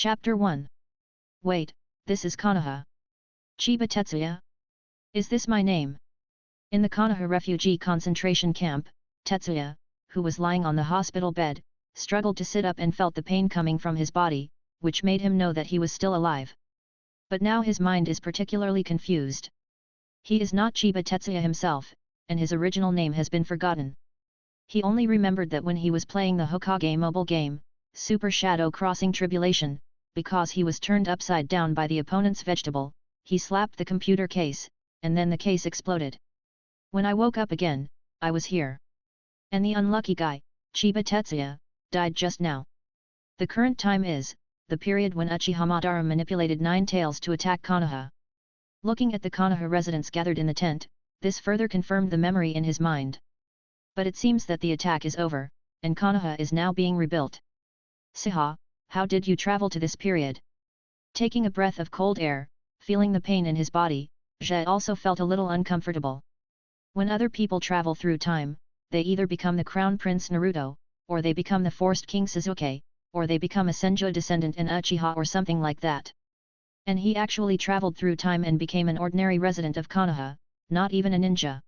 Chapter 1. Wait, this is Konoha. Chiba Tetsuya? Is this my name? In the Konoha refugee concentration camp, Tetsuya, who was lying on the hospital bed, struggled to sit up and felt the pain coming from his body, which made him know that he was still alive. But now his mind is particularly confused. He is not Chiba Tetsuya himself, and his original name has been forgotten. He only remembered that when he was playing the Hokage mobile game, Super Shadow Crossing Tribulation, because he was turned upside down by the opponent's vegetable, he slapped the computer case, and then the case exploded. When I woke up again, I was here. And the unlucky guy, Chiba Tetsuya, died just now. The current time is, the period when Uchiha Madara manipulated Nine Tails to attack Konoha. Looking at the Konoha residents gathered in the tent, this further confirmed the memory in his mind. But it seems that the attack is over, and Konoha is now being rebuilt. Siha, how did you travel to this period? Taking a breath of cold air, feeling the pain in his body, Jie also felt a little uncomfortable. When other people travel through time, they either become the Crown Prince Naruto, or they become the Forced King Sasuke, or they become a Senju descendant in Uchiha or something like that. And he actually traveled through time and became an ordinary resident of Konoha, not even a ninja.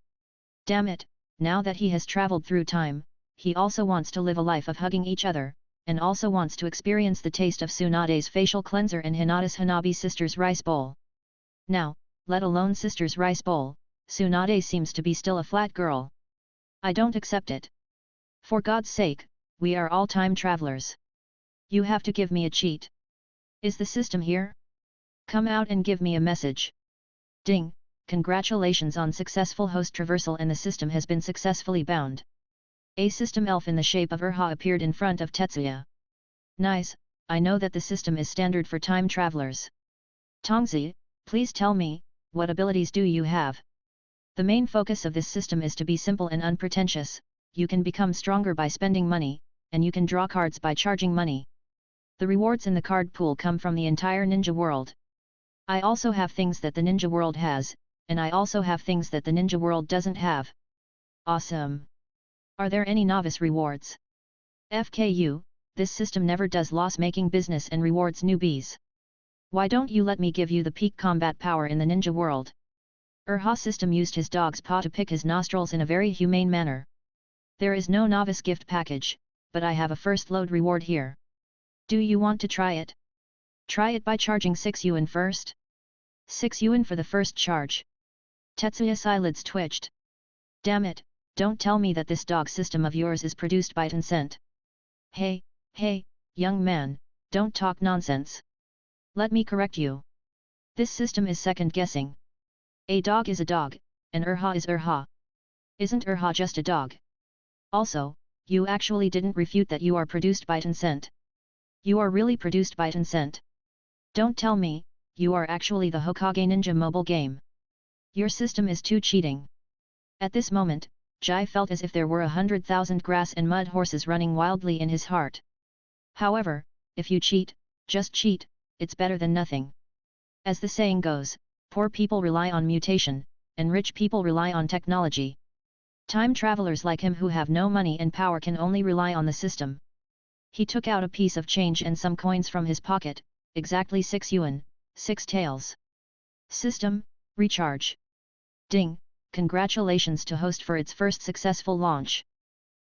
Damn it, now that he has traveled through time, he also wants to live a life of hugging each other, and also wants to experience the taste of Tsunade's facial cleanser and Hinata's Hanabi sister's rice bowl. Now, let alone sister's rice bowl, Tsunade seems to be still a flat girl. I don't accept it. For God's sake, we are all time travelers. You have to give me a cheat. Is the system here? Come out and give me a message. Ding, congratulations on successful host traversal, and the system has been successfully bound. A system elf in the shape of Erha appeared in front of Tetsuya. Nice, I know that the system is standard for time travelers. Tongzi, please tell me, what abilities do you have? The main focus of this system is to be simple and unpretentious. You can become stronger by spending money, and you can draw cards by charging money. The rewards in the card pool come from the entire ninja world. I also have things that the ninja world has, and I also have things that the ninja world doesn't have. Awesome! Are there any novice rewards? FKU, this system never does loss-making business and rewards newbies. Why don't you let me give you the peak combat power in the ninja world? Erha System used his dog's paw to pick his nostrils in a very humane manner. There is no novice gift package, but I have a first load reward here. Do you want to try it? Try it by charging 6 yuan first. 6 yuan for the first charge. Tetsuya's eyelids twitched. Damn it, don't tell me that this dog system of yours is produced by Tencent. Hey, young man, don't talk nonsense. Let me correct you. This system is second-guessing. A dog is a dog, and Erha is Erha. Isn't Erha just a dog? Also, you actually didn't refute that you are produced by Tencent. You are really produced by Tencent. Don't tell me, you are actually the Hokage Ninja mobile game. Your system is too cheating. At this moment, Jai felt as if there were 100,000 grass and mud horses running wildly in his heart. However, if you cheat, just cheat, it's better than nothing. As the saying goes, poor people rely on mutation, and rich people rely on technology. Time travelers like him who have no money and power can only rely on the system. He took out a piece of change and some coins from his pocket, exactly 6 yuan, 6 taels. System, recharge. Ding, congratulations to host for its first successful launch.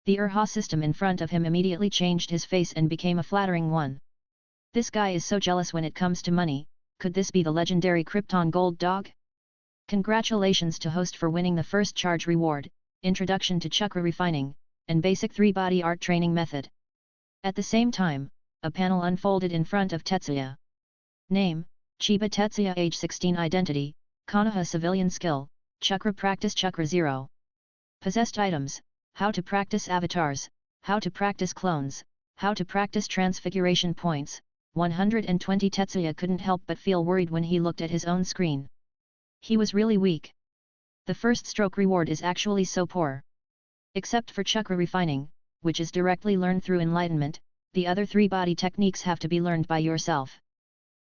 The Erha system in front of him immediately changed his face and became a flattering one. This guy is so jealous when it comes to money. Could this be the legendary Krypton Gold Dog? Congratulations to host for winning the first charge reward, Introduction to Chakra Refining, and Basic 3-Body Art Training Method. At the same time, a panel unfolded in front of Tetsuya. Name, Chiba Tetsuya. Age 16. Identity, Konoha Civilian Skill, Chakra Practice Chakra 0. Possessed items, how to practice avatars, how to practice clones, how to practice transfiguration points, 120. Tetsuya couldn't help but feel worried when he looked at his own screen. He was really weak. The first stroke reward is actually so poor. Except for chakra refining, which is directly learned through enlightenment, the other 3 body techniques have to be learned by yourself.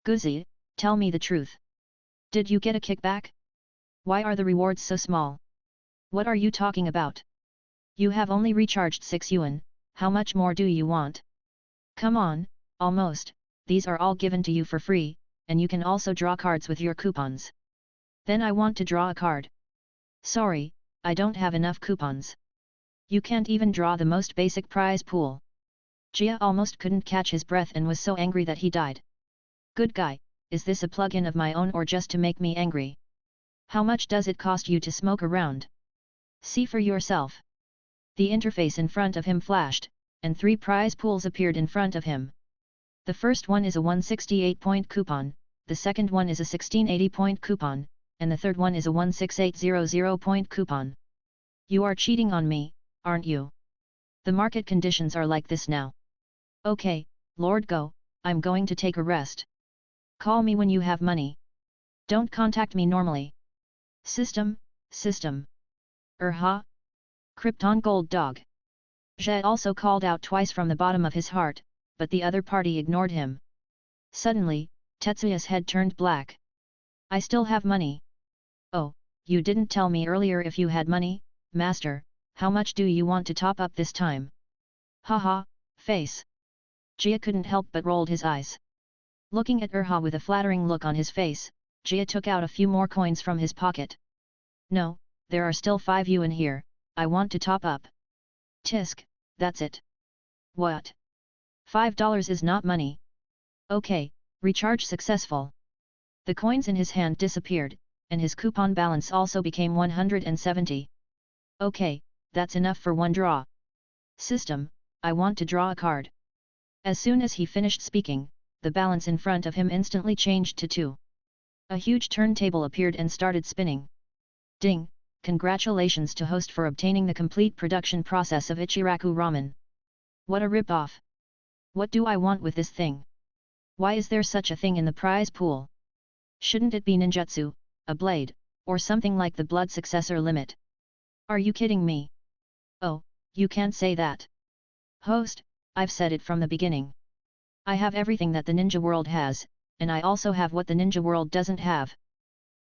Guzi, tell me the truth. Did you get a kickback? Why are the rewards so small? What are you talking about? You have only recharged 6 yuan, how much more do you want? Come on, almost, these are all given to you for free, and you can also draw cards with your coupons. Then I want to draw a card. Sorry, I don't have enough coupons. You can't even draw the most basic prize pool. Jia almost couldn't catch his breath and was so angry that he died. Good guy, is this a plug-in of my own or just to make me angry? How much does it cost you to smoke around? See for yourself. The interface in front of him flashed, and 3 prize pools appeared in front of him. The first one is a 168-point coupon, the second one is a 1680-point coupon, and the third one is a 16800-point coupon. You are cheating on me, aren't you? The market conditions are like this now. Okay, Lord Go, I'm going to take a rest. Call me when you have money. Don't contact me normally. System. Erha? Krypton Gold Dog. Zhe also called out twice from the bottom of his heart, but the other party ignored him. Suddenly, Tetsuya's head turned black. I still have money. Oh, you didn't tell me earlier if you had money, master, how much do you want to top up this time? Haha, face. Jia couldn't help but rolled his eyes. Looking at Erha with a flattering look on his face, Jia took out a few more coins from his pocket. No, there are still 5 yuan here, I want to top up. Tisk, that's it. What? $5 is not money. Okay, recharge successful. The coins in his hand disappeared, and his coupon balance also became 170. Okay, that's enough for one draw. System, I want to draw a card. As soon as he finished speaking, the balance in front of him instantly changed to 2. A huge turntable appeared and started spinning. Ding, congratulations to host for obtaining the complete production process of Ichiraku Ramen. What a rip-off. What do I want with this thing? Why is there such a thing in the prize pool? Shouldn't it be ninjutsu, a blade, or something like the blood successor limit? Are you kidding me? Oh, you can't say that. Host, I've said it from the beginning. I have everything that the ninja world has, and I also have what the ninja world doesn't have.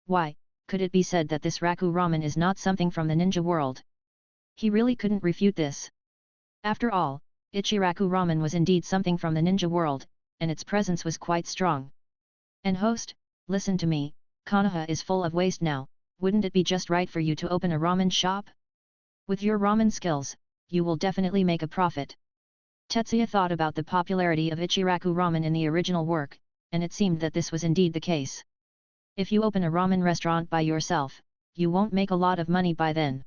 Why, could it be said that this Raku Ramen is not something from the ninja world? He really couldn't refute this. After all, Ichiraku Ramen was indeed something from the ninja world, and its presence was quite strong. And host, listen to me, Konoha is full of waste now, wouldn't it be just right for you to open a ramen shop? With your ramen skills, you will definitely make a profit. Tetsuya thought about the popularity of Ichiraku Ramen in the original work, and it seemed that this was indeed the case. If you open a ramen restaurant by yourself, you won't make a lot of money by then.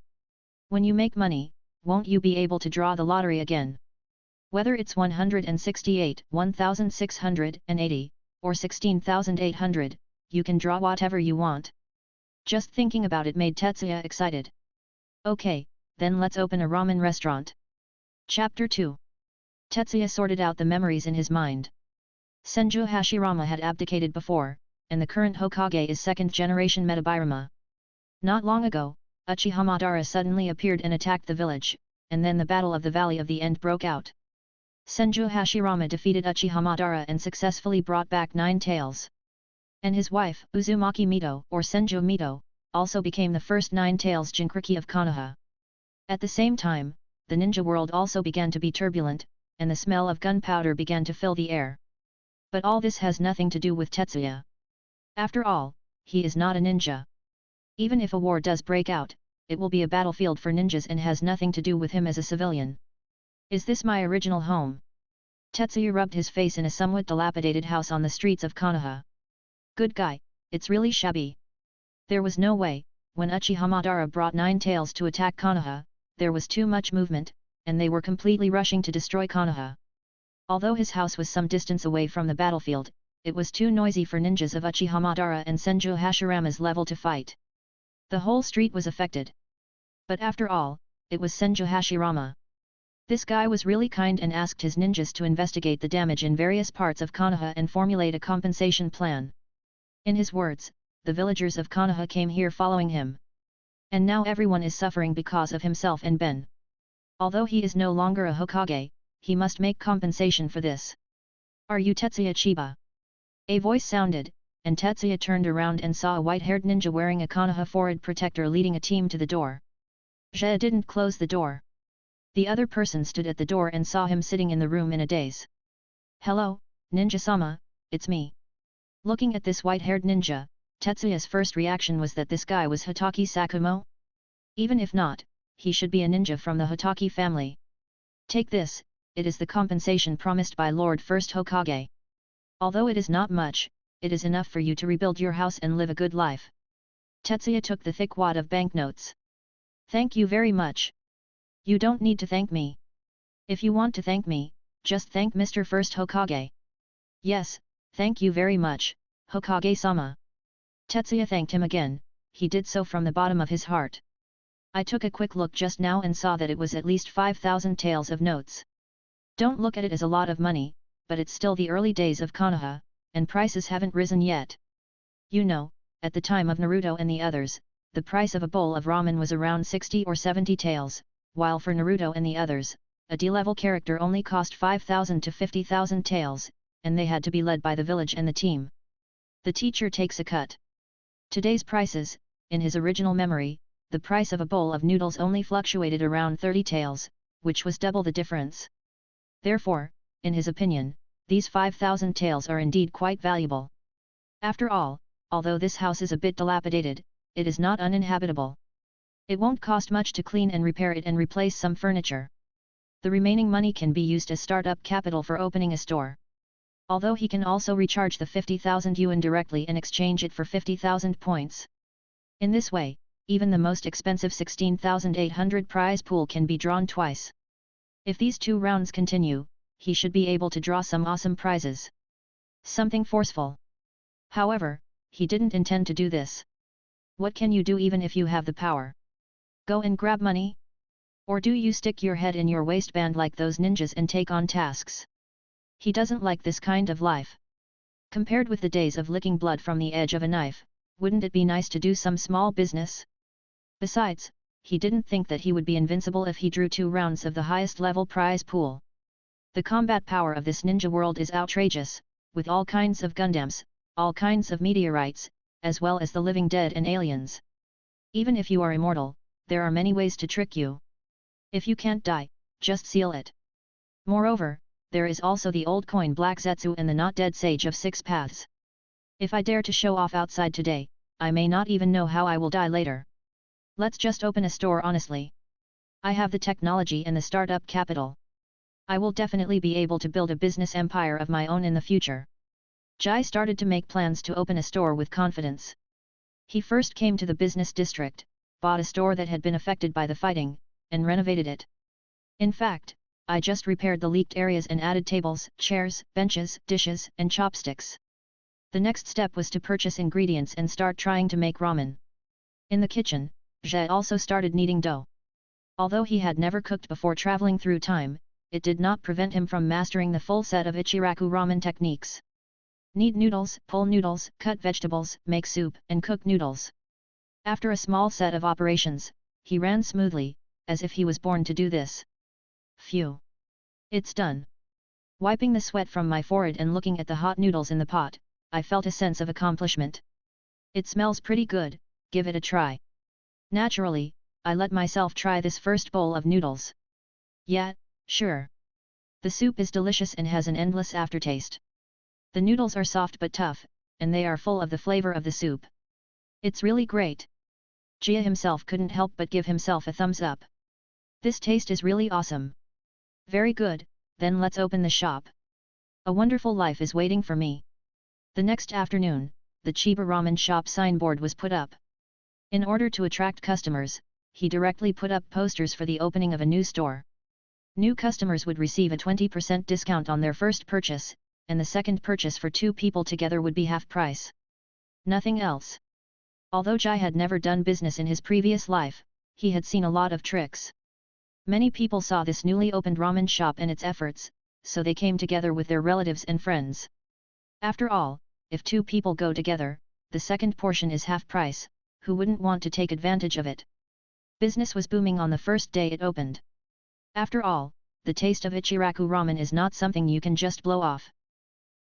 When you make money, won't you be able to draw the lottery again? Whether it's 168, 1680, or 16,800, you can draw whatever you want. Just thinking about it made Tetsuya excited. Okay, then let's open a ramen restaurant. Chapter 2. Tetsuya sorted out the memories in his mind. Senju Hashirama had abdicated before, and the current Hokage is second-generation Metabirama. Not long ago, Uchiha Madara suddenly appeared and attacked the village, and then the Battle of the Valley of the End broke out. Senju Hashirama defeated Uchiha Madara and successfully brought back 9 tails. And his wife, Uzumaki Mito or Senju Mito, also became the first 9 tails Jinchuriki of Konoha. At the same time, the ninja world also began to be turbulent, and the smell of gunpowder began to fill the air. But all this has nothing to do with Tetsuya. After all, he is not a ninja. Even if a war does break out, it will be a battlefield for ninjas and has nothing to do with him as a civilian. Is this my original home? Tetsuya rubbed his face in a somewhat dilapidated house on the streets of Konoha. Good guy, it's really shabby. There was no way, when Uchiha Madara brought 9 tails to attack Konoha, there was too much movement, and they were completely rushing to destroy Konoha. Although his house was some distance away from the battlefield, it was too noisy for ninjas of Uchiha Madara and Senju Hashirama's level to fight. The whole street was affected. But after all, it was Senju Hashirama. This guy was really kind and asked his ninjas to investigate the damage in various parts of Konoha and formulate a compensation plan. In his words, the villagers of Konoha came here following him. And now everyone is suffering because of himself and Ben. Although he is no longer a Hokage, he must make compensation for this. Are you Tetsuya Chiba? A voice sounded, and Tetsuya turned around and saw a white-haired ninja wearing a Konoha forward protector leading a team to the door. Zhe didn't close the door. The other person stood at the door and saw him sitting in the room in a daze. Hello, Ninja-sama, it's me. Looking at this white-haired ninja, Tetsuya's first reaction was that this guy was Hotake Sakumo? Even if not, he should be a ninja from the Hotake family. Take this, it is the compensation promised by Lord First Hokage. Although it is not much, it is enough for you to rebuild your house and live a good life. Tetsuya took the thick wad of banknotes. Thank you very much. You don't need to thank me. If you want to thank me, just thank Mr. First Hokage. Yes, thank you very much, Hokage-sama. Tetsuya thanked him again, he did so from the bottom of his heart. I took a quick look just now and saw that it was at least 5,000 taels of notes. Don't look at it as a lot of money, but it's still the early days of Konoha, and prices haven't risen yet. You know, at the time of Naruto and the others, the price of a bowl of ramen was around 60 or 70 taels, while for Naruto and the others, a D-level character only cost 5,000 to 50,000 taels, and they had to be led by the village and the team. The teacher takes a cut. Today's prices, in his original memory, the price of a bowl of noodles only fluctuated around 30 taels, which was double the difference. Therefore, in his opinion, these 5,000 taels are indeed quite valuable. After all, although this house is a bit dilapidated, it is not uninhabitable. It won't cost much to clean and repair it and replace some furniture. The remaining money can be used as start-up capital for opening a store. Although he can also recharge the 50,000 yuan directly and exchange it for 50,000 points. In this way, even the most expensive 16,800 prize pool can be drawn twice. If these 2 rounds continue, he should be able to draw some awesome prizes. Something forceful. However, he didn't intend to do this. What can you do even if you have the power? Go and grab money? Or do you stick your head in your waistband like those ninjas and take on tasks? He doesn't like this kind of life. Compared with the days of licking blood from the edge of a knife, wouldn't it be nice to do some small business? Besides, he didn't think that he would be invincible if he drew 2 rounds of the highest level prize pool. The combat power of this ninja world is outrageous, with all kinds of Gundams, all kinds of meteorites, as well as the living dead and aliens. Even if you are immortal, there are many ways to trick you. If you can't die, just seal it. Moreover, there is also the old coin Black Zetsu and the not dead Sage of 6 Paths. If I dare to show off outside today, I may not even know how I will die later. Let's just open a store honestly. I have the technology and the startup capital. I will definitely be able to build a business empire of my own in the future. Jai started to make plans to open a store with confidence. He first came to the business district, bought a store that had been affected by the fighting, and renovated it. In fact, I just repaired the leaked areas and added tables, chairs, benches, dishes, and chopsticks. The next step was to purchase ingredients and start trying to make ramen. In the kitchen, Jai also started kneading dough. Although he had never cooked before traveling through time, it did not prevent him from mastering the full set of Ichiraku ramen techniques. Knead noodles, pull noodles, cut vegetables, make soup, and cook noodles. After a small set of operations, he ran smoothly, as if he was born to do this. Phew! It's done. Wiping the sweat from my forehead and looking at the hot noodles in the pot, I felt a sense of accomplishment. It smells pretty good, give it a try. Naturally, I let myself try this first bowl of noodles. Yeah, sure. The soup is delicious and has an endless aftertaste. The noodles are soft but tough, and they are full of the flavor of the soup. It's really great. Jia himself couldn't help but give himself a thumbs up. This taste is really awesome. Very good, then let's open the shop. A wonderful life is waiting for me. The next afternoon, the Chiba Ramen shop signboard was put up. In order to attract customers, he directly put up posters for the opening of a new store. New customers would receive a 20% discount on their first purchase, and the second purchase for 2 people together would be half price. Nothing else. Although Jai had never done business in his previous life, he had seen a lot of tricks. Many people saw this newly opened ramen shop and its efforts, so they came together with their relatives and friends. After all, if 2 people go together, the second portion is half price, who wouldn't want to take advantage of it? Business was booming on the first day it opened. After all, the taste of Ichiraku ramen is not something you can just blow off.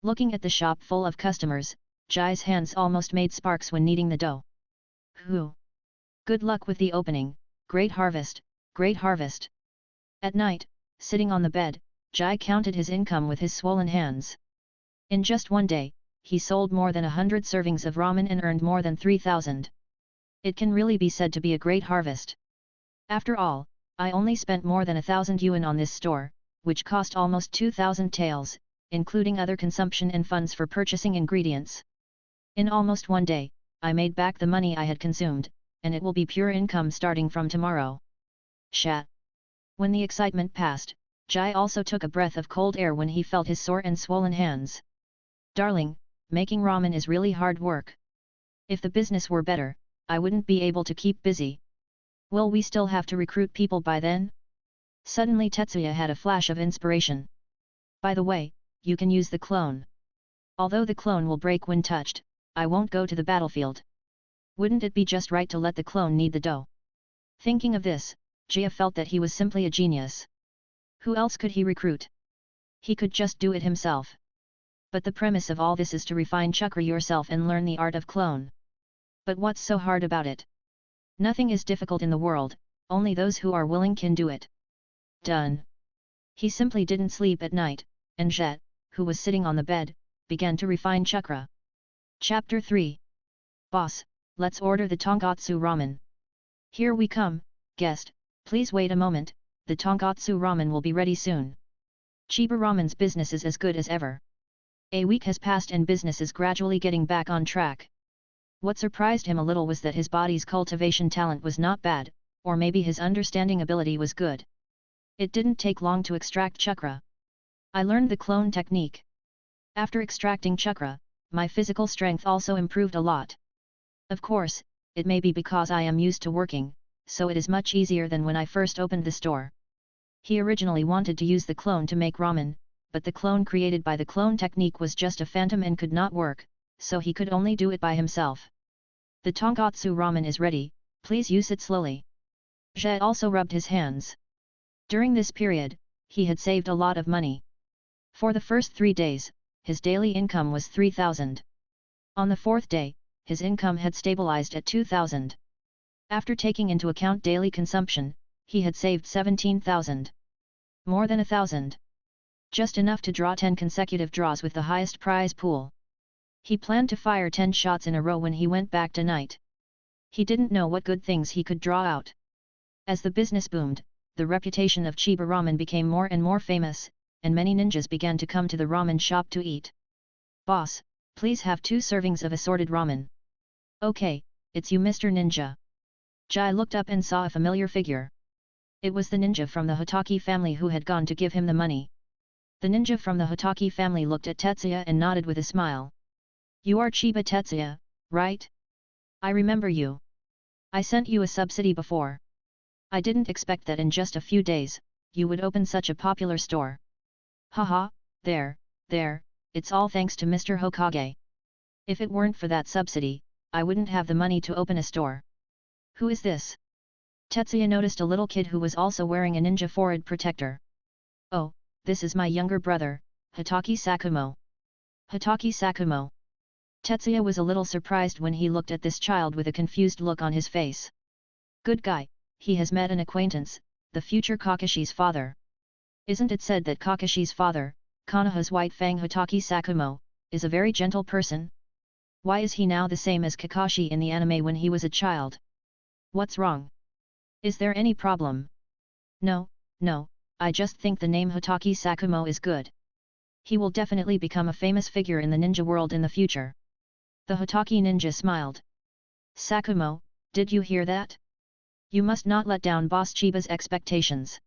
Looking at the shop full of customers, Jai's hands almost made sparks when kneading the dough. Hoo! Good luck with the opening, great harvest, great harvest. At night, sitting on the bed, Jai counted his income with his swollen hands. In just one day, he sold more than 100 servings of ramen and earned more than 3,000. It can really be said to be a great harvest. After all, I only spent more than 1,000 yuan on this store, which cost almost 2,000 taels, including other consumption and funds for purchasing ingredients. In almost one day, I made back the money I had consumed, and it will be pure income starting from tomorrow. Shat. When the excitement passed, Jai also took a breath of cold air when he felt his sore and swollen hands. Darling, making ramen is really hard work. If the business were better, I wouldn't be able to keep busy. Will we still have to recruit people by then? Suddenly Tetsuya had a flash of inspiration. By the way, you can use the clone. Although the clone will break when touched, I won't go to the battlefield. Wouldn't it be just right to let the clone knead the dough? Thinking of this, Jia felt that he was simply a genius. Who else could he recruit? He could just do it himself. But the premise of all this is to refine chakra yourself and learn the art of clone. But what's so hard about it? Nothing is difficult in the world, only those who are willing can do it. Done. He simply didn't sleep at night, and Jet, who was sitting on the bed, began to refine chakra. Chapter 3. Boss, let's order the tonkatsu ramen. Here we come, guest, please wait a moment, the tonkatsu ramen will be ready soon. Chiba Ramen's business is as good as ever. A week has passed and business is gradually getting back on track. What surprised him a little was that his body's cultivation talent was not bad, or maybe his understanding ability was good. It didn't take long to extract chakra. I learned the clone technique. After extracting chakra, my physical strength also improved a lot. Of course, it may be because I am used to working, so it is much easier than when I first opened the store. He originally wanted to use the clone to make ramen, but the clone created by the clone technique was just a phantom and could not work, so he could only do it by himself. The tonkatsu ramen is ready, please use it slowly. Zhe also rubbed his hands. During this period, he had saved a lot of money. For the first 3 days, his daily income was 3,000. On the 4th day, his income had stabilized at 2,000. After taking into account daily consumption, he had saved 17,000. More than 1,000. Just enough to draw 10 consecutive draws with the highest prize pool. He planned to fire 10 shots in a row when he went back tonight. He didn't know what good things he could draw out. As the business boomed, the reputation of Chiba Ramen became more and more famous, and many ninjas began to come to the ramen shop to eat. Boss, please have 2 servings of assorted ramen. Okay, it's you Mr. Ninja. Jai looked up and saw a familiar figure. It was the ninja from the Hokage family who had gone to give him the money. The ninja from the Hokage family looked at Tetsuya and nodded with a smile. You are Chiba Tetsuya, right? I remember you. I sent you a subsidy before. I didn't expect that in just a few days, you would open such a popular store. Haha, there, it's all thanks to Mr. Hokage. If it weren't for that subsidy, I wouldn't have the money to open a store. Who is this? Tetsuya noticed a little kid who was also wearing a ninja forehead protector. Oh, this is my younger brother, Hotaki Sakumo. Hotaki Sakumo. Tetsuya was a little surprised when he looked at this child with a confused look on his face. Good guy, he has met an acquaintance, the future Kakashi's father. Isn't it said that Kakashi's father, Konoha's White Fang Hotaki Sakumo, is a very gentle person? Why is he now the same as Kakashi in the anime when he was a child? What's wrong? Is there any problem? No, I just think the name Hotaki Sakumo is good. He will definitely become a famous figure in the ninja world in the future. The Hotaki ninja smiled. Sakumo, did you hear that? You must not let down Boss Chiba's expectations.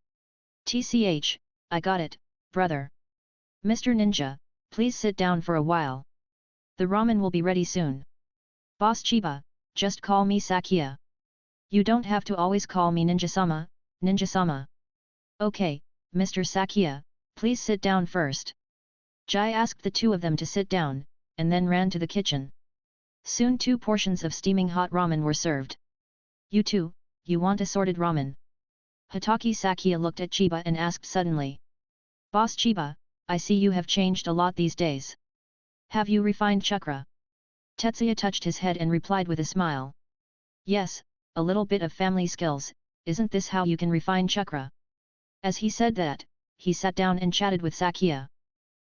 TCH, I got it, brother. Mr. Ninja, please sit down for a while. The ramen will be ready soon. Boss Chiba, just call me Sakia. You don't have to always call me Ninja-sama, Ninja-sama. Okay, Mr. Sakia, please sit down first. Jai asked the 2 of them to sit down, and then ran to the kitchen. Soon 2 portions of steaming hot ramen were served. You 2, you want assorted ramen? Hotaki Sakia looked at Chiba and asked suddenly. Boss Chiba, I see you have changed a lot these days. Have you refined chakra? Tetsuya touched his head and replied with a smile. Yes, a little bit of family skills, isn't this how you can refine chakra? As he said that, he sat down and chatted with Sakia.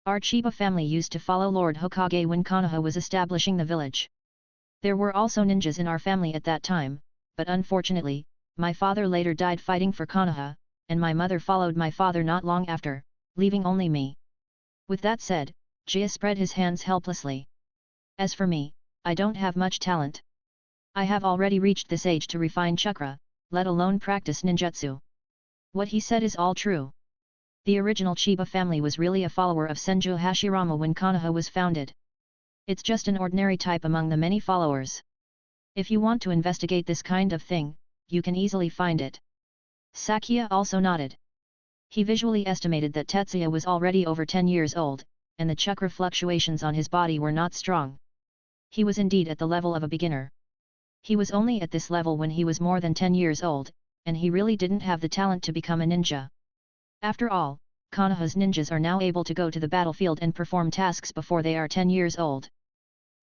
Our Chiba family used to follow Lord Hokage when Konoha was establishing the village. There were also ninjas in our family at that time, but unfortunately, my father later died fighting for Konoha, and my mother followed my father not long after, leaving only me. With that said, Jia spread his hands helplessly. As for me, I don't have much talent. I have already reached this age to refine chakra, let alone practice ninjutsu. What he said is all true. The original Chiba family was really a follower of Senju Hashirama when Konoha was founded. It's just an ordinary type among the many followers. If you want to investigate this kind of thing, you can easily find it. Sakya also nodded. He visually estimated that Tetsuya was already over 10 years old, and the chakra fluctuations on his body were not strong. He was indeed at the level of a beginner. He was only at this level when he was more than 10 years old, and he really didn't have the talent to become a ninja. After all, Konoha's ninjas are now able to go to the battlefield and perform tasks before they are 10 years old.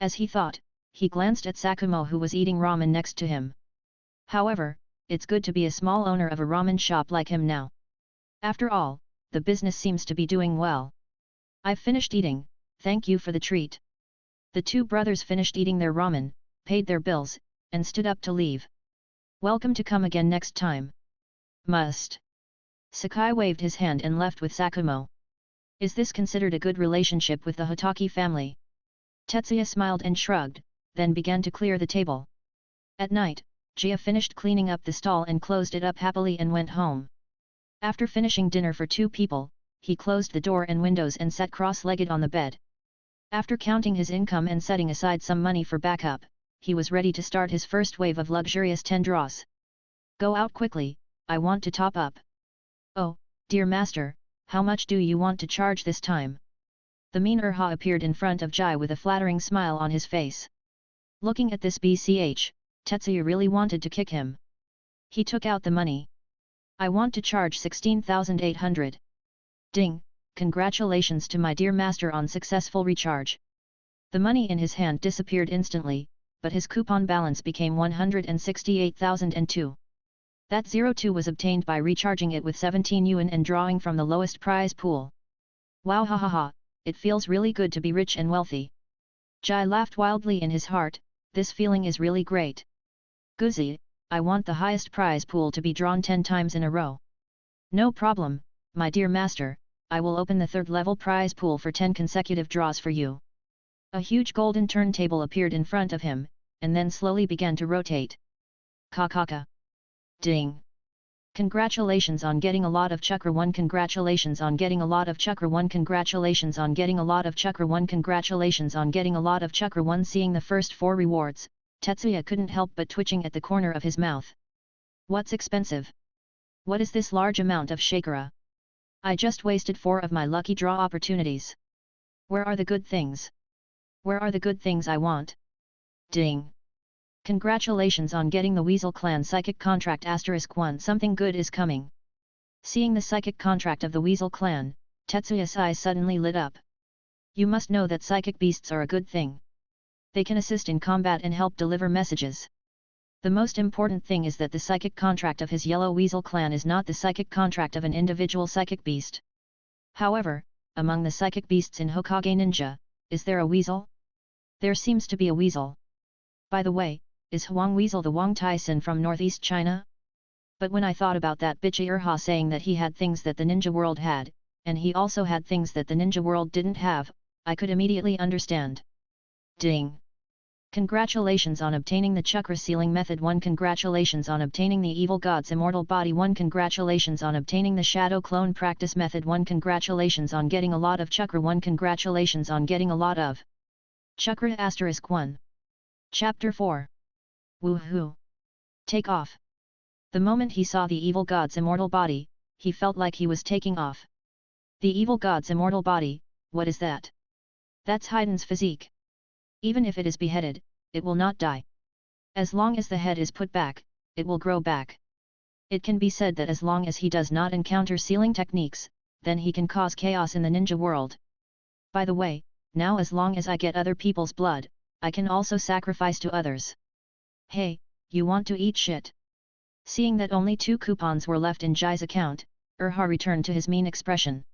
As he thought, he glanced at Sakumo who was eating ramen next to him. However, it's good to be a small owner of a ramen shop like him now. After all, the business seems to be doing well. I've finished eating, thank you for the treat. The two brothers finished eating their ramen, paid their bills, and stood up to leave. Welcome to come again next time. Must. Sakai waved his hand and left with Sakumo. Is this considered a good relationship with the Hotaki family? Tetsuya smiled and shrugged, then began to clear the table. At night, Jia finished cleaning up the stall and closed it up happily and went home. After finishing dinner for two people, he closed the door and windows and sat cross-legged on the bed. After counting his income and setting aside some money for backup, he was ready to start his first wave of luxurious 10 draws. Go out quickly, I want to top up. Oh, dear master, how much do you want to charge this time? The mean Erha appeared in front of Jai with a flattering smile on his face. Looking at this BCH, Tetsuya really wanted to kick him. He took out the money. I want to charge 16,800. Ding, congratulations to my dear master on successful recharge. The money in his hand disappeared instantly, but his coupon balance became 168,002. That 02 was obtained by recharging it with 17 yuan and drawing from the lowest prize pool. Wow, ha ha ha, it feels really good to be rich and wealthy. Jai laughed wildly in his heart, this feeling is really great. Guzi, I want the highest prize pool to be drawn 10 times in a row. No problem, my dear master, I will open the third level prize pool for 10 consecutive draws for you. A huge golden turntable appeared in front of him, and then slowly began to rotate. Kakaka. Ding. Congratulations on getting a lot of chakra 1. Congratulations on getting a lot of chakra 1. Congratulations on getting a lot of chakra 1. Congratulations on getting a lot of chakra 1. Seeing the first 4 rewards, Tetsuya couldn't help but twitching at the corner of his mouth. What's expensive? What is this large amount of shakara? I just wasted 4 of my lucky draw opportunities. Where are the good things? Where are the good things I want? Ding. Congratulations on getting the Weasel Clan Psychic Contract *1. Something good is coming. Seeing the psychic contract of the Weasel Clan, Tetsuya's eyes suddenly lit up. You must know that psychic beasts are a good thing. They can assist in combat and help deliver messages. The most important thing is that the psychic contract of his Yellow Weasel Clan is not the psychic contract of an individual psychic beast. However, among the psychic beasts in Hokage Ninja, is there a weasel? There seems to be a weasel. By the way, is Huang Weasel the Wang Tyson from northeast China? But when I thought about that bitchy Erha saying that he had things that the ninja world had, and he also had things that the ninja world didn't have, I could immediately understand. Ding! Congratulations on obtaining the chakra sealing method 1. Congratulations on obtaining the evil god's immortal body 1. Congratulations on obtaining the shadow clone practice method 1. Congratulations on getting a lot of chakra 1. Congratulations on getting a lot of chakra *1. Chapter 4. Woohoo! Take off! The moment he saw the evil god's immortal body, he felt like he was taking off. The evil god's immortal body, what is that? That's Haiden's physique. Even if it is beheaded, it will not die. As long as the head is put back, it will grow back. It can be said that as long as he does not encounter sealing techniques, then he can cause chaos in the ninja world. By the way, now as long as I get other people's blood, I can also sacrifice to others. Hey, you want to eat shit? Seeing that only 2 coupons were left in Jai's account, Erha returned to his mean expression.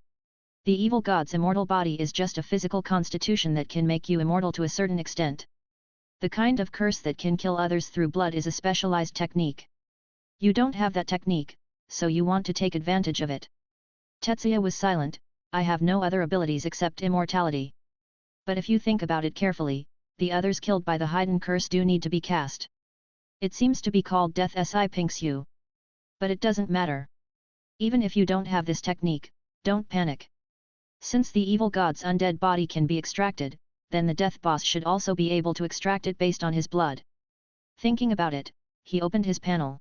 The evil god's immortal body is just a physical constitution that can make you immortal to a certain extent. The kind of curse that can kill others through blood is a specialized technique. You don't have that technique, so you want to take advantage of it. Tetsuya was silent. I have no other abilities except immortality. But if you think about it carefully, the others killed by the hidden curse do need to be cast. It seems to be called Death Si Pinks You. But it doesn't matter. Even if you don't have this technique, don't panic. Since the evil god's undead body can be extracted, then the death boss should also be able to extract it based on his blood. Thinking about it, he opened his panel.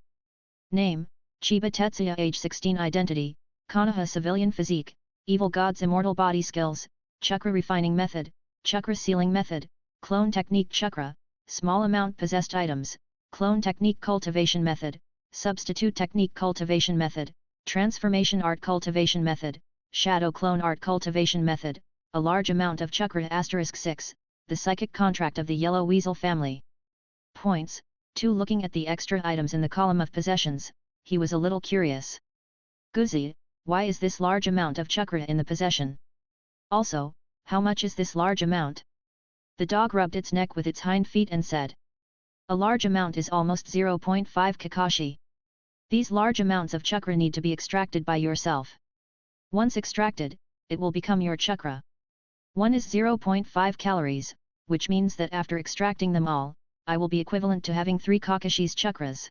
Name, Chiba Tetsuya. Age 16. Identity, Konoha. Civilian physique, evil god's immortal body. Skills, chakra refining method, chakra sealing method, clone technique. Chakra, small amount possessed items, clone technique. Cultivation method, substitute technique. Cultivation method, transformation art. Cultivation method, shadow clone art. Cultivation method, a large amount of chakra. *6, the psychic contract of the yellow weasel family. Points, 2. Looking at the extra items in the column of possessions, he was a little curious. Guzi, why is this large amount of chakra in the possession? Also, how much is this large amount? The dog rubbed its neck with its hind feet and said. A large amount is almost 0.5 Kakashi. These large amounts of chakra need to be extracted by yourself. Once extracted, it will become your chakra. 1 is 0.5 calories, which means that after extracting them all, I will be equivalent to having 3 Kakashi's chakras.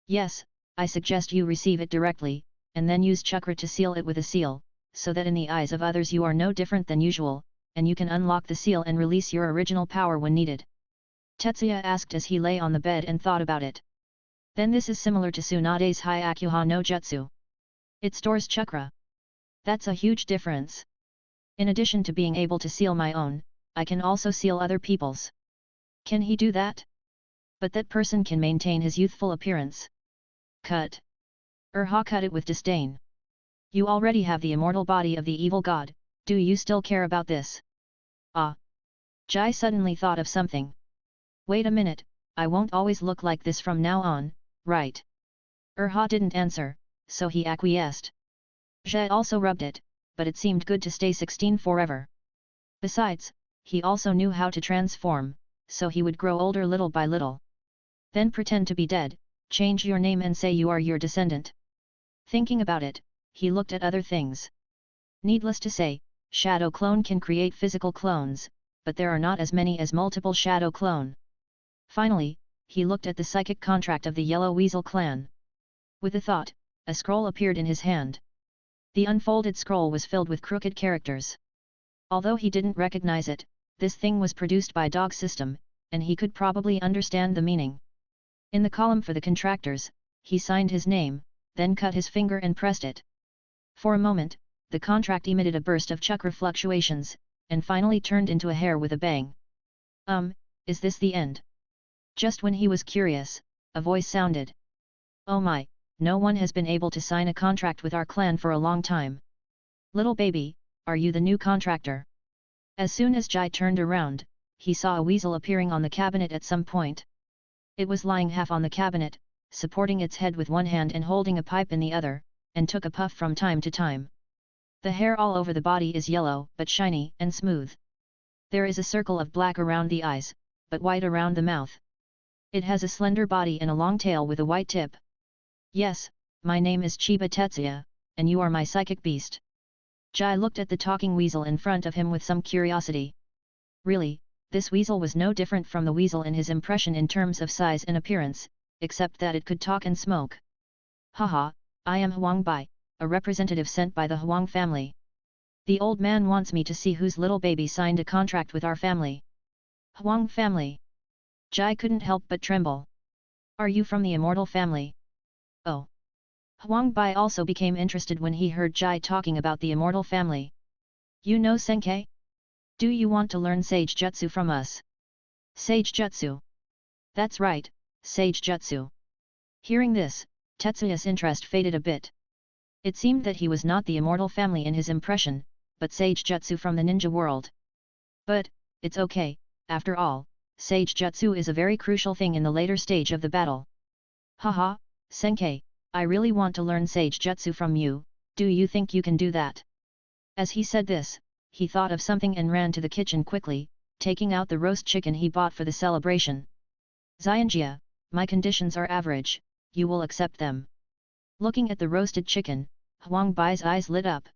Yes, I suggest you receive it directly, and then use chakra to seal it with a seal, so that in the eyes of others you are no different than usual, and you can unlock the seal and release your original power when needed. Tetsuya asked as he lay on the bed and thought about it. Then this is similar to Tsunade's Hyakuha no Jutsu. It stores chakra. That's a huge difference. In addition to being able to seal my own, I can also seal other people's. Can he do that? But that person can maintain his youthful appearance. Cut. Erha cut it with disdain. You already have the immortal body of the evil god, do you still care about this? Ah! Jai suddenly thought of something. Wait a minute, I won't always look like this from now on, right? Erha didn't answer, so he acquiesced. Jai also rubbed it, but it seemed good to stay 16 forever. Besides, he also knew how to transform, so he would grow older little by little. Then pretend to be dead, change your name and say you are your descendant. Thinking about it, he looked at other things. Needless to say, shadow clone can create physical clones, but there are not as many as multiple shadow clone. Finally, he looked at the psychic contract of the Yellow Weasel clan. With a thought, a scroll appeared in his hand. The unfolded scroll was filled with crooked characters. Although he didn't recognize it, this thing was produced by Dog System, and he could probably understand the meaning. In the column for the contractors, he signed his name, then cut his finger and pressed it. For a moment, the contract emitted a burst of chakra fluctuations, and finally turned into a hair with a bang. Is this the end? Just when he was curious, a voice sounded. Oh my, no one has been able to sign a contract with our clan for a long time. Little baby, are you the new contractor? As soon as Jai turned around, he saw a weasel appearing on the cabinet at some point. It was lying half on the cabinet, supporting its head with one hand and holding a pipe in the other, and took a puff from time to time. The hair all over the body is yellow but shiny and smooth. There is a circle of black around the eyes, but white around the mouth. It has a slender body and a long tail with a white tip. Yes, my name is Chiba Tetsuya, and you are my psychic beast. Jai looked at the talking weasel in front of him with some curiosity. Really, this weasel was no different from the weasel in his impression in terms of size and appearance, except that it could talk and smoke. Haha, I am Huang Bai, a representative sent by the Huang family. The old man wants me to see whose little baby signed a contract with our family. Huang family. Jai couldn't help but tremble. Are you from the immortal family? Oh. Huang Bai also became interested when he heard Jai talking about the immortal family. You know Senkei? Do you want to learn Sage Jutsu from us? Sage Jutsu. That's right, Sage Jutsu. Hearing this, Tetsuya's interest faded a bit. It seemed that he was not the immortal family in his impression, but Sage Jutsu from the ninja world. But, it's okay, after all, Sage Jutsu is a very crucial thing in the later stage of the battle. Haha, Senkei, I really want to learn Sage Jutsu from you, do you think you can do that? As he said this, he thought of something and ran to the kitchen quickly, taking out the roast chicken he bought for the celebration. Xianjia, my conditions are average, you will accept them. Looking at the roasted chicken, Huang Bai's eyes lit up.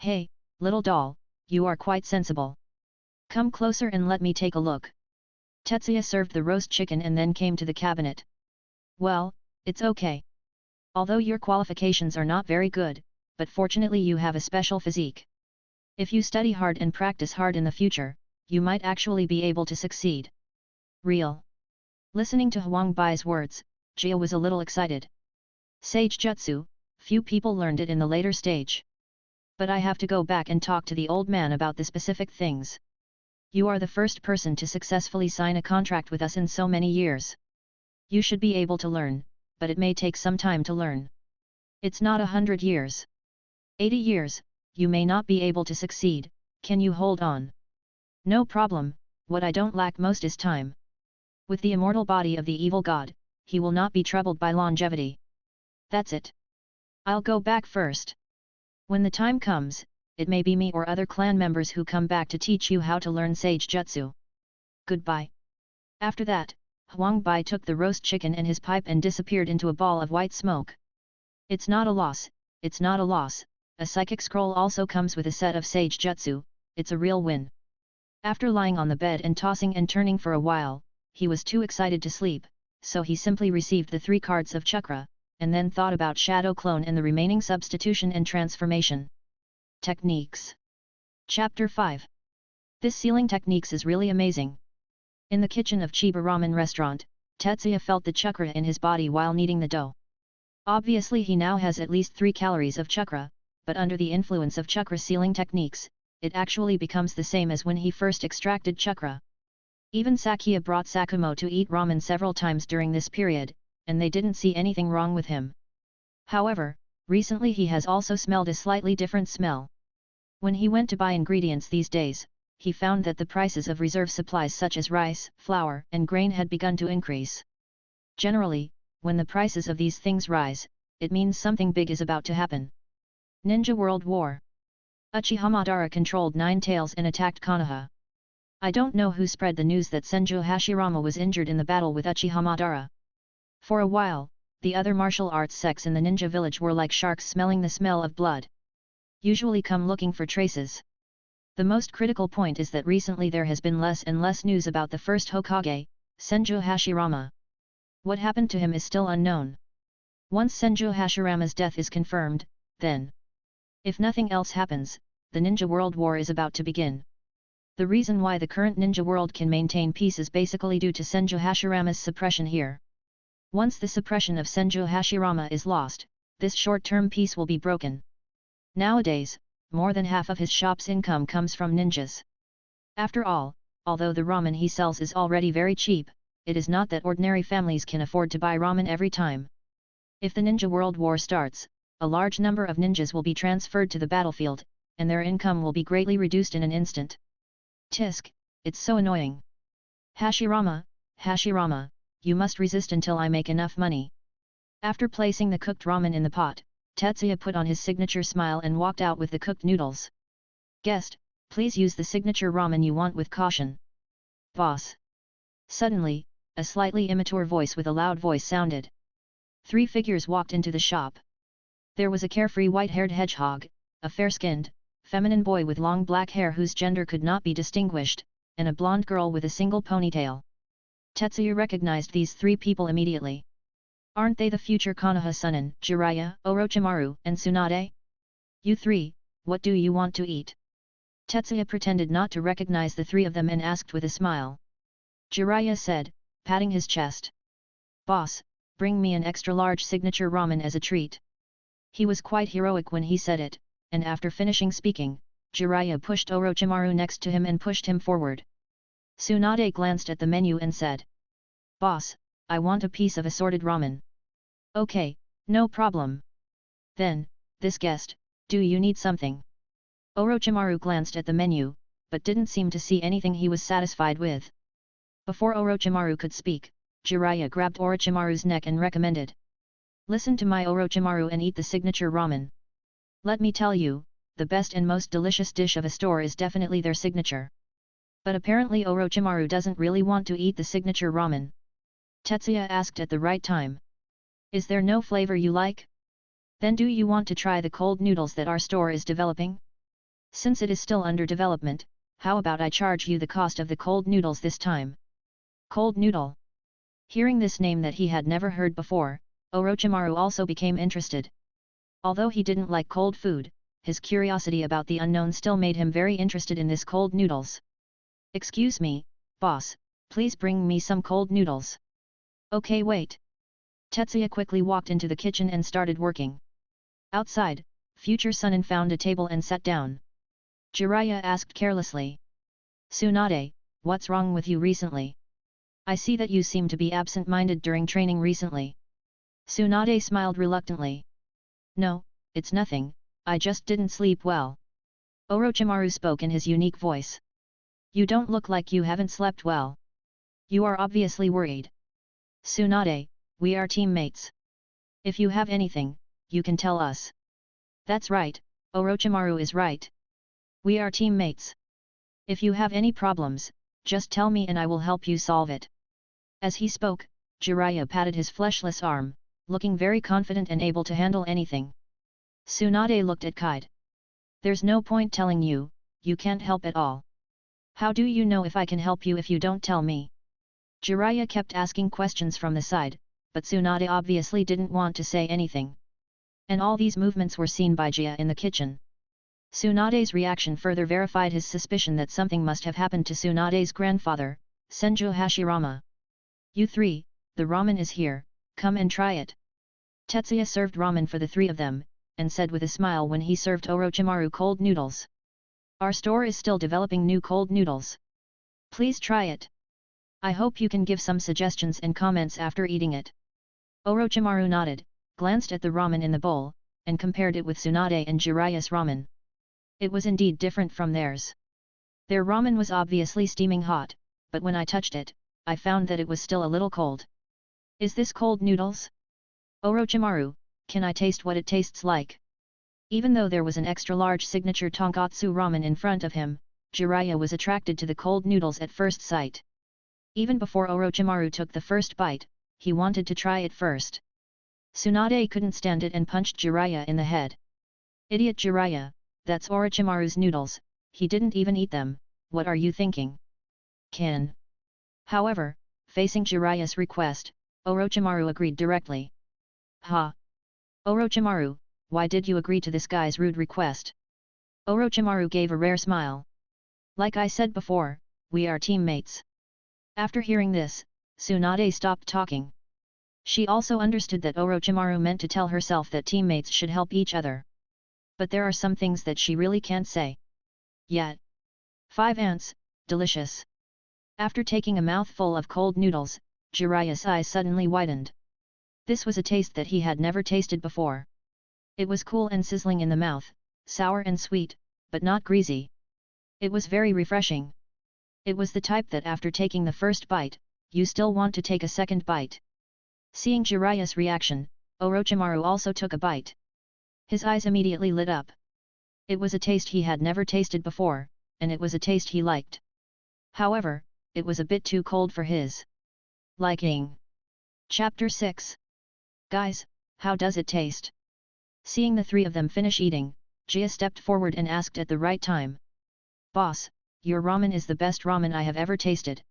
Hey, little doll, you are quite sensible. Come closer and let me take a look. Tetsuya served the roast chicken and then came to the cabinet. Well, it's okay. Although your qualifications are not very good, but fortunately you have a special physique. If you study hard and practice hard in the future, you might actually be able to succeed. Real. Listening to Huang Bai's words, Jia was a little excited. Sage Jutsu, few people learned it in the later stage. But I have to go back and talk to the old man about the specific things. You are the first person to successfully sign a contract with us in so many years. You should be able to learn, but it may take some time to learn. It's not 100 years. 80 years, you may not be able to succeed, can you hold on? No problem, what I don't lack most is time. With the immortal body of the evil god, he will not be troubled by longevity. That's it. I'll go back first. When the time comes, it may be me or other clan members who come back to teach you how to learn Sage Jutsu. Goodbye. After that, Huang Bai took the roast chicken and his pipe and disappeared into a ball of white smoke. It's not a loss, it's not a loss, a psychic scroll also comes with a set of Sage Jutsu, it's a real win. After lying on the bed and tossing and turning for a while, he was too excited to sleep, so he simply received the 3 cards of chakra, and then thought about shadow clone and the remaining substitution and transformation. Techniques. Chapter 5. This sealing techniques is really amazing. In the kitchen of Chiba Ramen restaurant, Tetsuya felt the chakra in his body while kneading the dough. Obviously he now has at least 3 calories of chakra, but under the influence of chakra sealing techniques, it actually becomes the same as when he first extracted chakra. Even Sakia brought Sakumo to eat ramen several times during this period, and they didn't see anything wrong with him. However, recently he has also smelled a slightly different smell. When he went to buy ingredients these days, he found that the prices of reserve supplies such as rice, flour, and grain had begun to increase. Generally, when the prices of these things rise, it means something big is about to happen. Ninja World War. Uchiha Madara controlled 9 tails and attacked Konoha. I don't know who spread the news that Senju Hashirama was injured in the battle with Uchiha Madara. For a while, the other martial arts sects in the ninja village were like sharks smelling the smell of blood. Usually come looking for traces. The most critical point is that recently there has been less and less news about the first Hokage, Senju Hashirama. What happened to him is still unknown. Once Senju Hashirama's death is confirmed, then, if nothing else happens, the Ninja World War is about to begin. The reason why the current ninja world can maintain peace is basically due to Senju Hashirama's suppression here. Once the suppression of Senju Hashirama is lost, this short-term peace will be broken. Nowadays, more than half of his shop's income comes from ninjas. After all, although the ramen he sells is already very cheap, it is not that ordinary families can afford to buy ramen every time. If the Ninja World War starts, a large number of ninjas will be transferred to the battlefield, and their income will be greatly reduced in an instant. Tisk, it's so annoying. Hashirama, Hashirama, you must resist until I make enough money. After placing the cooked ramen in the pot, Tetsuya put on his signature smile and walked out with the cooked noodles. Guest, please use the signature ramen you want with caution. Boss. Suddenly, a slightly immature voice with a loud voice sounded. 3 figures walked into the shop. There was a carefree white-haired hedgehog, a fair-skinned, feminine boy with long black hair whose gender could not be distinguished, and a blonde girl with a single ponytail. Tetsuya recognized these 3 people immediately. Aren't they the future Konoha Sunin, Jiraiya, Orochimaru, and Tsunade? You 3, what do you want to eat? Tetsuya pretended not to recognize the 3 of them and asked with a smile. Jiraiya said, patting his chest. Boss, bring me an extra-large signature ramen as a treat. He was quite heroic when he said it, and after finishing speaking, Jiraiya pushed Orochimaru next to him and pushed him forward. Tsunade glanced at the menu and said. Boss, I want a piece of assorted ramen. Okay, no problem. Then, this guest, do you need something? Orochimaru glanced at the menu, but didn't seem to see anything he was satisfied with. Before Orochimaru could speak, Jiraiya grabbed Orochimaru's neck and recommended. Listen to my Orochimaru and eat the signature ramen. Let me tell you, the best and most delicious dish of a store is definitely their signature. But apparently Orochimaru doesn't really want to eat the signature ramen. Tetsuya asked at the right time. Is there no flavor you like? Then do you want to try the cold noodles that our store is developing? Since it is still under development, how about I charge you the cost of the cold noodles this time? Cold noodle. Hearing this name that he had never heard before, Orochimaru also became interested. Although he didn't like cold food, his curiosity about the unknown still made him very interested in this cold noodles. Excuse me, boss, please bring me some cold noodles. Okay, wait. Tetsuya quickly walked into the kitchen and started working. Outside, future Sunin found a table and sat down. Jiraiya asked carelessly. Tsunade, what's wrong with you recently? I see that you seem to be absent-minded during training recently. Tsunade smiled reluctantly. No, it's nothing, I just didn't sleep well. Orochimaru spoke in his unique voice. You don't look like you haven't slept well. You are obviously worried. Tsunade, we are teammates. If you have anything, you can tell us. That's right, Orochimaru is right. We are teammates. If you have any problems, just tell me and I will help you solve it. As he spoke, Jiraiya patted his fleshless arm, looking very confident and able to handle anything. Tsunade looked at Kide. There's no point telling you, you can't help at all. How do you know if I can help you if you don't tell me? Jiraiya kept asking questions from the side, but Tsunade obviously didn't want to say anything. And all these movements were seen by Jia in the kitchen. Tsunade's reaction further verified his suspicion that something must have happened to Tsunade's grandfather, Senju Hashirama. You three, the ramen is here, come and try it. Tetsuya served ramen for the three of them, and said with a smile when he served Orochimaru cold noodles. Our store is still developing new cold noodles. Please try it. I hope you can give some suggestions and comments after eating it. Orochimaru nodded, glanced at the ramen in the bowl, and compared it with Tsunade and Jiraiya's ramen. It was indeed different from theirs. Their ramen was obviously steaming hot, but when I touched it, I found that it was still a little cold. Is this cold noodles? Orochimaru, can I taste what it tastes like? Even though there was an extra-large signature tonkatsu ramen in front of him, Jiraiya was attracted to the cold noodles at first sight. Even before Orochimaru took the first bite, he wanted to try it first. Tsunade couldn't stand it and punched Jiraiya in the head. Idiot Jiraiya, that's Orochimaru's noodles, he didn't even eat them, what are you thinking? Can. However, facing Jiraiya's request, Orochimaru agreed directly. Ha! Orochimaru, why did you agree to this guy's rude request? Orochimaru gave a rare smile. Like I said before, we are teammates. After hearing this, Tsunade stopped talking. She also understood that Orochimaru meant to tell herself that teammates should help each other. But there are some things that she really can't say. Yet. 5 ants, delicious. After taking a mouthful of cold noodles, Jiraiya's eyes suddenly widened. This was a taste that he had never tasted before. It was cool and sizzling in the mouth, sour and sweet, but not greasy. It was very refreshing. It was the type that after taking the first bite, you still want to take a second bite. Seeing Jiraiya's reaction, Orochimaru also took a bite. His eyes immediately lit up. It was a taste he had never tasted before, and it was a taste he liked. However, it was a bit too cold for his liking. Chapter 6. Guys, how does it taste? Seeing the three of them finish eating, Jia stepped forward and asked at the right time. Boss, your ramen is the best ramen I have ever tasted.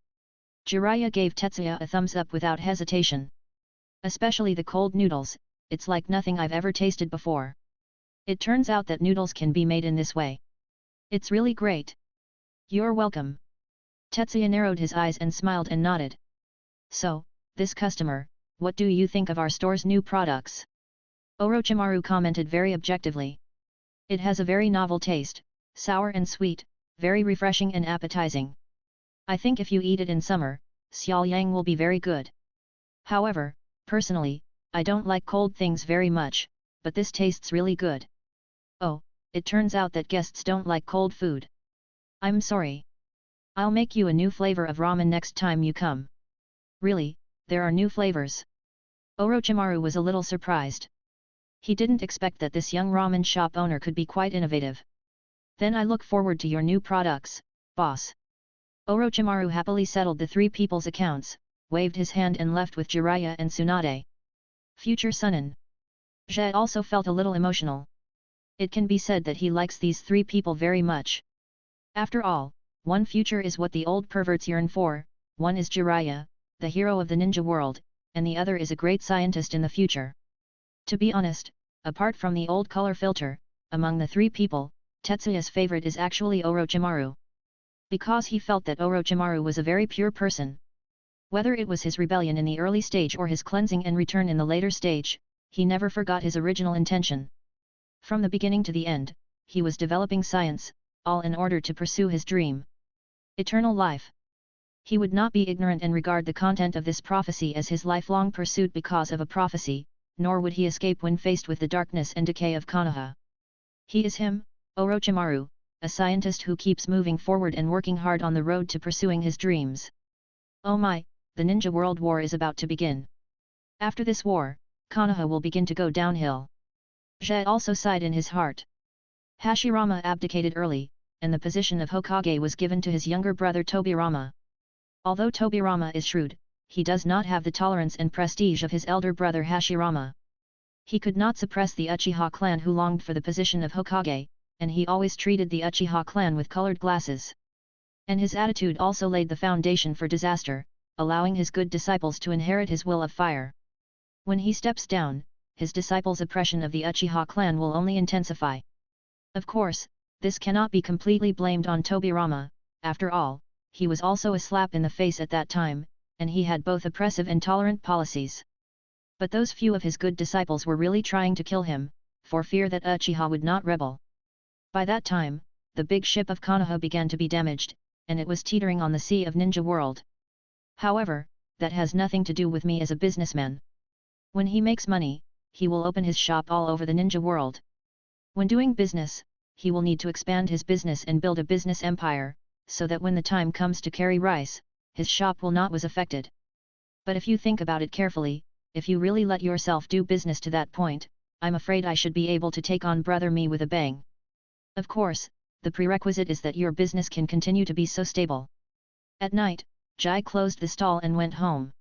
Jiraiya gave Tetsuya a thumbs up without hesitation. Especially the cold noodles, it's like nothing I've ever tasted before. It turns out that noodles can be made in this way. It's really great. You're welcome. Tetsuya narrowed his eyes and smiled and nodded. So, this customer, what do you think of our store's new products? Orochimaru commented very objectively. It has a very novel taste, sour and sweet, very refreshing and appetizing. I think if you eat it in summer, Xiaoyang will be very good. However, personally, I don't like cold things very much, but this tastes really good. Oh, it turns out that guests don't like cold food. I'm sorry. I'll make you a new flavor of ramen next time you come. Really, there are new flavors. Orochimaru was a little surprised. He didn't expect that this young ramen shop owner could be quite innovative. Then I look forward to your new products, boss. Orochimaru happily settled the three people's accounts, waved his hand and left with Jiraiya and Tsunade. Future Sunin. Zhe also felt a little emotional. It can be said that he likes these three people very much. After all, one future is what the old perverts yearn for, one is Jiraiya, the hero of the ninja world, and the other is a great scientist in the future. To be honest, apart from the old color filter, among the three people, Tetsuya's favorite is actually Orochimaru. Because he felt that Orochimaru was a very pure person. Whether it was his rebellion in the early stage or his cleansing and return in the later stage, he never forgot his original intention. From the beginning to the end, he was developing science, all in order to pursue his dream. Eternal life. He would not be ignorant and regard the content of this prophecy as his lifelong pursuit because of a prophecy, nor would he escape when faced with the darkness and decay of Konoha. He is him, Orochimaru, a scientist who keeps moving forward and working hard on the road to pursuing his dreams. Oh my, the Ninja World War is about to begin. After this war, Konoha will begin to go downhill. Zhe also sighed in his heart. Hashirama abdicated early, and the position of Hokage was given to his younger brother Tobirama. Although Tobirama is shrewd, he does not have the tolerance and prestige of his elder brother Hashirama. He could not suppress the Uchiha clan who longed for the position of Hokage, and he always treated the Uchiha clan with colored glasses. And his attitude also laid the foundation for disaster, allowing his good disciples to inherit his will of fire. When he steps down, his disciples' oppression of the Uchiha clan will only intensify. Of course, this cannot be completely blamed on Tobirama, after all, he was also a slap in the face at that time, and he had both oppressive and tolerant policies. But those few of his good disciples were really trying to kill him, for fear that Uchiha would not rebel. By that time, the big ship of Konoha began to be damaged, and it was teetering on the sea of Ninja World. However, that has nothing to do with me as a businessman. When he makes money, he will open his shop all over the Ninja World. When doing business, he will need to expand his business and build a business empire, so that when the time comes to carry rice, his shop will not was affected. But if you think about it carefully, if you really let yourself do business to that point, I'm afraid I should be able to take on brother me with a bang. Of course, the prerequisite is that your business can continue to be so stable. At night, Jai closed the stall and went home.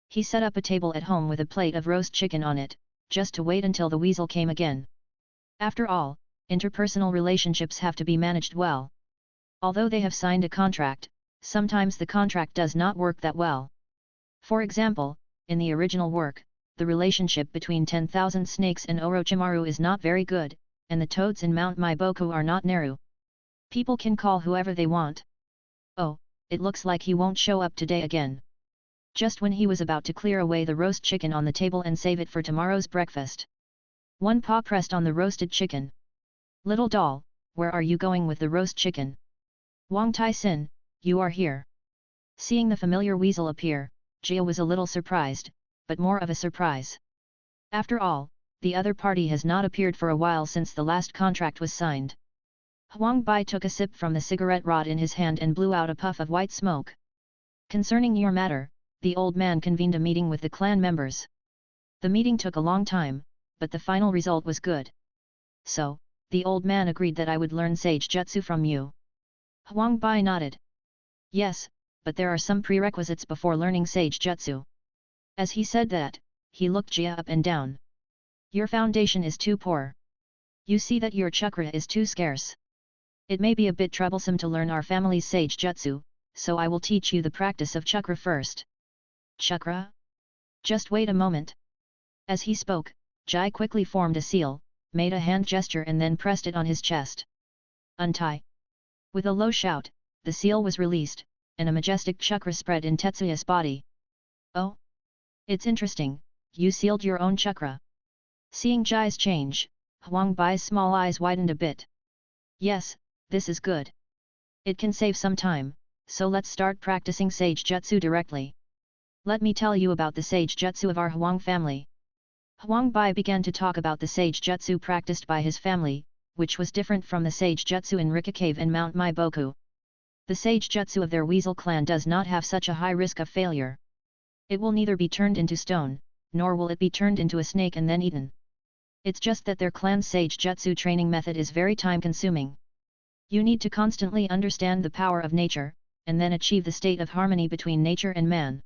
He set up a table at home with a plate of roast chicken on it, just to wait until the weasel came again. After all, interpersonal relationships have to be managed well. Although they have signed a contract, sometimes the contract does not work that well. For example, in the original work, the relationship between 10,000 snakes and Orochimaru is not very good, and the toads in Mount Maiboku are not Naru. People can call whoever they want. Oh, it looks like he won't show up today again. Just when he was about to clear away the roast chicken on the table and save it for tomorrow's breakfast. One paw pressed on the roasted chicken. Little doll, where are you going with the roast chicken? Wang Tai-sin, you are here. Seeing the familiar weasel appear, Jia was a little surprised, but more of a surprise. After all, the other party has not appeared for a while since the last contract was signed. Huang Bai took a sip from the cigarette rod in his hand and blew out a puff of white smoke. Concerning your matter, the old man convened a meeting with the clan members. The meeting took a long time, but the final result was good. So, the old man agreed that I would learn sage jutsu from you. Huang Bai nodded. Yes, but there are some prerequisites before learning sage jutsu. As he said that, he looked Jia up and down. Your foundation is too poor. You see that your chakra is too scarce. It may be a bit troublesome to learn our family's sage jutsu, so I will teach you the practice of chakra first. Chakra? Just wait a moment. As he spoke, Jai quickly formed a seal, made a hand gesture and then pressed it on his chest. Untie. With a low shout, the seal was released, and a majestic chakra spread in Tetsuya's body. Oh? It's interesting, you sealed your own chakra. Seeing Jai's change, Huang Bai's small eyes widened a bit. Yes, this is good. It can save some time, so let's start practicing sage jutsu directly. Let me tell you about the sage jutsu of our Huang family. Huang Bai began to talk about the sage jutsu practiced by his family, which was different from the sage jutsu in Rika Cave and Mount Maiboku. The sage jutsu of their weasel clan does not have such a high risk of failure. It will neither be turned into stone, nor will it be turned into a snake and then eaten. It's just that their clan's sage jutsu training method is very time-consuming. You need to constantly understand the power of nature, and then achieve the state of harmony between nature and man.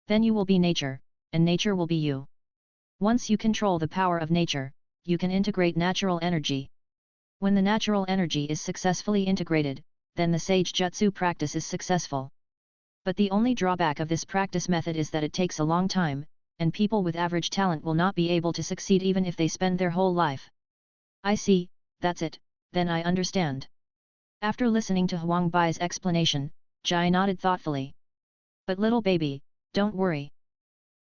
Then you will be nature, and nature will be you. Once you control the power of nature, you can integrate natural energy. When the natural energy is successfully integrated, then the sage jutsu practice is successful. But the only drawback of this practice method is that it takes a long time, and people with average talent will not be able to succeed even if they spend their whole life. I see, that's it, then I understand. After listening to Huang Bai's explanation, Jai nodded thoughtfully. But little baby, don't worry.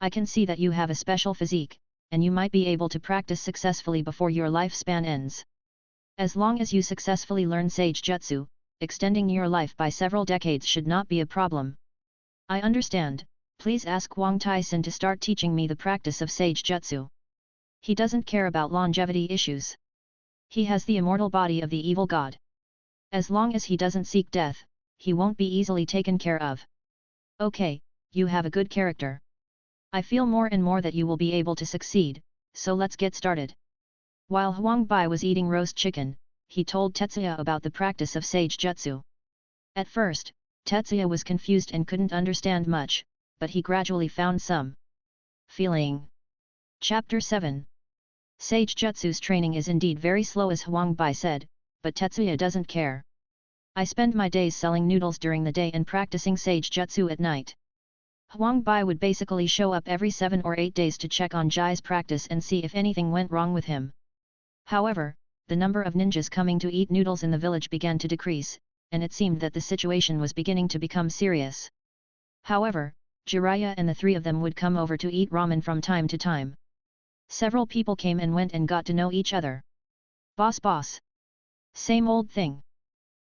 I can see that you have a special physique, and you might be able to practice successfully before your lifespan ends. As long as you successfully learn Sage Jutsu, extending your life by several decades should not be a problem. I understand, please ask Wang Tai-san to start teaching me the practice of Sage Jutsu. He doesn't care about longevity issues. He has the immortal body of the evil god. As long as he doesn't seek death, he won't be easily taken care of. Okay, you have a good character. I feel more and more that you will be able to succeed, so let's get started. While Huang Bai was eating roast chicken, he told Tetsuya about the practice of Sage Jutsu. At first, Tetsuya was confused and couldn't understand much, but he gradually found some feeling. Chapter 7. Sage Jutsu's training is indeed very slow as Huang Bai said, but Tetsuya doesn't care. I spend my days selling noodles during the day and practicing Sage Jutsu at night. Huang Bai would basically show up every 7 or 8 days to check on Jai's practice and see if anything went wrong with him. However, the number of ninjas coming to eat noodles in the village began to decrease, and it seemed that the situation was beginning to become serious. However, Jiraiya and the three of them would come over to eat ramen from time to time. Several people came and went and got to know each other. Boss. Same old thing.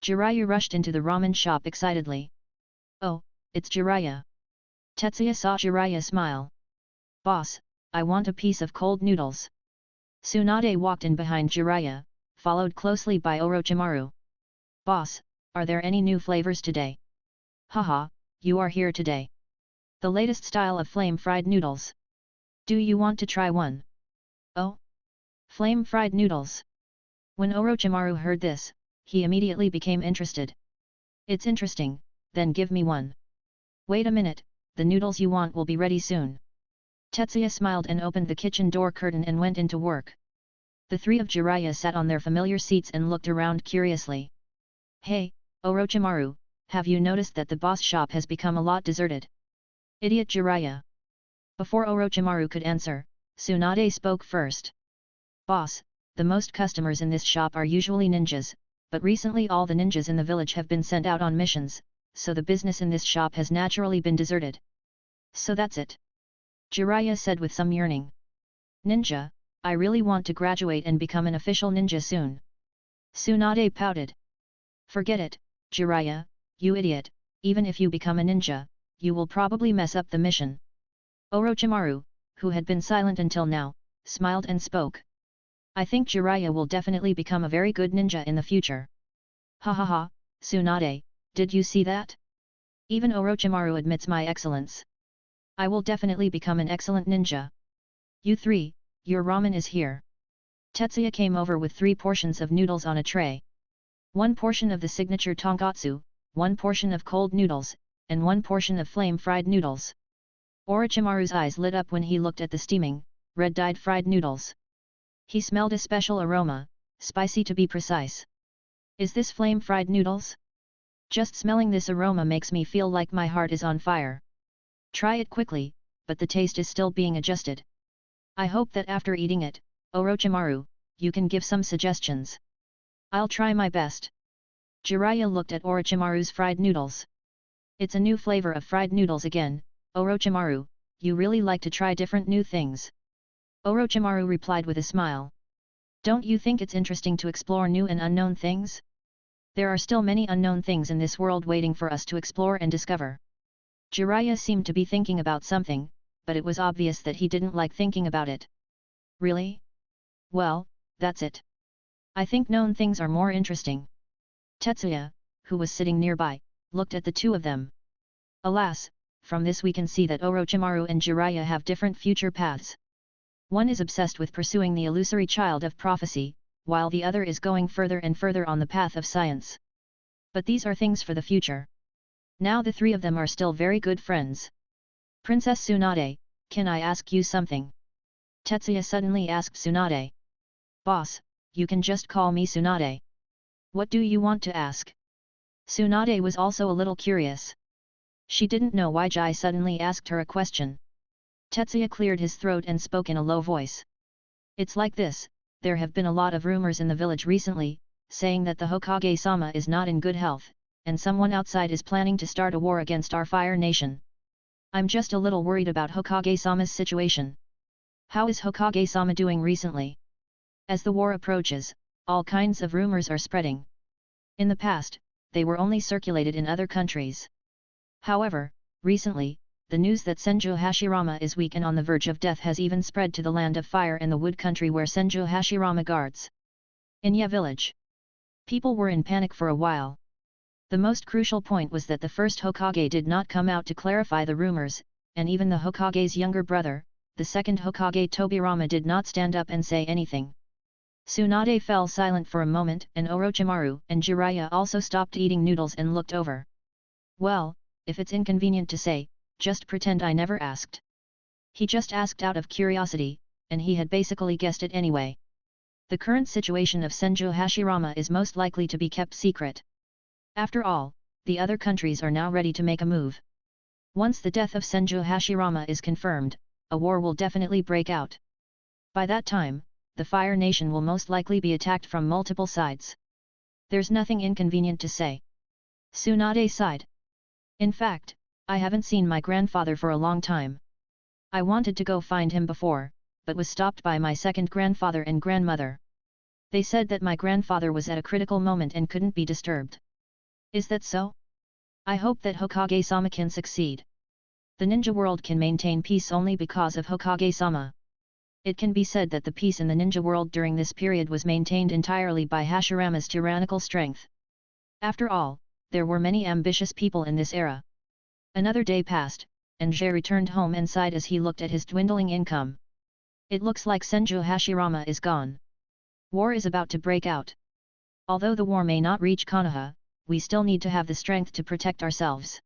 Jiraiya rushed into the ramen shop excitedly. Oh, it's Jiraiya. Tetsuya saw Jiraiya smile. Boss, I want a piece of cold noodles. Tsunade walked in behind Jiraiya, followed closely by Orochimaru. Boss, are there any new flavors today? Haha, you are here today. The latest style of flame-fried noodles. Do you want to try one? Oh? Flame-fried noodles. When Orochimaru heard this, he immediately became interested. It's interesting, then give me one. Wait a minute, the noodles you want will be ready soon. Tetsuya smiled and opened the kitchen door curtain and went into work. The three of Jiraiya sat on their familiar seats and looked around curiously. Hey, Orochimaru, have you noticed that the boss shop has become a lot deserted? Idiot Jiraiya. Before Orochimaru could answer, Tsunade spoke first. Boss, the most customers in this shop are usually ninjas, but recently all the ninjas in the village have been sent out on missions, so the business in this shop has naturally been deserted. So that's it. Jiraiya said with some yearning. Ninja, I really want to graduate and become an official ninja soon. Tsunade pouted. Forget it, Jiraiya, you idiot, even if you become a ninja, you will probably mess up the mission. Orochimaru, who had been silent until now, smiled and spoke. I think Jiraiya will definitely become a very good ninja in the future. Ha ha ha, Tsunade, did you see that? Even Orochimaru admits my excellence. I will definitely become an excellent ninja. You three, your ramen is here. Tetsuya came over with 3 portions of noodles on a tray. 1 portion of the signature tonkatsu, 1 portion of cold noodles, and 1 portion of flame-fried noodles. Orochimaru's eyes lit up when he looked at the steaming, red-dyed fried noodles. He smelled a special aroma, spicy to be precise. Is this flame-fried noodles? Just smelling this aroma makes me feel like my heart is on fire. Try it quickly, but the taste is still being adjusted. I hope that after eating it, Orochimaru, you can give some suggestions. I'll try my best. Jiraiya looked at Orochimaru's fried noodles. It's a new flavor of fried noodles again, Orochimaru, you really like to try different new things. Orochimaru replied with a smile. Don't you think it's interesting to explore new and unknown things? There are still many unknown things in this world waiting for us to explore and discover. Jiraiya seemed to be thinking about something, but it was obvious that he didn't like thinking about it. Really? Well, that's it. I think known things are more interesting. Tetsuya, who was sitting nearby, looked at the two of them. Alas, from this we can see that Orochimaru and Jiraiya have different future paths. One is obsessed with pursuing the illusory child of prophecy, while the other is going further and further on the path of science. But these are things for the future. Now the three of them are still very good friends. Princess Tsunade, can I ask you something? Tetsuya suddenly asked Tsunade. Boss, you can just call me Tsunade. What do you want to ask? Tsunade was also a little curious. She didn't know why Jai suddenly asked her a question. Tetsuya cleared his throat and spoke in a low voice. It's like this, there have been a lot of rumors in the village recently, saying that the Hokage-sama is not in good health, and someone outside is planning to start a war against our Fire Nation. I'm just a little worried about Hokage-sama's situation. How is Hokage-sama doing recently? As the war approaches, all kinds of rumors are spreading. In the past, they were only circulated in other countries. However, recently, the news that Senju Hashirama is weak and on the verge of death has even spread to the land of fire and the wood country where Senju Hashirama guards. In Ya village, people were in panic for a while. The most crucial point was that the first Hokage did not come out to clarify the rumors, and even the Hokage's younger brother, the second Hokage Tobirama, did not stand up and say anything. Tsunade fell silent for a moment, and Orochimaru and Jiraiya also stopped eating noodles and looked over. Well, if it's inconvenient to say, just pretend I never asked. He just asked out of curiosity, and he had basically guessed it anyway. The current situation of Senju Hashirama is most likely to be kept secret. After all, the other countries are now ready to make a move. Once the death of Senju Hashirama is confirmed, a war will definitely break out. By that time, the Fire Nation will most likely be attacked from multiple sides. There's nothing inconvenient to say. Tsunade sighed. In fact, I haven't seen my grandfather for a long time. I wanted to go find him before, but was stopped by my second grandfather and grandmother. They said that my grandfather was at a critical moment and couldn't be disturbed. Is that so? I hope that Hokage-sama can succeed. The ninja world can maintain peace only because of Hokage-sama. It can be said that the peace in the ninja world during this period was maintained entirely by Hashirama's tyrannical strength. After all, there were many ambitious people in this era. Another day passed, and Jay returned home and sighed as he looked at his dwindling income. It looks like Senju Hashirama is gone. War is about to break out. Although the war may not reach Konoha, we still need to have the strength to protect ourselves.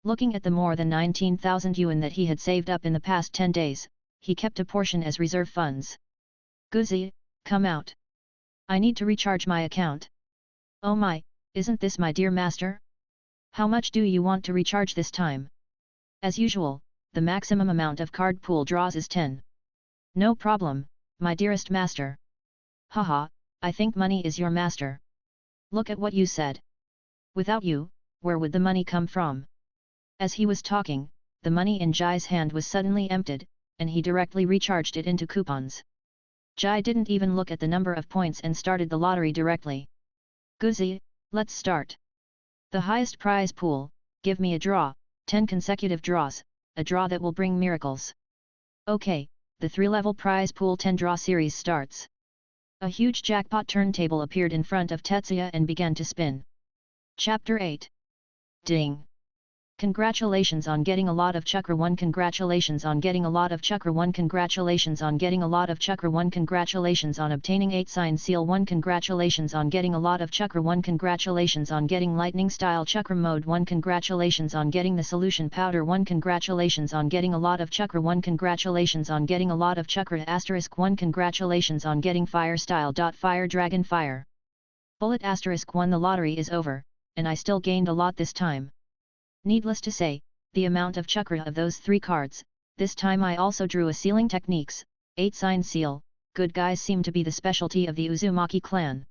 Looking at the more than 19,000 yuan that he had saved up in the past 10 days, he kept a portion as reserve funds. Guzi, come out. I need to recharge my account. Oh my, isn't this my dear master? How much do you want to recharge this time? As usual, the maximum amount of card pool draws is 10. No problem, my dearest master. Haha, I think money is your master. Look at what you said. Without you, where would the money come from? As he was talking, the money in Jai's hand was suddenly emptied, and he directly recharged it into coupons. Jai didn't even look at the number of points and started the lottery directly. Guzi, let's start. The highest prize pool, give me a draw, 10 consecutive draws, a draw that will bring miracles. Okay, the 3-level prize pool 10 draw series starts. A huge jackpot turntable appeared in front of Tetsuya and began to spin. Chapter 8. Ding! Congratulations on getting a lot of Chakra 1. Congratulations on getting a lot of Chakra 1. Congratulations on getting a lot of Chakra 1. Congratulations on obtaining 8 sign seal 1. Congratulations on getting a lot of Chakra 1. Congratulations on getting lightning style Chakra mode 1. Congratulations on getting the solution powder 1. Congratulations on getting a lot of Chakra 1. Congratulations on getting a lot of Chakra asterisk 1. Congratulations on getting fire style. Fire dragon fire. Bullet asterisk 1. The lottery is over, and I still gained a lot this time. Needless to say, the amount of chakra of those 3 cards, this time I also drew a sealing techniques, 8 sign seal, good guys seem to be the specialty of the Uzumaki clan.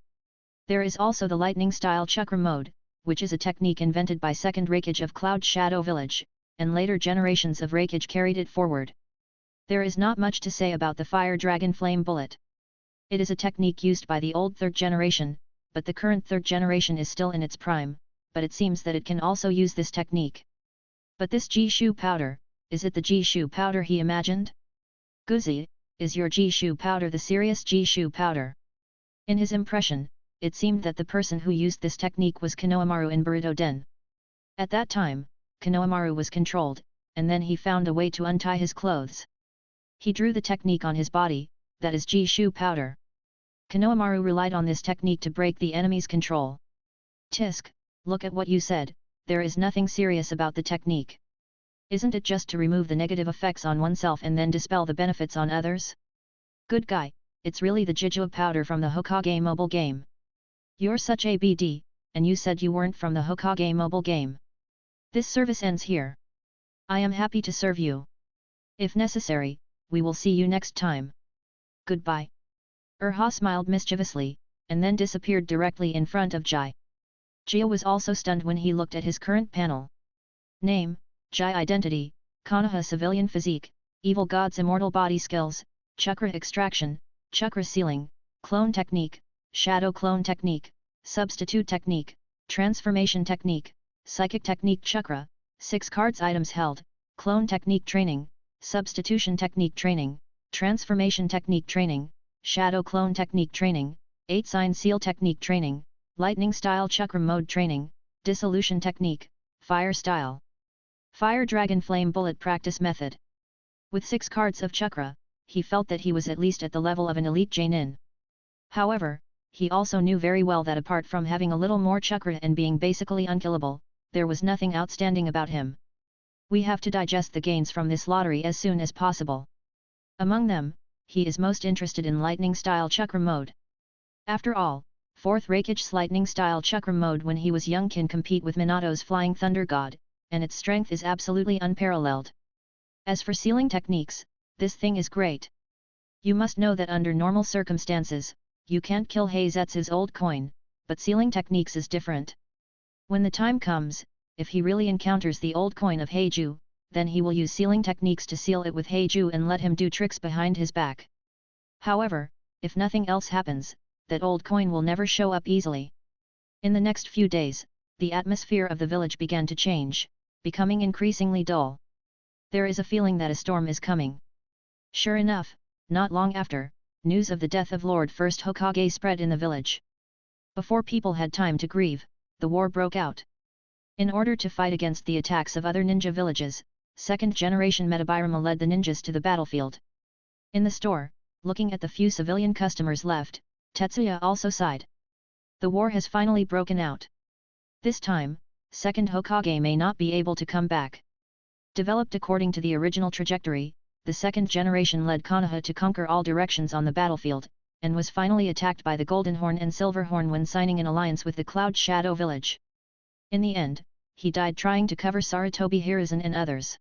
There is also the lightning style chakra mode, which is a technique invented by second Raikage of Cloud Shadow Village, and later generations of Raikage carried it forward. There is not much to say about the fire dragon flame bullet. It is a technique used by the old 3rd generation, but the current 3rd generation is still in its prime, but it seems that it can also use this technique. But this Jishu powder, is it the Jishu powder he imagined? Guzi, is your Jishu powder the serious Jishu powder? In his impression, it seemed that the person who used this technique was Konohamaru in Boruto Den. At that time, Konohamaru was controlled, and then he found a way to untie his clothes. He drew the technique on his body, that is Jishu powder. Konohamaru relied on this technique to break the enemy's control. Tisk, look at what you said, there is nothing serious about the technique. Isn't it just to remove the negative effects on oneself and then dispel the benefits on others? Good guy, it's really the Jijua powder from the Hokage mobile game. You're such a BD, and you said you weren't from the Hokage mobile game. This service ends here. I am happy to serve you. If necessary, we will see you next time. Goodbye. Erha smiled mischievously, and then disappeared directly in front of Jai. Jia was also stunned when he looked at his current panel. Name, Jai identity, Konoha civilian physique, evil god's immortal body skills, chakra extraction, chakra sealing, clone technique, shadow clone technique, substitute technique, transformation technique, psychic technique chakra, 6 cards items held, clone technique training, substitution technique training, transformation technique training, shadow clone technique training, 8 sign seal technique training, lightning style chakra mode training, dissolution technique, fire style. Fire dragon flame bullet practice method. With 6 cards of chakra, he felt that he was at least at the level of an elite Jainin. However, he also knew very well that apart from having a little more chakra and being basically unkillable, there was nothing outstanding about him. We have to digest the gains from this lottery as soon as possible. Among them, he is most interested in lightning style chakra mode. After all, 4th Raikage's lightning style chakra mode when he was young can compete with Minato's flying thunder god, and its strength is absolutely unparalleled. As for sealing techniques, this thing is great. You must know that under normal circumstances, you can't kill Heizetsu's old coin, but sealing techniques is different. When the time comes, if he really encounters the old coin of Heiju, then he will use sealing techniques to seal it with Heiju and let him do tricks behind his back. However, if nothing else happens, that old coin will never show up easily. In the next few days, the atmosphere of the village began to change, becoming increasingly dull. There is a feeling that a storm is coming. Sure enough, not long after, news of the death of Lord First Hokage spread in the village. Before people had time to grieve, the war broke out. In order to fight against the attacks of other ninja villages, 2nd generation Metabirama led the ninjas to the battlefield. In the store, looking at the few civilian customers left, Tetsuya also sighed. The war has finally broken out. This time, 2nd Hokage may not be able to come back. Developed according to the original trajectory, the 2nd generation led Konoha to conquer all directions on the battlefield, and was finally attacked by the Golden Horn and Silver Horn when signing an alliance with the Cloud Shadow village. In the end, he died trying to cover Sarutobi Hiruzen and others.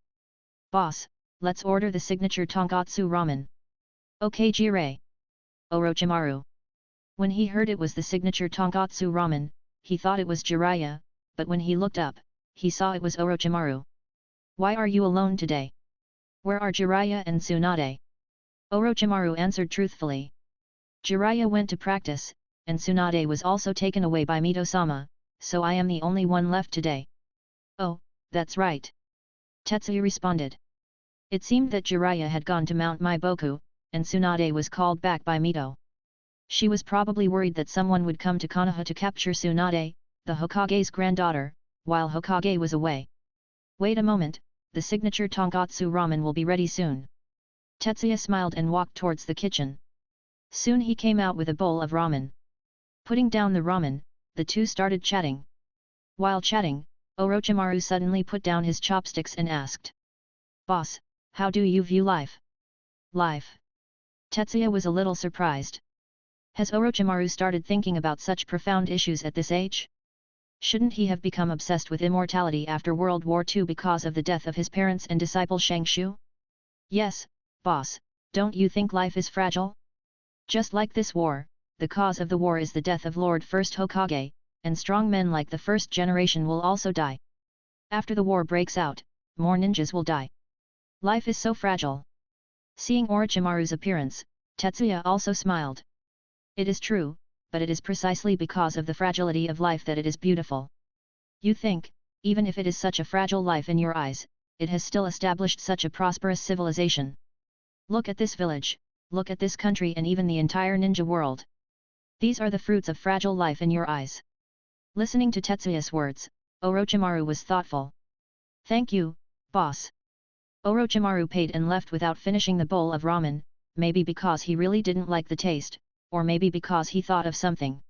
Boss, let's order the signature tonkatsu ramen. Okay Jirei. Orochimaru. When he heard it was the signature tonkatsu ramen, he thought it was Jiraiya, but when he looked up, he saw it was Orochimaru. Why are you alone today? Where are Jiraiya and Tsunade? Orochimaru answered truthfully. Jiraiya went to practice, and Tsunade was also taken away by Mito-sama, so I am the only one left today. Oh, that's right. Tetsuya responded. It seemed that Jiraiya had gone to Mount Maiboku, and Tsunade was called back by Mito. She was probably worried that someone would come to Konoha to capture Tsunade, the Hokage's granddaughter, while Hokage was away. Wait a moment, the signature tonkatsu ramen will be ready soon. Tetsuya smiled and walked towards the kitchen. Soon he came out with a bowl of ramen. Putting down the ramen, the two started chatting. While chatting, Orochimaru suddenly put down his chopsticks and asked. Boss, how do you view life? Life? Tetsuya was a little surprised. Has Orochimaru started thinking about such profound issues at this age? Shouldn't he have become obsessed with immortality after World War II because of the death of his parents and disciple Shangshu? Yes, boss, don't you think life is fragile? Just like this war, the cause of the war is the death of Lord First Hokage, and strong men like the first generation will also die. After the war breaks out, more ninjas will die. Life is so fragile. Seeing Orochimaru's appearance, Tetsuya also smiled. It is true, but it is precisely because of the fragility of life that it is beautiful. You think, even if it is such a fragile life in your eyes, it has still established such a prosperous civilization. Look at this village, look at this country and even the entire ninja world. These are the fruits of fragile life in your eyes. Listening to Tetsuya's words, Orochimaru was thoughtful. Thank you, boss. Orochimaru paid and left without finishing the bowl of ramen, maybe because he really didn't like the taste, or maybe because he thought of something.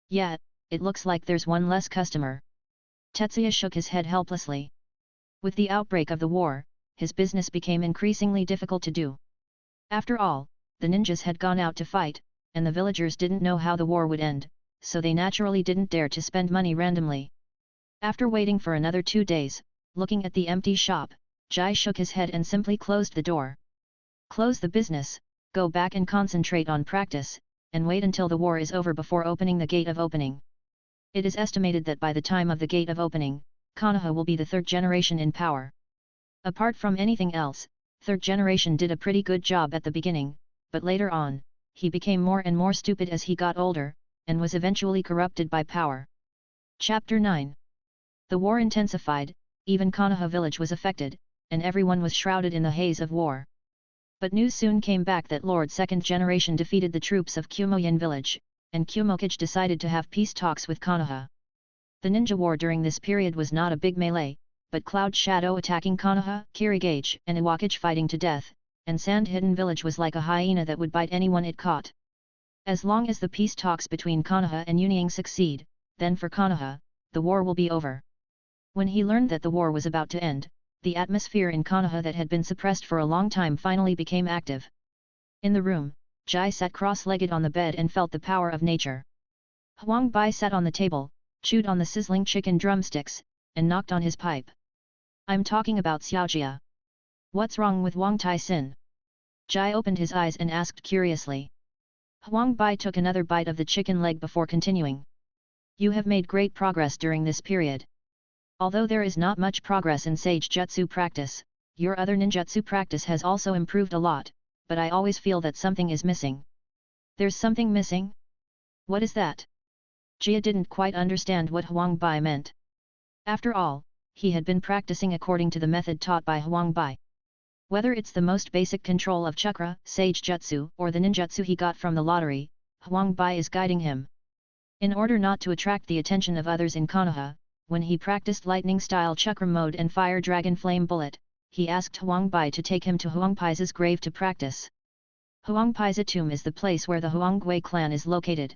Yet, it looks like there's one less customer. Tetsuya shook his head helplessly. With the outbreak of the war, his business became increasingly difficult to do. After all, the ninjas had gone out to fight, and the villagers didn't know how the war would end, so they naturally didn't dare to spend money randomly. After waiting for another 2 days, looking at the empty shop, Jai shook his head and simply closed the door. Close the business, go back and concentrate on practice, and wait until the war is over before opening the gate of opening. It is estimated that by the time of the gate of opening, Konoha will be the third generation in power. Apart from anything else, third generation did a pretty good job at the beginning, but later on, he became more and more stupid as he got older, and was eventually corrupted by power. Chapter 9. The war intensified, even Konoha village was affected, and everyone was shrouded in the haze of war. But news soon came back that Lord Second Generation defeated the troops of Kumoyin village, and Kumokage decided to have peace talks with Konoha. The ninja war during this period was not a big melee, but Cloud Shadow attacking Konoha, Kirigage and Iwakage fighting to death, and Sand Hidden village was like a hyena that would bite anyone it caught. As long as the peace talks between Konoha and Union succeed, then for Konoha, the war will be over. When he learned that the war was about to end, the atmosphere in Konoha that had been suppressed for a long time finally became active. In the room, Jai sat cross-legged on the bed and felt the power of nature. Huang Bai sat on the table, chewed on the sizzling chicken drumsticks, and knocked on his pipe. I'm talking about Xiaojia. What's wrong with Wang Tai-sin? Jai opened his eyes and asked curiously. Huang Bai took another bite of the chicken leg before continuing. You have made great progress during this period. Although there is not much progress in Sage Jutsu practice, your other ninjutsu practice has also improved a lot, but I always feel that something is missing. There's something missing? What is that? Jia didn't quite understand what Huang Bai meant. After all, he had been practicing according to the method taught by Huang Bai. Whether it's the most basic control of chakra, Sage Jutsu, or the ninjutsu he got from the lottery, Huang Bai is guiding him. In order not to attract the attention of others in Konoha, when he practiced lightning-style chakra mode and fire dragon flame bullet, he asked Huang Bai to take him to Huang Pai's grave to practice. Huang Pai's tomb is the place where the Huanggui clan is located.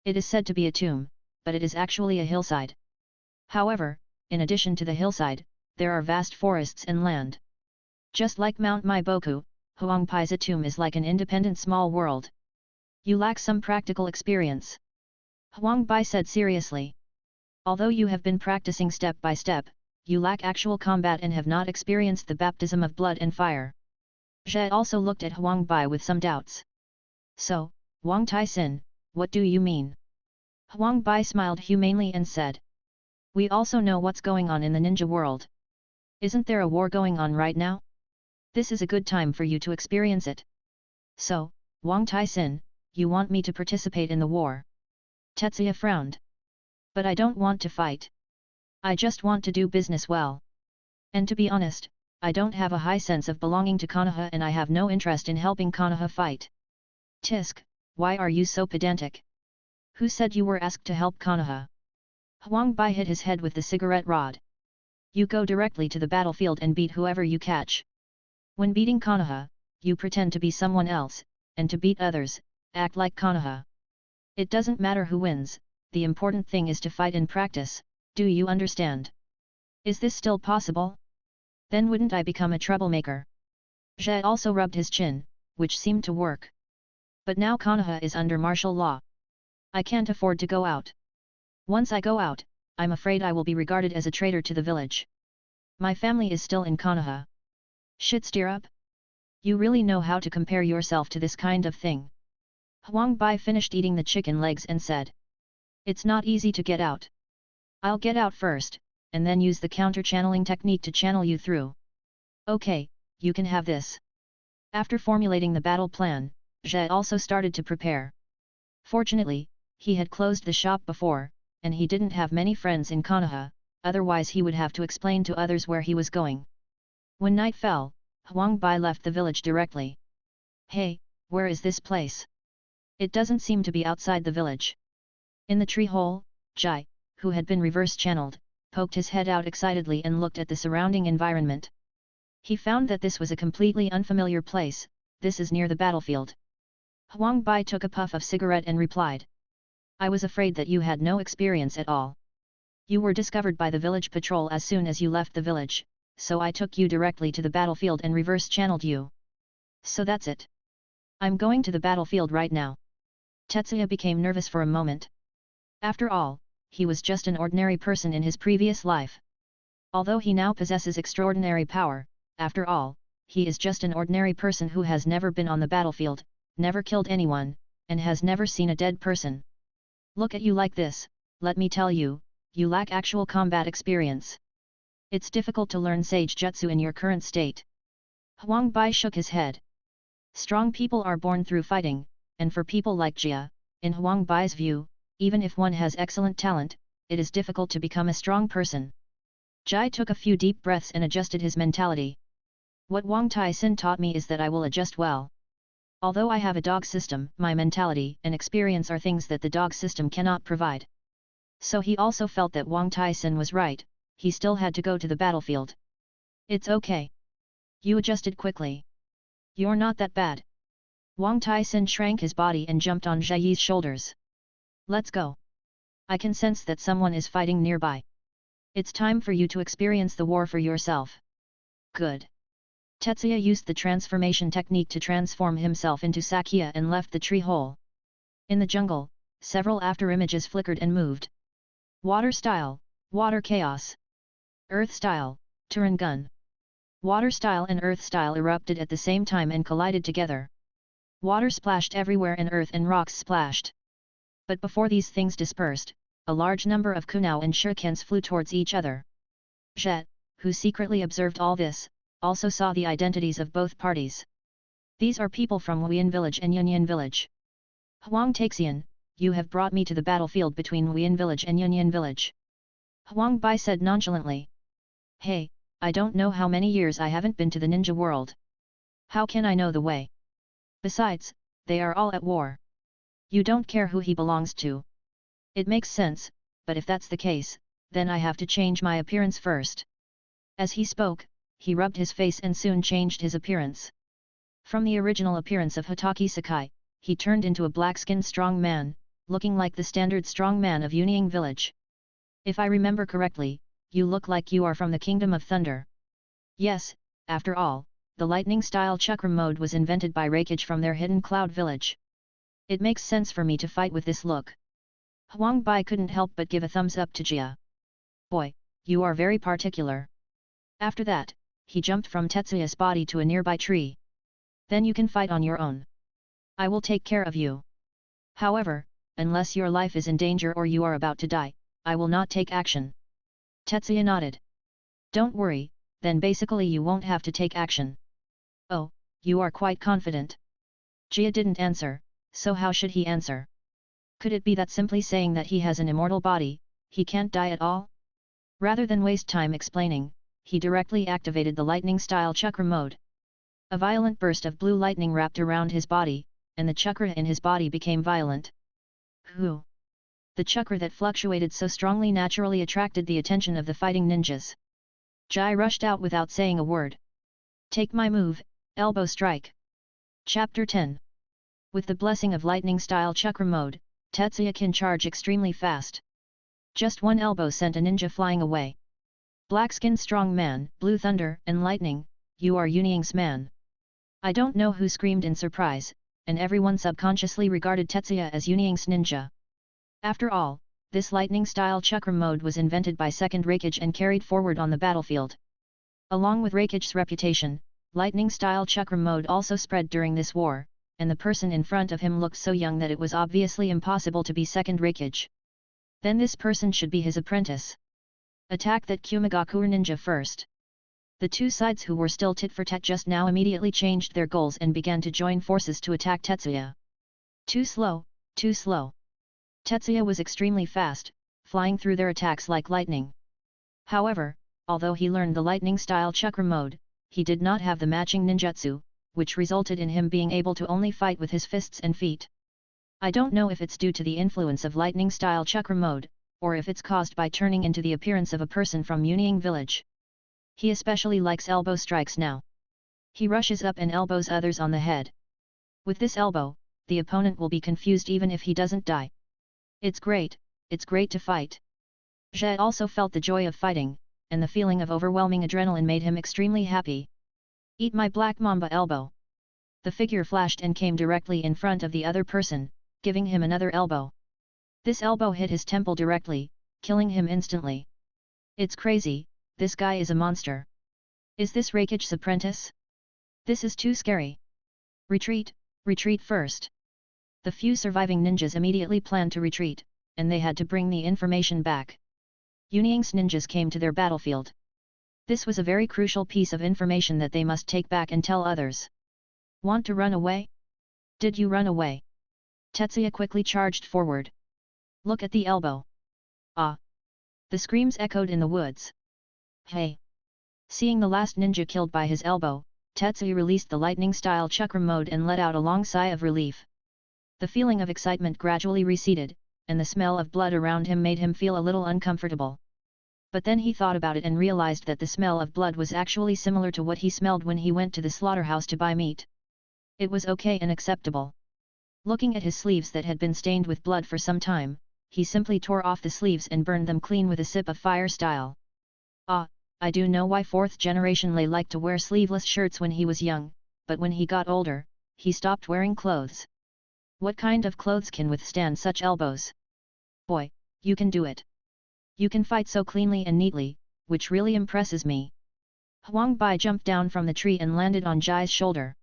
It is said to be a tomb, but it is actually a hillside. However, in addition to the hillside, there are vast forests and land. Just like Mount Maiboku, Huang Pai's tomb is like an independent small world. You lack some practical experience. Huang Bai said seriously. Although you have been practicing step by step, you lack actual combat and have not experienced the baptism of blood and fire. Zhe also looked at Huang Bai with some doubts. So, Wang Tai-sin, what do you mean? Huang Bai smiled humanely and said. We also know what's going on in the ninja world. Isn't there a war going on right now? This is a good time for you to experience it. So, Wang Tai-sin, you want me to participate in the war? Tetsuya frowned. But I don't want to fight. I just want to do business well. And to be honest, I don't have a high sense of belonging to Konoha and I have no interest in helping Konoha fight. Tisk, why are you so pedantic? Who said you were asked to help Konoha? Huang Bai hit his head with the cigarette rod. You go directly to the battlefield and beat whoever you catch. When beating Konoha, you pretend to be someone else, and to beat others, act like Konoha. It doesn't matter who wins, the important thing is to fight in practice, do you understand? Is this still possible? Then wouldn't I become a troublemaker? Zhe also rubbed his chin, which seemed to work. But now Konoha is under martial law. I can't afford to go out. Once I go out, I'm afraid I will be regarded as a traitor to the village. My family is still in Konoha. Shit, steer up? You really know how to compare yourself to this kind of thing. Huang Bai finished eating the chicken legs and said. It's not easy to get out. I'll get out first, and then use the counter-channeling technique to channel you through. Okay, you can have this. After formulating the battle plan, Zhe also started to prepare. Fortunately, he had closed the shop before, and he didn't have many friends in Konoha, otherwise he would have to explain to others where he was going. When night fell, Huang Bai left the village directly. Hey, where is this place? It doesn't seem to be outside the village. In the tree hole, Jai, who had been reverse-channeled, poked his head out excitedly and looked at the surrounding environment. He found that this was a completely unfamiliar place, this is near the battlefield. Huang Bai took a puff of cigarette and replied. I was afraid that you had no experience at all. You were discovered by the village patrol as soon as you left the village, so I took you directly to the battlefield and reverse-channeled you. So that's it. I'm going to the battlefield right now. Tetsuya became nervous for a moment. After all, he was just an ordinary person in his previous life. Although he now possesses extraordinary power, after all, he is just an ordinary person who has never been on the battlefield, never killed anyone, and has never seen a dead person. Look at you like this, let me tell you, you lack actual combat experience. It's difficult to learn sage jutsu in your current state. Huang Bai shook his head. Strong people are born through fighting, and for people like Jia, in Huang Bai's view, even if one has excellent talent, it is difficult to become a strong person. Jai took a few deep breaths and adjusted his mentality. What Wang Tai-sin taught me is that I will adjust well. Although I have a dog system, my mentality and experience are things that the dog system cannot provide. So he also felt that Wang Tai-sin was right, he still had to go to the battlefield. It's okay. You adjusted quickly. You're not that bad. Wang Tai-sin shrank his body and jumped on Jia Yi's shoulders. Let's go. I can sense that someone is fighting nearby. It's time for you to experience the war for yourself. Good. Tetsuya used the transformation technique to transform himself into Sakya and left the tree hole. In the jungle, several after-images flickered and moved. Water style, water chaos. Earth style, Turan gun. Water style and earth style erupted at the same time and collided together. Water splashed everywhere and earth and rocks splashed. But before these things dispersed, a large number of kunao and shurikens flew towards each other. Jet, who secretly observed all this, also saw the identities of both parties. These are people from Wuyan village and Yunyan village. Huang Taixian, you have brought me to the battlefield between Wuyan village and Yunyan village. Huang Bai said nonchalantly. Hey, I don't know how many years I haven't been to the ninja world. How can I know the way? Besides, they are all at war. You don't care who he belongs to. It makes sense, but if that's the case, then I have to change my appearance first. As he spoke, he rubbed his face and soon changed his appearance. From the original appearance of Hotaki Sakai, he turned into a black-skinned strong man, looking like the standard strong man of Yunying village. If I remember correctly, you look like you are from the Kingdom of Thunder. Yes, after all, the lightning-style chakra mode was invented by Raikage from their hidden cloud village. It makes sense for me to fight with this look. Huang Bai couldn't help but give a thumbs up to Jia. Boy, you are very particular. After that, he jumped from Tetsuya's body to a nearby tree. Then you can fight on your own. I will take care of you. However, unless your life is in danger or you are about to die, I will not take action. Tetsuya nodded. Don't worry, then basically you won't have to take action. Oh, you are quite confident. Jia didn't answer, so how should he answer? Could it be that simply saying that he has an immortal body, he can't die at all? Rather than waste time explaining, he directly activated the lightning-style chakra mode. A violent burst of blue lightning wrapped around his body, and the chakra in his body became violent. Who? The chakra that fluctuated so strongly naturally attracted the attention of the fighting ninjas. Jai rushed out without saying a word. Take my move, elbow strike. Chapter 10. With the blessing of lightning-style chakra mode, Tetsuya can charge extremely fast. Just one elbow sent a ninja flying away. Black-skinned strong man, blue thunder and lightning, you are Yunying's man. I don't know who screamed in surprise, and everyone subconsciously regarded Tetsuya as Yunying's ninja. After all, this lightning-style chakra mode was invented by second Raikage and carried forward on the battlefield. Along with Raikage's reputation, lightning-style chakra mode also spread during this war, and the person in front of him looked so young that it was obviously impossible to be second Raikage. Then this person should be his apprentice. Attack that Kumagaku ninja first. The two sides who were still tit-for-tat just now immediately changed their goals and began to join forces to attack Tetsuya. Too slow, too slow. Tetsuya was extremely fast, flying through their attacks like lightning. However, although he learned the lightning-style chakra mode, he did not have the matching ninjutsu, which resulted in him being able to only fight with his fists and feet. I don't know if it's due to the influence of lightning-style chakra mode, or if it's caused by turning into the appearance of a person from Yunying village. He especially likes elbow strikes now. He rushes up and elbows others on the head. With this elbow, the opponent will be confused even if he doesn't die. It's great to fight. Zhe also felt the joy of fighting, and the feeling of overwhelming adrenaline made him extremely happy. Eat my black mamba elbow. The figure flashed and came directly in front of the other person, giving him another elbow. This elbow hit his temple directly, killing him instantly. It's crazy, this guy is a monster. Is this Raikage's apprentice? This is too scary. Retreat first. The few surviving ninjas immediately planned to retreat, and they had to bring the information back. Yunyang's ninjas came to their battlefield. This was a very crucial piece of information that they must take back and tell others. Want to run away? Did you run away? Tetsuya quickly charged forward. Look at the elbow. Ah! The screams echoed in the woods. Hey! Seeing the last ninja killed by his elbow, Tetsuya released the lightning-style chakra mode and let out a long sigh of relief. The feeling of excitement gradually receded, and the smell of blood around him made him feel a little uncomfortable. But then he thought about it and realized that the smell of blood was actually similar to what he smelled when he went to the slaughterhouse to buy meat. It was okay and acceptable. Looking at his sleeves that had been stained with blood for some time, he simply tore off the sleeves and burned them clean with a sip of fire style. Ah, I do know why 4th generation Lei liked to wear sleeveless shirts when he was young, but when he got older, he stopped wearing clothes. What kind of clothes can withstand such elbows? Boy, you can do it. You can fight so cleanly and neatly, which really impresses me. Huang Bai jumped down from the tree and landed on Jai's shoulder.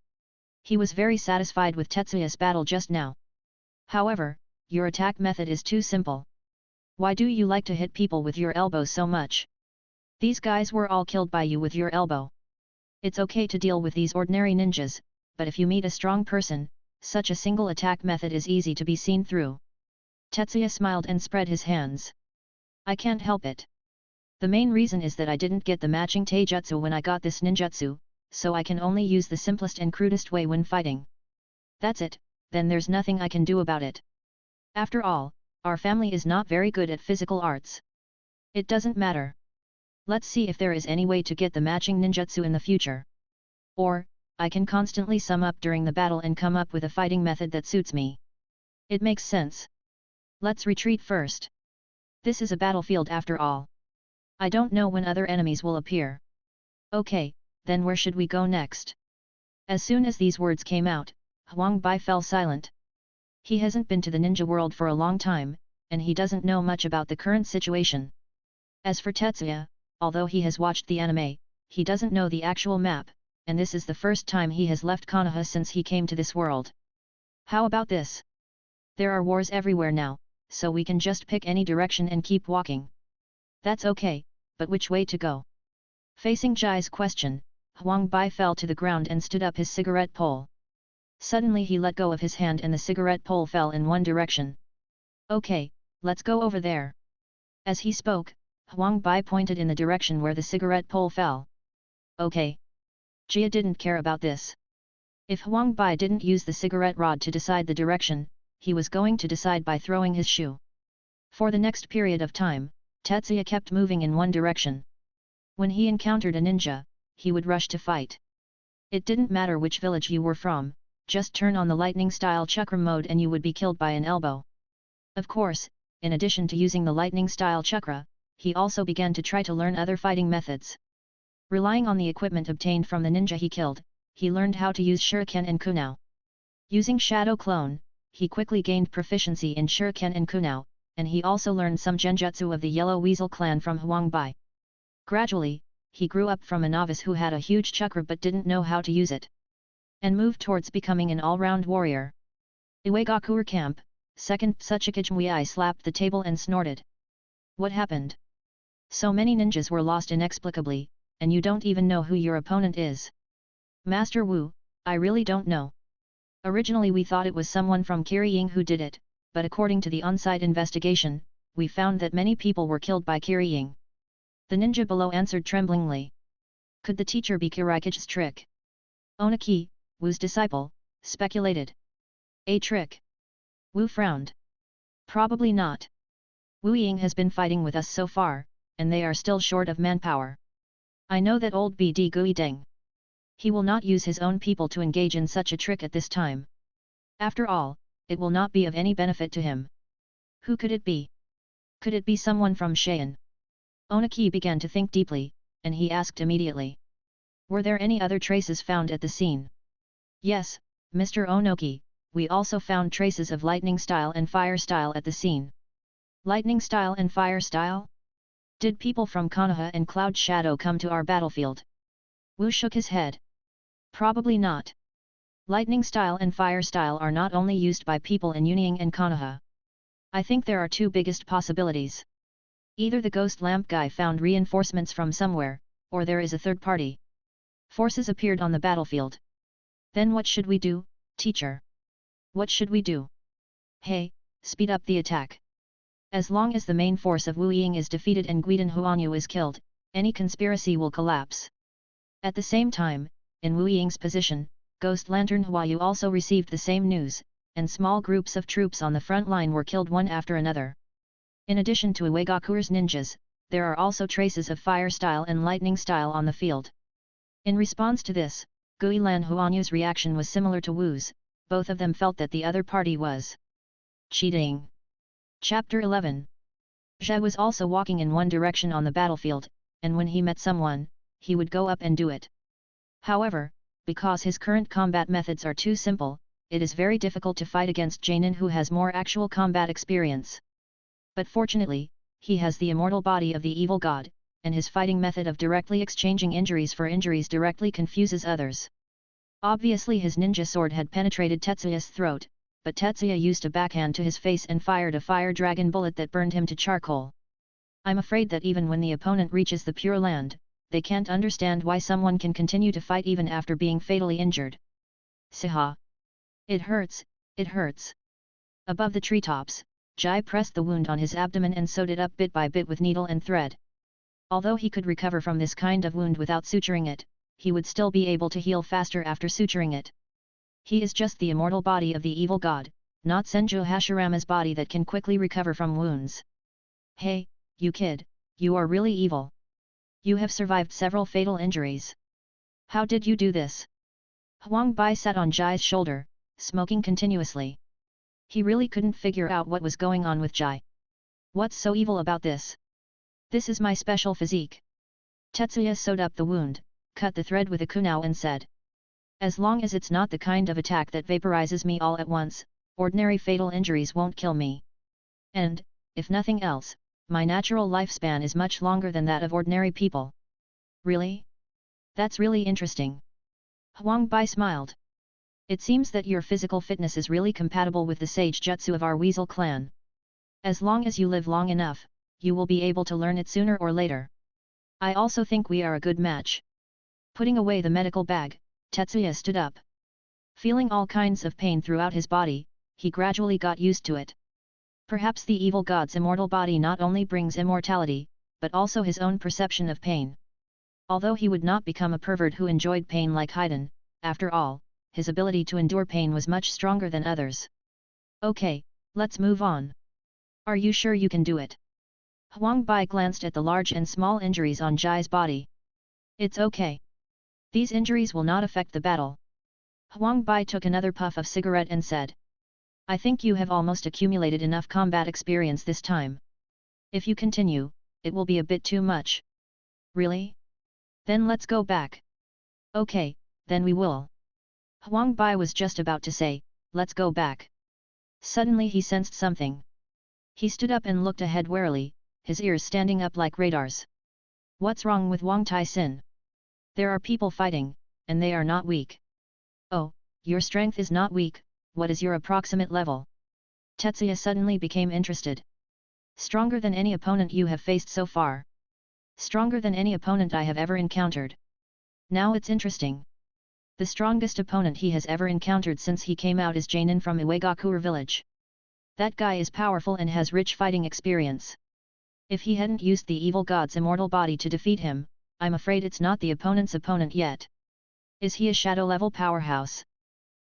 He was very satisfied with Tetsuya's battle just now. However, your attack method is too simple. Why do you like to hit people with your elbows so much? These guys were all killed by you with your elbow. It's okay to deal with these ordinary ninjas, but if you meet a strong person, such a single attack method is easy to be seen through. Tetsuya smiled and spread his hands. I can't help it. The main reason is that I didn't get the matching taijutsu when I got this ninjutsu, so I can only use the simplest and crudest way when fighting. That's it, then there's nothing I can do about it. After all, our family is not very good at physical arts. It doesn't matter. Let's see if there is any way to get the matching ninjutsu in the future. Or, I can constantly sum up during the battle and come up with a fighting method that suits me. It makes sense. Let's retreat first. This is a battlefield after all. I don't know when other enemies will appear. Okay, then where should we go next? As soon as these words came out, Huang Bai fell silent. He hasn't been to the ninja world for a long time, and he doesn't know much about the current situation. As for Tetsuya, although he has watched the anime, he doesn't know the actual map, and this is the first time he has left Konoha since he came to this world. How about this? There are wars everywhere now, so we can just pick any direction and keep walking. That's okay, but which way to go? Facing Jai's question, Huang Bai fell to the ground and stood up his cigarette pole. Suddenly he let go of his hand and the cigarette pole fell in one direction. Okay, let's go over there. As he spoke, Huang Bai pointed in the direction where the cigarette pole fell. Okay. Jia didn't care about this. If Huang Bai didn't use the cigarette rod to decide the direction, he was going to decide by throwing his shoe. For the next period of time, Tetsuya kept moving in one direction. When he encountered a ninja, he would rush to fight. It didn't matter which village you were from, just turn on the lightning-style chakra mode and you would be killed by an elbow. Of course, in addition to using the lightning-style chakra, he also began to try to learn other fighting methods. Relying on the equipment obtained from the ninja he killed, he learned how to use shuriken and kunao. Using shadow clone, he quickly gained proficiency in shuriken and kunao, and he also learned some genjutsu of the Yellow Weasel clan from Huang Bai. Gradually, he grew up from a novice who had a huge chakra but didn't know how to use it, and moved towards becoming an all-round warrior. Iwagakuer camp, second Tsuchikage slapped the table and snorted. What happened? So many ninjas were lost inexplicably, and you don't even know who your opponent is. Master Wu, I really don't know. Originally we thought it was someone from Kirying who did it, but according to the on-site investigation, we found that many people were killed by Kirying. The ninja below answered tremblingly. Could the teacher be Kirikage's trick? Onaki, Wu's disciple, speculated. A trick? Wu frowned. Probably not. Wu Ying has been fighting with us so far, and they are still short of manpower. I know that old BD Gui Deng. He will not use his own people to engage in such a trick at this time. After all, it will not be of any benefit to him. Who could it be? Could it be someone from Cheyenne? Onaki began to think deeply, and he asked immediately. Were there any other traces found at the scene? Yes, Mr. Onoki, we also found traces of lightning style and fire style at the scene. Lightning style and fire style? Did people from Konoha and Cloud Shadow come to our battlefield? Wu shook his head. Probably not. Lightning style and fire style are not only used by people in Union and Konoha. I think there are two biggest possibilities. Either the ghost lamp guy found reinforcements from somewhere, or there is a third party. Forces appeared on the battlefield. Then what should we do, teacher? What should we do? Hey, speed up the attack. As long as the main force of Wu Ying is defeated and Guidan Huanyu is killed, any conspiracy will collapse. At the same time, in Wu Ying's position, Ghost Lantern Huayu also received the same news, and small groups of troops on the front line were killed one after another. In addition to Uegaku's ninjas, there are also traces of fire style and lightning style on the field. In response to this, Guilan Huanyu's reaction was similar to Wu's, both of them felt that the other party was cheating. Chapter 11. Zhe was also walking in one direction on the battlefield, and when he met someone, he would go up and do it. However, because his current combat methods are too simple, it is very difficult to fight against Jainin who has more actual combat experience. But fortunately, he has the immortal body of the evil god, and his fighting method of directly exchanging injuries for injuries directly confuses others. Obviously his ninja sword had penetrated Tetsuya's throat, but Tetsuya used a backhand to his face and fired a fire dragon bullet that burned him to charcoal. I'm afraid that even when the opponent reaches the Pure Land, they can't understand why someone can continue to fight even after being fatally injured. Siha! It hurts, it hurts. Above the treetops, Jai pressed the wound on his abdomen and sewed it up bit by bit with needle and thread. Although he could recover from this kind of wound without suturing it, he would still be able to heal faster after suturing it. He is just the immortal body of the evil god, not Senju Hashirama's body that can quickly recover from wounds. Hey, you kid, you are really evil. You have survived several fatal injuries. How did you do this? Huang Bai sat on Jai's shoulder, smoking continuously. He really couldn't figure out what was going on with Jai. What's so evil about this? This is my special physique. Tetsuya sewed up the wound, cut the thread with a kunao and said. As long as it's not the kind of attack that vaporizes me all at once, ordinary fatal injuries won't kill me. And, if nothing else, my natural lifespan is much longer than that of ordinary people. Really? That's really interesting. Huang Bai smiled. It seems that your physical fitness is really compatible with the sage jutsu of our Weasel clan. As long as you live long enough, you will be able to learn it sooner or later. I also think we are a good match. Putting away the medical bag, Tetsuya stood up. Feeling all kinds of pain throughout his body, he gradually got used to it. Perhaps the evil god's immortal body not only brings immortality, but also his own perception of pain. Although he would not become a pervert who enjoyed pain like Haydn, after all, his ability to endure pain was much stronger than others. Okay, let's move on. Are you sure you can do it? Huang Bai glanced at the large and small injuries on Jai's body. It's okay. These injuries will not affect the battle. Huang Bai took another puff of cigarette and said. I think you have almost accumulated enough combat experience this time. If you continue, it will be a bit too much. Really? Then let's go back. Okay, then we will. Huang Bai was just about to say, let's go back. Suddenly he sensed something. He stood up and looked ahead warily, his ears standing up like radars. What's wrong with Wang Tai Sin? There are people fighting, and they are not weak. Oh, your strength is not weak, what is your approximate level? Tetsuya suddenly became interested. Stronger than any opponent you have faced so far. Stronger than any opponent I have ever encountered. Now it's interesting. The strongest opponent he has ever encountered since he came out is Jainin from Uegakuer village. That guy is powerful and has rich fighting experience. If he hadn't used the evil god's immortal body to defeat him, I'm afraid it's not the opponent's opponent yet. Is he a shadow-level powerhouse?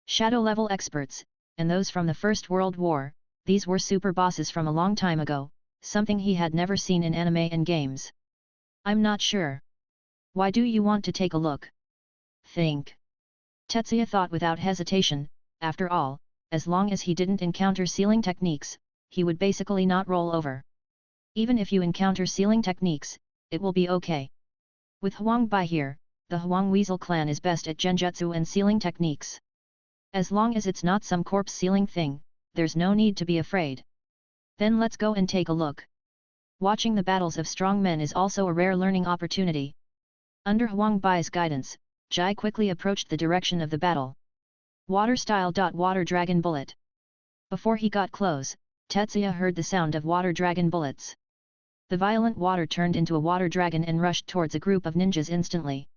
Shadow-level experts, and those from the First World War, these were super bosses from a long time ago, something he had never seen in anime and games. I'm not sure. Why do you want to take a look? Think. Tetsuya thought without hesitation, after all, as long as he didn't encounter sealing techniques, he would basically not roll over. Even if you encounter sealing techniques, it will be okay. With Huang Bai here, the Huang Weasel clan is best at genjutsu and sealing techniques. As long as it's not some corpse sealing thing, there's no need to be afraid. Then let's go and take a look. Watching the battles of strong men is also a rare learning opportunity. Under Huang Bai's guidance, Jai quickly approached the direction of the battle. Water style. Water dragon bullet. Before he got close, Tetsuya heard the sound of water dragon bullets. The violent water turned into a water dragon and rushed towards a group of ninjas instantly.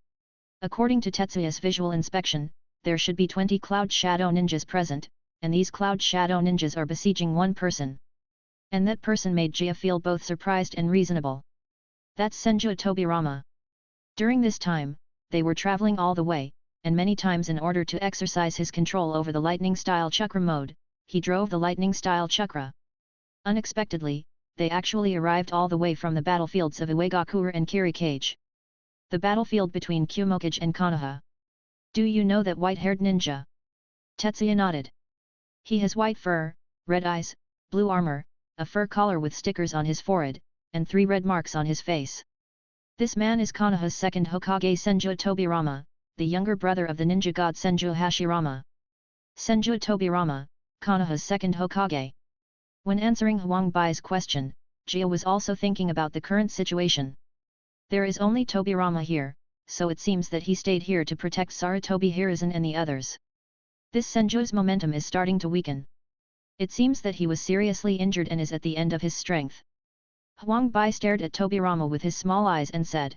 According to Tetsuya's visual inspection, there should be 20 Cloud Shadow ninjas present, and these Cloud Shadow ninjas are besieging one person. And that person made Jia feel both surprised and reasonable. That's Senju Tobirama. During this time, they were traveling all the way, and many times in order to exercise his control over the lightning-style chakra mode, he drove the lightning-style chakra. Unexpectedly, they actually arrived all the way from the battlefields of Iwagakure and Kirikage. The battlefield between Kumokage and Konoha. Do you know that white-haired ninja? Tetsuya nodded. He has white fur, red eyes, blue armor, a fur collar with stickers on his forehead, and 3 red marks on his face. This man is Konoha's second Hokage Senju Tobirama, the younger brother of the ninja god Senju Hashirama. Senju Tobirama, Konoha's second Hokage. When answering Huang Bai's question, Jia was also thinking about the current situation. There is only Tobirama here, so it seems that he stayed here to protect Sarutobi Hiruzen and the others. This Senju's momentum is starting to weaken. It seems that he was seriously injured and is at the end of his strength. Huang Bai stared at Tobirama with his small eyes and said,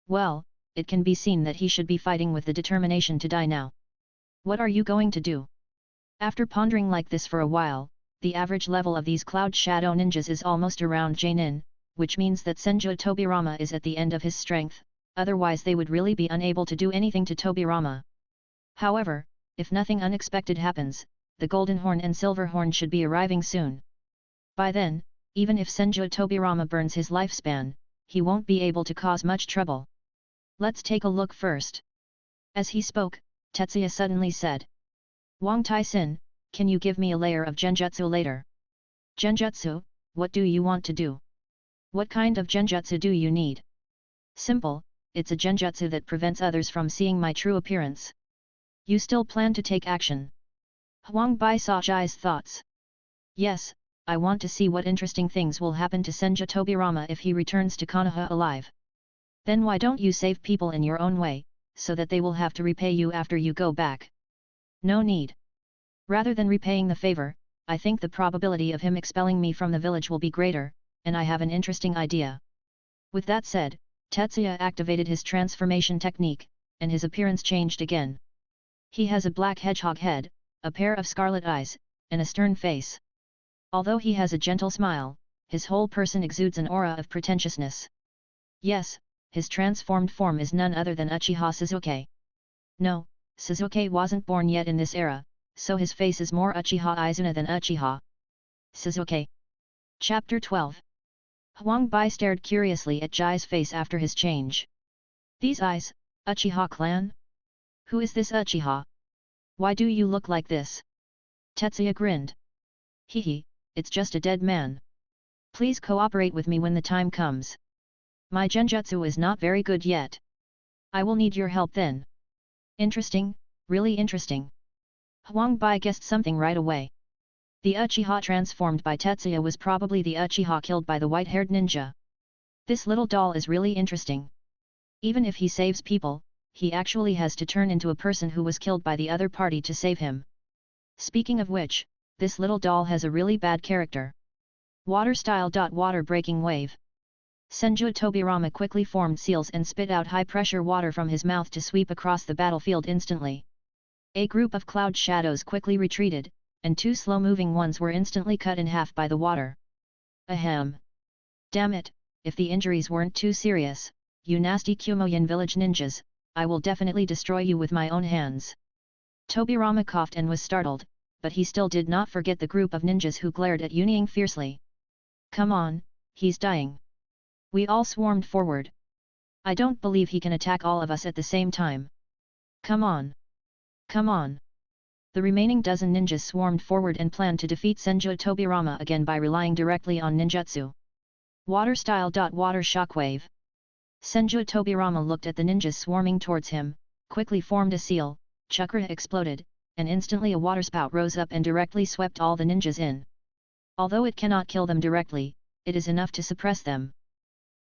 "Well, it can be seen that he should be fighting with the determination to die now. What are you going to do?" After pondering like this for a while, the average level of these Cloud Shadow ninjas is almost around Jainin, which means that Senju Tobirama is at the end of his strength, otherwise they would really be unable to do anything to Tobirama. However, if nothing unexpected happens, the Golden Horn and Silver Horn should be arriving soon. By then, even if Senju Tobirama burns his lifespan, he won't be able to cause much trouble. Let's take a look first. As he spoke, Tetsuya suddenly said, "Wang Tai-sin, can you give me a layer of genjutsu later?" "Genjutsu, what do you want to do? What kind of genjutsu do you need?" "Simple, it's a genjutsu that prevents others from seeing my true appearance." "You still plan to take action?" Huang Bai saw Jai's thoughts. "Yes, I want to see what interesting things will happen to Senju Tobirama if he returns to Konoha alive." "Then why don't you save people in your own way, so that they will have to repay you after you go back?" "No need. Rather than repaying the favor, I think the probability of him expelling me from the village will be greater, and I have an interesting idea." With that said, Tetsuya activated his transformation technique, and his appearance changed again. He has a black hedgehog head, a pair of scarlet eyes, and a stern face. Although he has a gentle smile, his whole person exudes an aura of pretentiousness. Yes, his transformed form is none other than Uchiha Sasuke. No, Sasuke wasn't born yet in this era, so his face is more Uchiha Izuna than Uchiha Sasuke. Chapter 12. Huang Bai stared curiously at Jai's face after his change. "These eyes, Uchiha clan? Who is this Uchiha? Why do you look like this?" Tetsuya grinned. "Hehe, it's just a dead man. Please cooperate with me when the time comes. My genjutsu is not very good yet. I will need your help then." "Interesting, really interesting." Huang Bai guessed something right away. The Uchiha transformed by Tetsuya was probably the Uchiha killed by the white-haired ninja. This little doll is really interesting. Even if he saves people, he actually has to turn into a person who was killed by the other party to save him. Speaking of which, this little doll has a really bad character. Water style. Water breaking wave. Senju Tobirama quickly formed seals and spit out high-pressure water from his mouth to sweep across the battlefield instantly. A group of cloud shadows quickly retreated, and 2 slow-moving ones were instantly cut in half by the water. Ahem! Damn it, if the injuries weren't too serious, you nasty Kumoyin village ninjas, I will definitely destroy you with my own hands. Tobirama coughed and was startled, but he still did not forget the group of ninjas who glared at Yunying fiercely. "Come on, he's dying." We all swarmed forward. "I don't believe he can attack all of us at the same time. Come on! Come on! The remaining dozen ninjas swarmed forward and planned to defeat Senju Tobirama again by relying directly on ninjutsu. Water style. Water shockwave. Senju Tobirama looked at the ninjas swarming towards him, quickly formed a seal, chakra exploded, and instantly a waterspout rose up and directly swept all the ninjas in. Although it cannot kill them directly, it is enough to suppress them.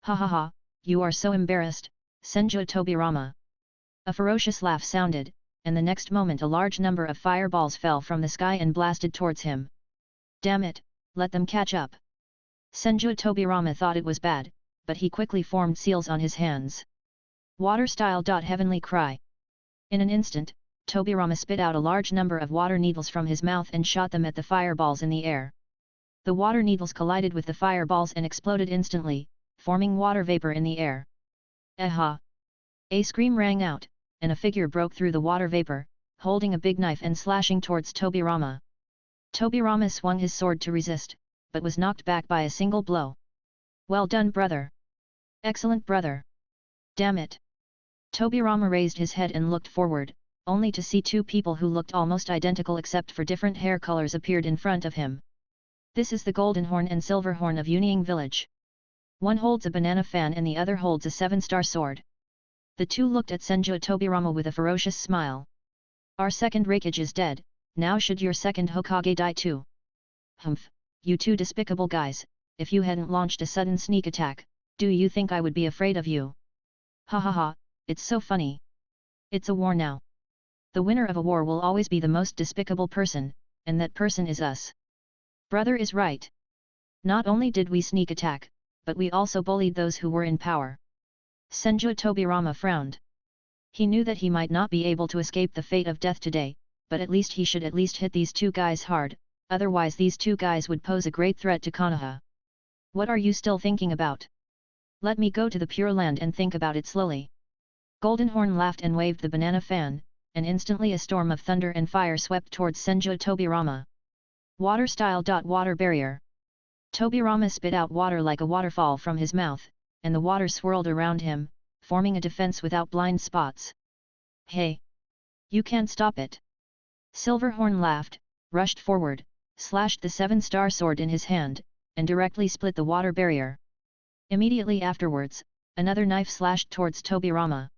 Ha ha ha, you are so embarrassed, Senju Tobirama. A ferocious laugh sounded, and the next moment a large number of fireballs fell from the sky and blasted towards him. Damn it, let them catch up. Senju Tobirama thought it was bad, but he quickly formed seals on his hands. Water style. Heavenly cry. In an instant, Tobirama spit out a large number of water needles from his mouth and shot them at the fireballs in the air. The water needles collided with the fireballs and exploded instantly, forming water vapor in the air. Erha! A scream rang out, and a figure broke through the water vapor, holding a big knife and slashing towards Tobirama. Tobirama swung his sword to resist, but was knocked back by a single blow. Well done, brother! Excellent, brother! Damn it! Tobirama raised his head and looked forward, only to see two people who looked almost identical except for different hair colors appeared in front of him. This is the Golden Horn and Silver Horn of Yunying Village. One holds a banana fan and the other holds a 7-star sword. The two looked at Senju Tobirama with a ferocious smile. Our second Raikage is dead, now should your second Hokage die too? Humph, you two despicable guys, if you hadn't launched a sudden sneak attack, do you think I would be afraid of you? Ha ha ha, it's so funny. It's a war now. The winner of a war will always be the most despicable person, and that person is us. Brother is right. Not only did we sneak attack, but we also bullied those who were in power. Senju Tobirama frowned. He knew that he might not be able to escape the fate of death today, but at least he should at least hit these two guys hard, otherwise these two guys would pose a great threat to Konoha. What are you still thinking about? Let me go to the Pure Land and think about it slowly. Golden Horn laughed and waved the banana fan, and instantly a storm of thunder and fire swept towards Senju Tobirama. Water style. Water barrier. Tobirama spit out water like a waterfall from his mouth, and the water swirled around him, forming a defense without blind spots. Hey! You can't stop it! Silverhorn laughed, rushed forward, slashed the 7-star sword in his hand, and directly split the water barrier. Immediately afterwards, another knife slashed towards Tobirama.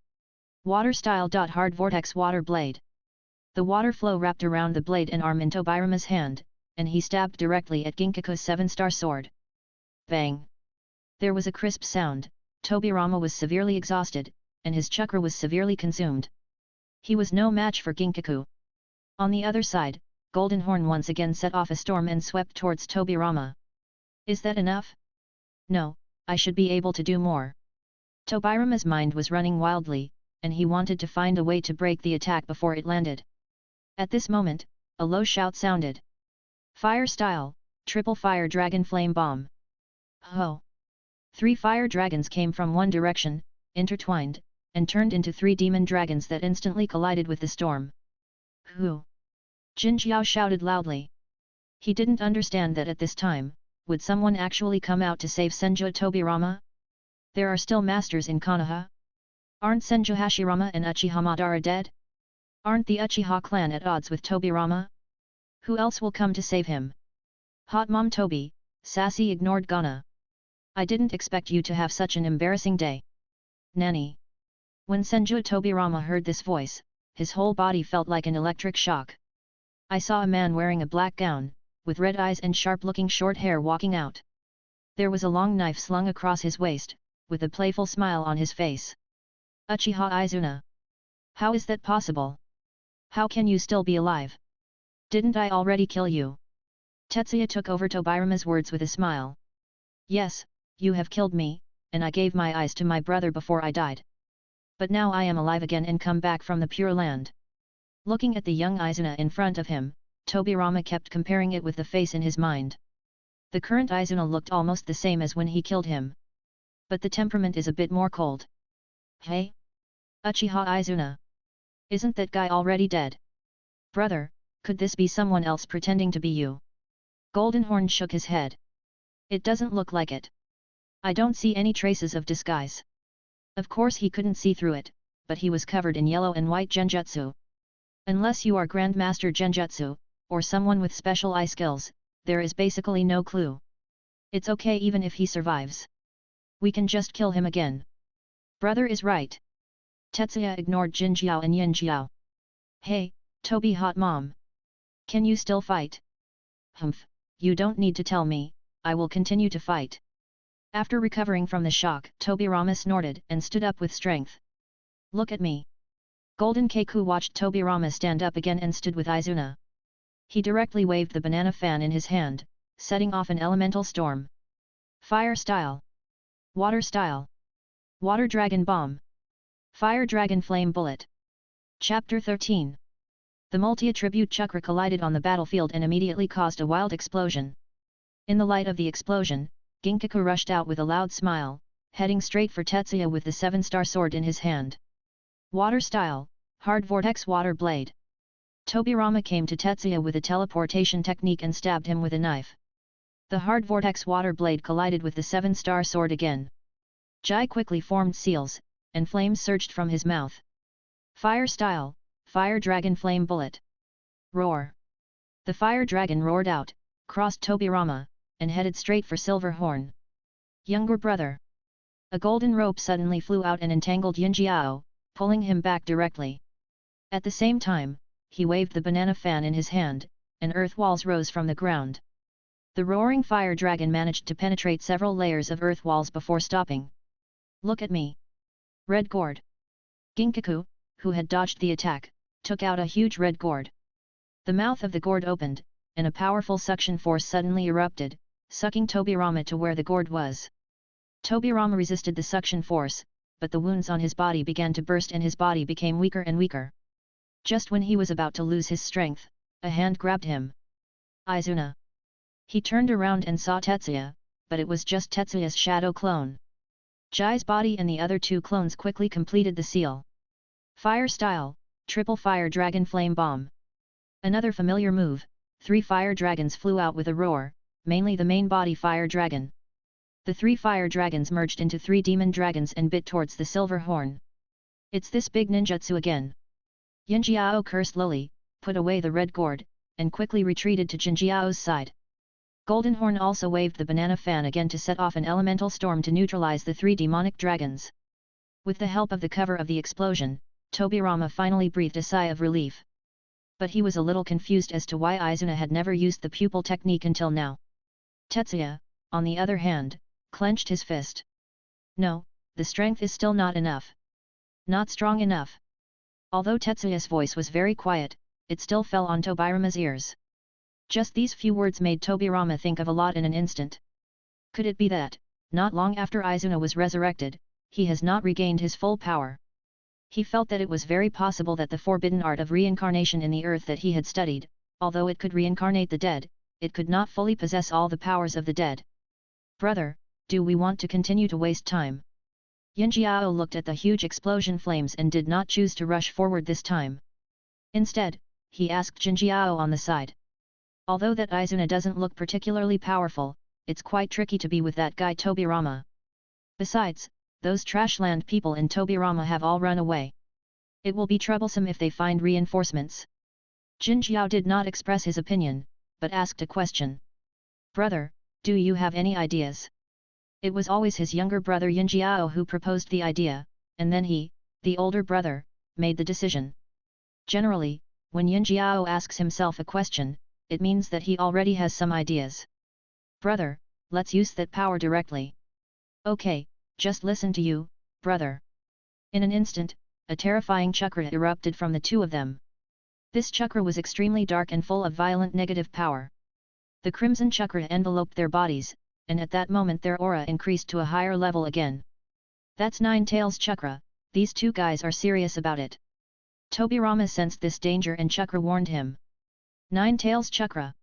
Water style. Hard vortex water blade. The water flow wrapped around the blade and arm in Tobirama's hand, and he stabbed directly at Ginkaku's 7-star sword. Bang! There was a crisp sound. Tobirama was severely exhausted, and his chakra was severely consumed. He was no match for Ginkaku. On the other side, Golden Horn once again set off a storm and swept towards Tobirama. Is that enough? No, I should be able to do more. Tobirama's mind was running wildly, and he wanted to find a way to break the attack before it landed. At this moment, a low shout sounded. Fire style, triple fire dragon flame bomb. Ho! 3 fire dragons came from one direction, intertwined, and turned into 3 demon dragons that instantly collided with the storm. Who? Jin Jiao shouted loudly. He didn't understand that at this time, would someone actually come out to save Senju Tobirama? There are still masters in Konoha? Aren't Senju Hashirama and Uchiha Madara dead? Aren't the Uchiha clan at odds with Tobirama? Who else will come to save him? Hot Mom Tobi, Sassy ignored Ghana. I didn't expect you to have such an embarrassing day. Nanny. When Senju Tobirama heard this voice, his whole body felt like an electric shock. I saw a man wearing a black gown, with red eyes and sharp-looking short hair walking out. There was a long knife slung across his waist, with a playful smile on his face. Uchiha Izuna. How is that possible? How can you still be alive? Didn't I already kill you? Tetsuya took over Tobirama's words with a smile. Yes, you have killed me, and I gave my eyes to my brother before I died. But now I am alive again and come back from the Pure Land. Looking at the young Izuna in front of him, Tobirama kept comparing it with the face in his mind. The current Izuna looked almost the same as when he killed him. But the temperament is a bit more cold. Hey? Uchiha Izuna. Isn't that guy already dead? Brother, could this be someone else pretending to be you? Golden Horn shook his head. It doesn't look like it. I don't see any traces of disguise. Of course he couldn't see through it, but he was covered in yellow and white genjutsu. Unless you are Grandmaster Genjutsu, or someone with special eye skills, there is basically no clue. It's okay even if he survives. We can just kill him again. Brother is right. Tetsuya ignored Jinjiao and Yinjiao. Hey, Toby hot mom. Can you still fight? Humph, you don't need to tell me, I will continue to fight. After recovering from the shock, Tobirama snorted and stood up with strength. Look at me. Golden Kaku watched Tobirama stand up again and stood with Izuna. He directly waved the banana fan in his hand, setting off an elemental storm. Fire style. Water style. Water dragon bomb. Fire dragon flame bullet. Chapter 13. The multi-attribute chakra collided on the battlefield and immediately caused a wild explosion. In the light of the explosion, Ginkaku rushed out with a loud smile, heading straight for Tetsuya with the 7-star sword in his hand. Water style, hard vortex water blade. Tobirama came to Tetsuya with a teleportation technique and stabbed him with a knife. The hard vortex water blade collided with the 7-star sword again. Jai quickly formed seals, and flames surged from his mouth. Fire style, fire dragon flame bullet. Roar. The fire dragon roared out, crossed Tobirama, and headed straight for Silverhorn. Younger brother. A golden rope suddenly flew out and entangled Yinjiao, pulling him back directly. At the same time, he waved the banana fan in his hand, and earth walls rose from the ground. The roaring fire dragon managed to penetrate several layers of earth walls before stopping. Look at me. Red gourd. Ginkaku, who had dodged the attack, took out a huge red gourd. The mouth of the gourd opened, and a powerful suction force suddenly erupted, sucking Tobirama to where the gourd was. Tobirama resisted the suction force, but the wounds on his body began to burst and his body became weaker and weaker. Just when he was about to lose his strength, a hand grabbed him. Izuna. He turned around and saw Tetsuya, but it was just Tetsuya's shadow clone. Jai's body and the other 2 clones quickly completed the seal. Fire style, triple fire dragon flame bomb. Another familiar move, 3 fire dragons flew out with a roar, mainly the main body fire dragon. The 3 fire dragons merged into 3 demon dragons and bit towards the silver horn. It's this big ninjutsu again. Yinjiao cursed Lily, put away the red gourd, and quickly retreated to Jinjiao's side. Golden Horn also waved the banana fan again to set off an elemental storm to neutralize the 3 demonic dragons. With the help of the cover of the explosion, Tobirama finally breathed a sigh of relief. But he was a little confused as to why Izuna had never used the pupil technique until now. Tetsuya, on the other hand, clenched his fist. No, the strength is still not enough. Not strong enough. Although Tetsuya's voice was very quiet, it still fell on Tobirama's ears. Just these few words made Tobirama think of a lot in an instant. Could it be that, not long after Izuna was resurrected, he has not regained his full power? He felt that it was very possible that the forbidden art of reincarnation in the earth that he had studied, although it could reincarnate the dead, it could not fully possess all the powers of the dead. Brother, do we want to continue to waste time? Yinjiao looked at the huge explosion flames and did not choose to rush forward this time. Instead, he asked Jinjiao on the side. Although that Izuna doesn't look particularly powerful, it's quite tricky to be with that guy Tobirama. Besides, those Trashland people in Tobirama have all run away. It will be troublesome if they find reinforcements. Jinjiao did not express his opinion, but asked a question. Brother, do you have any ideas? It was always his younger brother Yinjiao who proposed the idea, and then he, the older brother, made the decision. Generally, when Yinjiao asks himself a question, it means that he already has some ideas. Brother, let's use that power directly. Okay, just listen to you, brother. In an instant, a terrifying chakra erupted from the 2 of them. This chakra was extremely dark and full of violent negative power. The crimson chakra enveloped their bodies, and at that moment their aura increased to a higher level again. That's Nine Tails chakra, these 2 guys are serious about it. Tobirama sensed this danger and chakra warned him. Nine Tails chakra.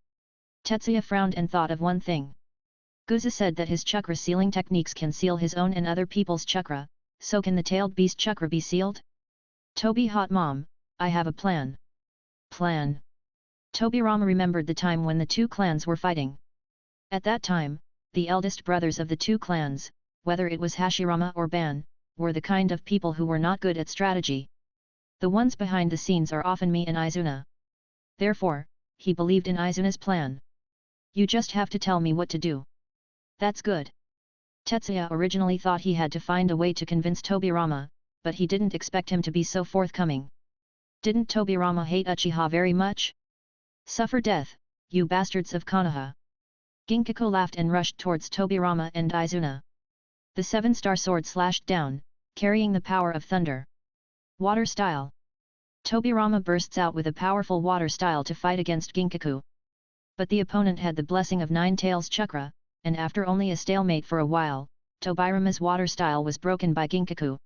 Tetsuya frowned and thought of one thing. Guza said that his chakra sealing techniques can seal his own and other people's chakra, so can the tailed beast chakra be sealed? Toby hot mom, I have a plan. Plan. Tobirama remembered the time when the 2 clans were fighting. At that time, the eldest brothers of the 2 clans, whether it was Hashirama or Ban, were the kind of people who were not good at strategy. The ones behind the scenes are often me and Izuna. Therefore, he believed in Izuna's plan. You just have to tell me what to do. That's good. Tetsuya originally thought he had to find a way to convince Tobirama, but he didn't expect him to be so forthcoming. Didn't Tobirama hate Uchiha very much? Suffer death, you bastards of Konoha. Ginkaku laughed and rushed towards Tobirama and Izuna. The seven-star sword slashed down, carrying the power of thunder. Water style. Tobirama bursts out with a powerful water style to fight against Ginkaku. But the opponent had the blessing of Nine Tails Chakra, and after only a stalemate for a while, Tobirama's water style was broken by Ginkaku.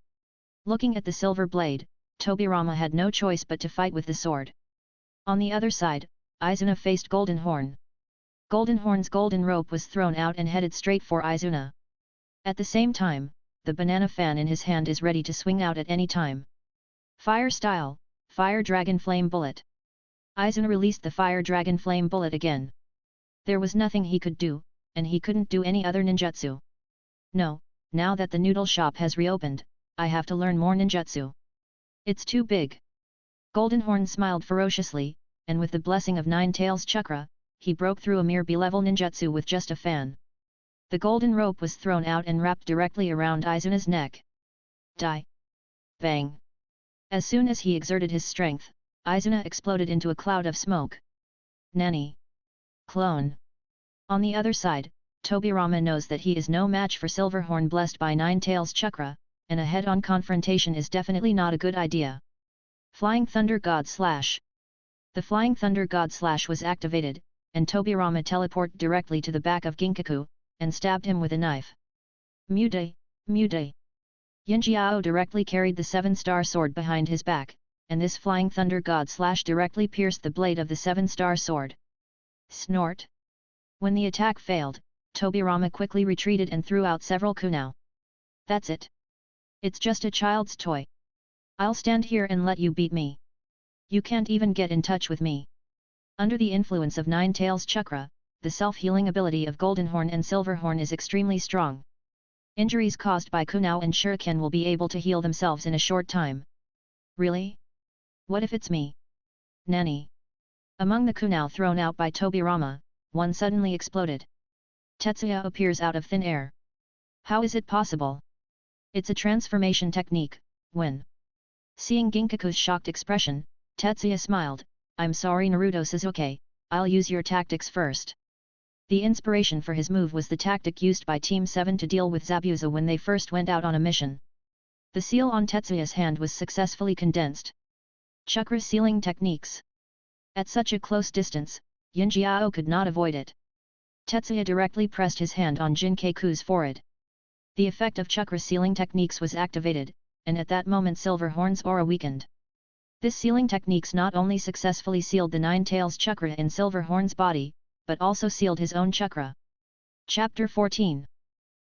Looking at the silver blade, Tobirama had no choice but to fight with the sword. On the other side, Izuna faced Golden Horn. Golden Horn's golden rope was thrown out and headed straight for Izuna. At the same time, the banana fan in his hand is ready to swing out at any time. Fire style, Fire Dragon Flame Bullet. Izuna released the Fire Dragon Flame Bullet again. There was nothing he could do, and he couldn't do any other ninjutsu. No, now that the noodle shop has reopened, I have to learn more ninjutsu. It's too big. Golden Horn smiled ferociously, and with the blessing of Nine Tails Chakra, he broke through a mere B-level ninjutsu with just a fan. The golden rope was thrown out and wrapped directly around Izuna's neck. Die! Bang! As soon as he exerted his strength, Izuna exploded into a cloud of smoke. Nani! Clone! On the other side, Tobirama knows that he is no match for Silverhorn blessed by Nine Tails Chakra, and a head-on confrontation is definitely not a good idea. Flying Thunder God Slash. The Flying Thunder God Slash was activated, and Tobirama teleported directly to the back of Ginkaku, and stabbed him with a knife. Mude, Mude. Yinjiao directly carried the seven-star sword behind his back, and this Flying Thunder God Slash directly pierced the blade of the seven-star sword. Snort. When the attack failed, Tobirama quickly retreated and threw out several kunao. That's it. It's just a child's toy. I'll stand here and let you beat me. You can't even get in touch with me. Under the influence of Nine Tails Chakra, the self-healing ability of Golden Horn and Silverhorn is extremely strong. Injuries caused by kunao and shuriken will be able to heal themselves in a short time. Really? What if it's me? Nani? Among the kunao thrown out by Tobirama, one suddenly exploded. Tetsuya appears out of thin air. How is it possible? It's a transformation technique, when. Seeing Ginkaku's shocked expression, Tetsuya smiled, I'm sorry Naruto Sasuke, I'll use your tactics first. The inspiration for his move was the tactic used by Team 7 to deal with Zabuza when they first went out on a mission. The seal on Tetsuya's hand was successfully condensed. Chakra sealing techniques. At such a close distance, Yinjiao could not avoid it. Tetsuya directly pressed his hand on Jinkaku's forehead. The effect of chakra sealing techniques was activated, and at that moment Silverhorn's aura weakened. This sealing techniques not only successfully sealed the Nine Tails Chakra in Silverhorn's body, but also sealed his own chakra. Chapter 14.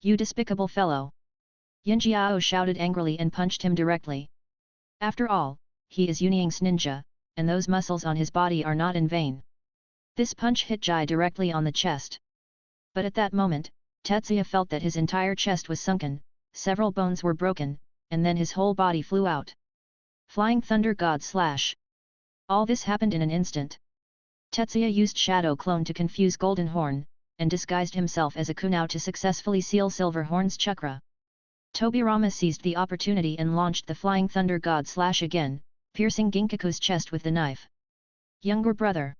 You despicable fellow! Yinjiao shouted angrily and punched him directly. After all, he is Union's ninja, and those muscles on his body are not in vain. This punch hit Jai directly on the chest. But at that moment, Tetsuya felt that his entire chest was sunken, several bones were broken, and then his whole body flew out. Flying Thunder God Slash. All this happened in an instant. Tetsuya used Shadow Clone to confuse Golden Horn, and disguised himself as a kunao to successfully seal Silverhorn's chakra. Tobirama seized the opportunity and launched the Flying Thunder God Slash again, piercing Ginkaku's chest with the knife. Younger brother.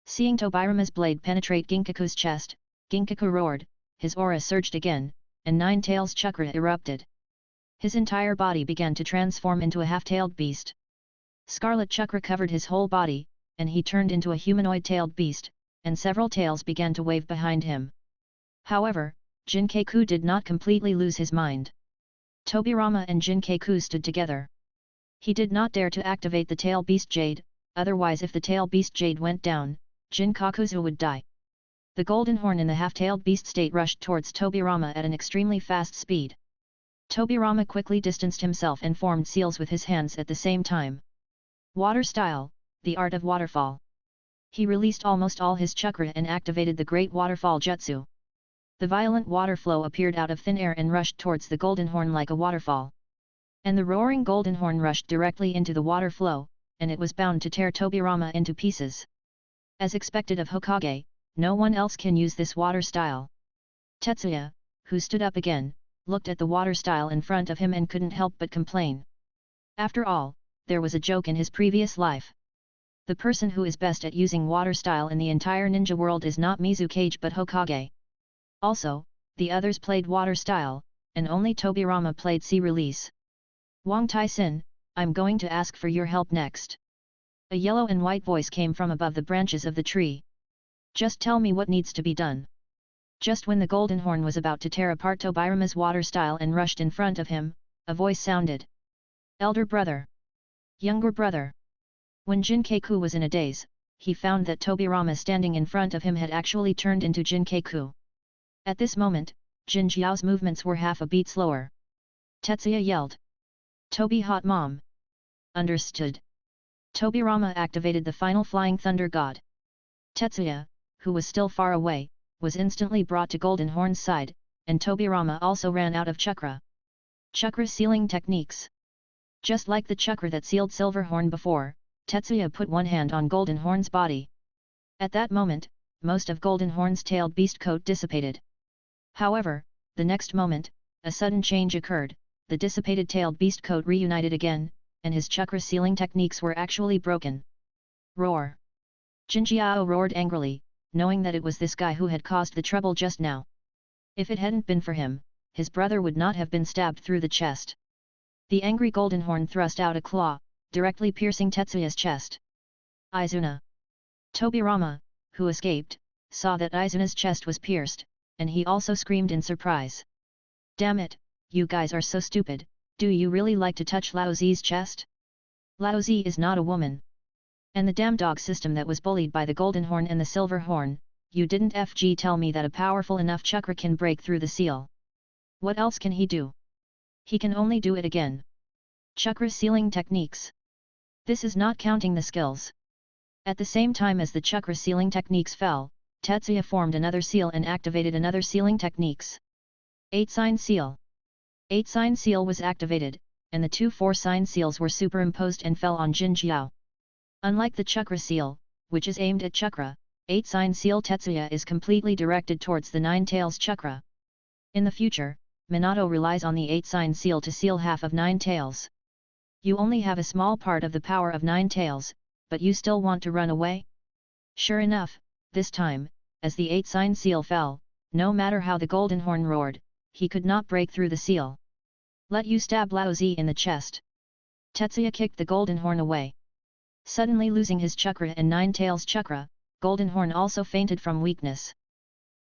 Seeing Tobirama's blade penetrate Ginkaku's chest, Ginkaku roared, his aura surged again, and Nine Tails Chakra erupted. His entire body began to transform into a half-tailed beast. Scarlet Chakra covered his whole body, and he turned into a humanoid-tailed beast, and several tails began to wave behind him. However, Jinkaku did not completely lose his mind. Tobirama and Jinkaku stood together. He did not dare to activate the Tail Beast Jade, otherwise if the Tail Beast Jade went down, Kakuzu would die. The Golden Horn in the half-tailed beast state rushed towards Tobirama at an extremely fast speed. Tobirama quickly distanced himself and formed seals with his hands at the same time. Water Style, the art of waterfall. He released almost all his chakra and activated the Great Waterfall Jutsu. The violent water flow appeared out of thin air and rushed towards the Golden Horn like a waterfall. And the roaring golden horn rushed directly into the water flow, and it was bound to tear Tobirama into pieces. As expected of Hokage, no one else can use this water style. Tetsuya, who stood up again, looked at the water style in front of him and couldn't help but complain. After all, there was a joke in his previous life. The person who is best at using water style in the entire ninja world is not Mizukage but Hokage. Also, the others played water style, and only Tobirama played sea release. Wang Tai-sin, I'm going to ask for your help next. A yellow and white voice came from above the branches of the tree. Just tell me what needs to be done. Just when the golden horn was about to tear apart Tobirama's water style and rushed in front of him, a voice sounded. Elder brother. Younger brother. When Jinkaku was in a daze, he found that Tobirama standing in front of him had actually turned into Jinkaku. At this moment, Jin Jiao's movements were half a beat slower. Tetsuya yelled. Tobi hot mom. Understood. Tobirama activated the final flying thunder god. Tetsuya, who was still far away, was instantly brought to Golden Horn's side, and Tobirama also ran out of chakra. Chakra sealing techniques. Just like the chakra that sealed Silverhorn before, Tetsuya put one hand on Golden Horn's body. At that moment, most of Golden Horn's tailed beast coat dissipated. However, the next moment, a sudden change occurred, the dissipated tailed beast coat reunited again, and his chakra sealing techniques were actually broken. Roar! Jin Jiao roared angrily, knowing that it was this guy who had caused the trouble just now. If it hadn't been for him, his brother would not have been stabbed through the chest. The angry Golden Horn thrust out a claw, directly piercing Tetsuya's chest. Izuna. Tobirama, who escaped, saw that Izuna's chest was pierced, and he also screamed in surprise. Damn it, you guys are so stupid, do you really like to touch Lao Zi's chest? Lao Zi is not a woman. And the damn dog system that was bullied by the Golden Horn and the Silver Horn, you didn't FG tell me that a powerful enough chakra can break through the seal. What else can he do? He can only do it again. Chakra sealing techniques. This is not counting the skills. At the same time as the chakra sealing techniques fell, Tetsuya formed another seal and activated another sealing techniques. 8-sign seal. 8-sign seal was activated, and the two 4-sign seals were superimposed and fell on Jin Jiao. Unlike the chakra seal, which is aimed at chakra, 8-sign seal Tetsuya is completely directed towards the 9 tails chakra. In the future, Minato relies on the 8-sign seal to seal half of 9 tails. You only have a small part of the power of 9 tails, but you still want to run away? Sure enough, this time, as the 8-sign seal fell, no matter how the Golden Horn roared, he could not break through the seal. Let you stab Lao Zi in the chest. Tetsuya kicked the Golden Horn away. Suddenly losing his chakra and 9 tails chakra, Golden Horn also fainted from weakness.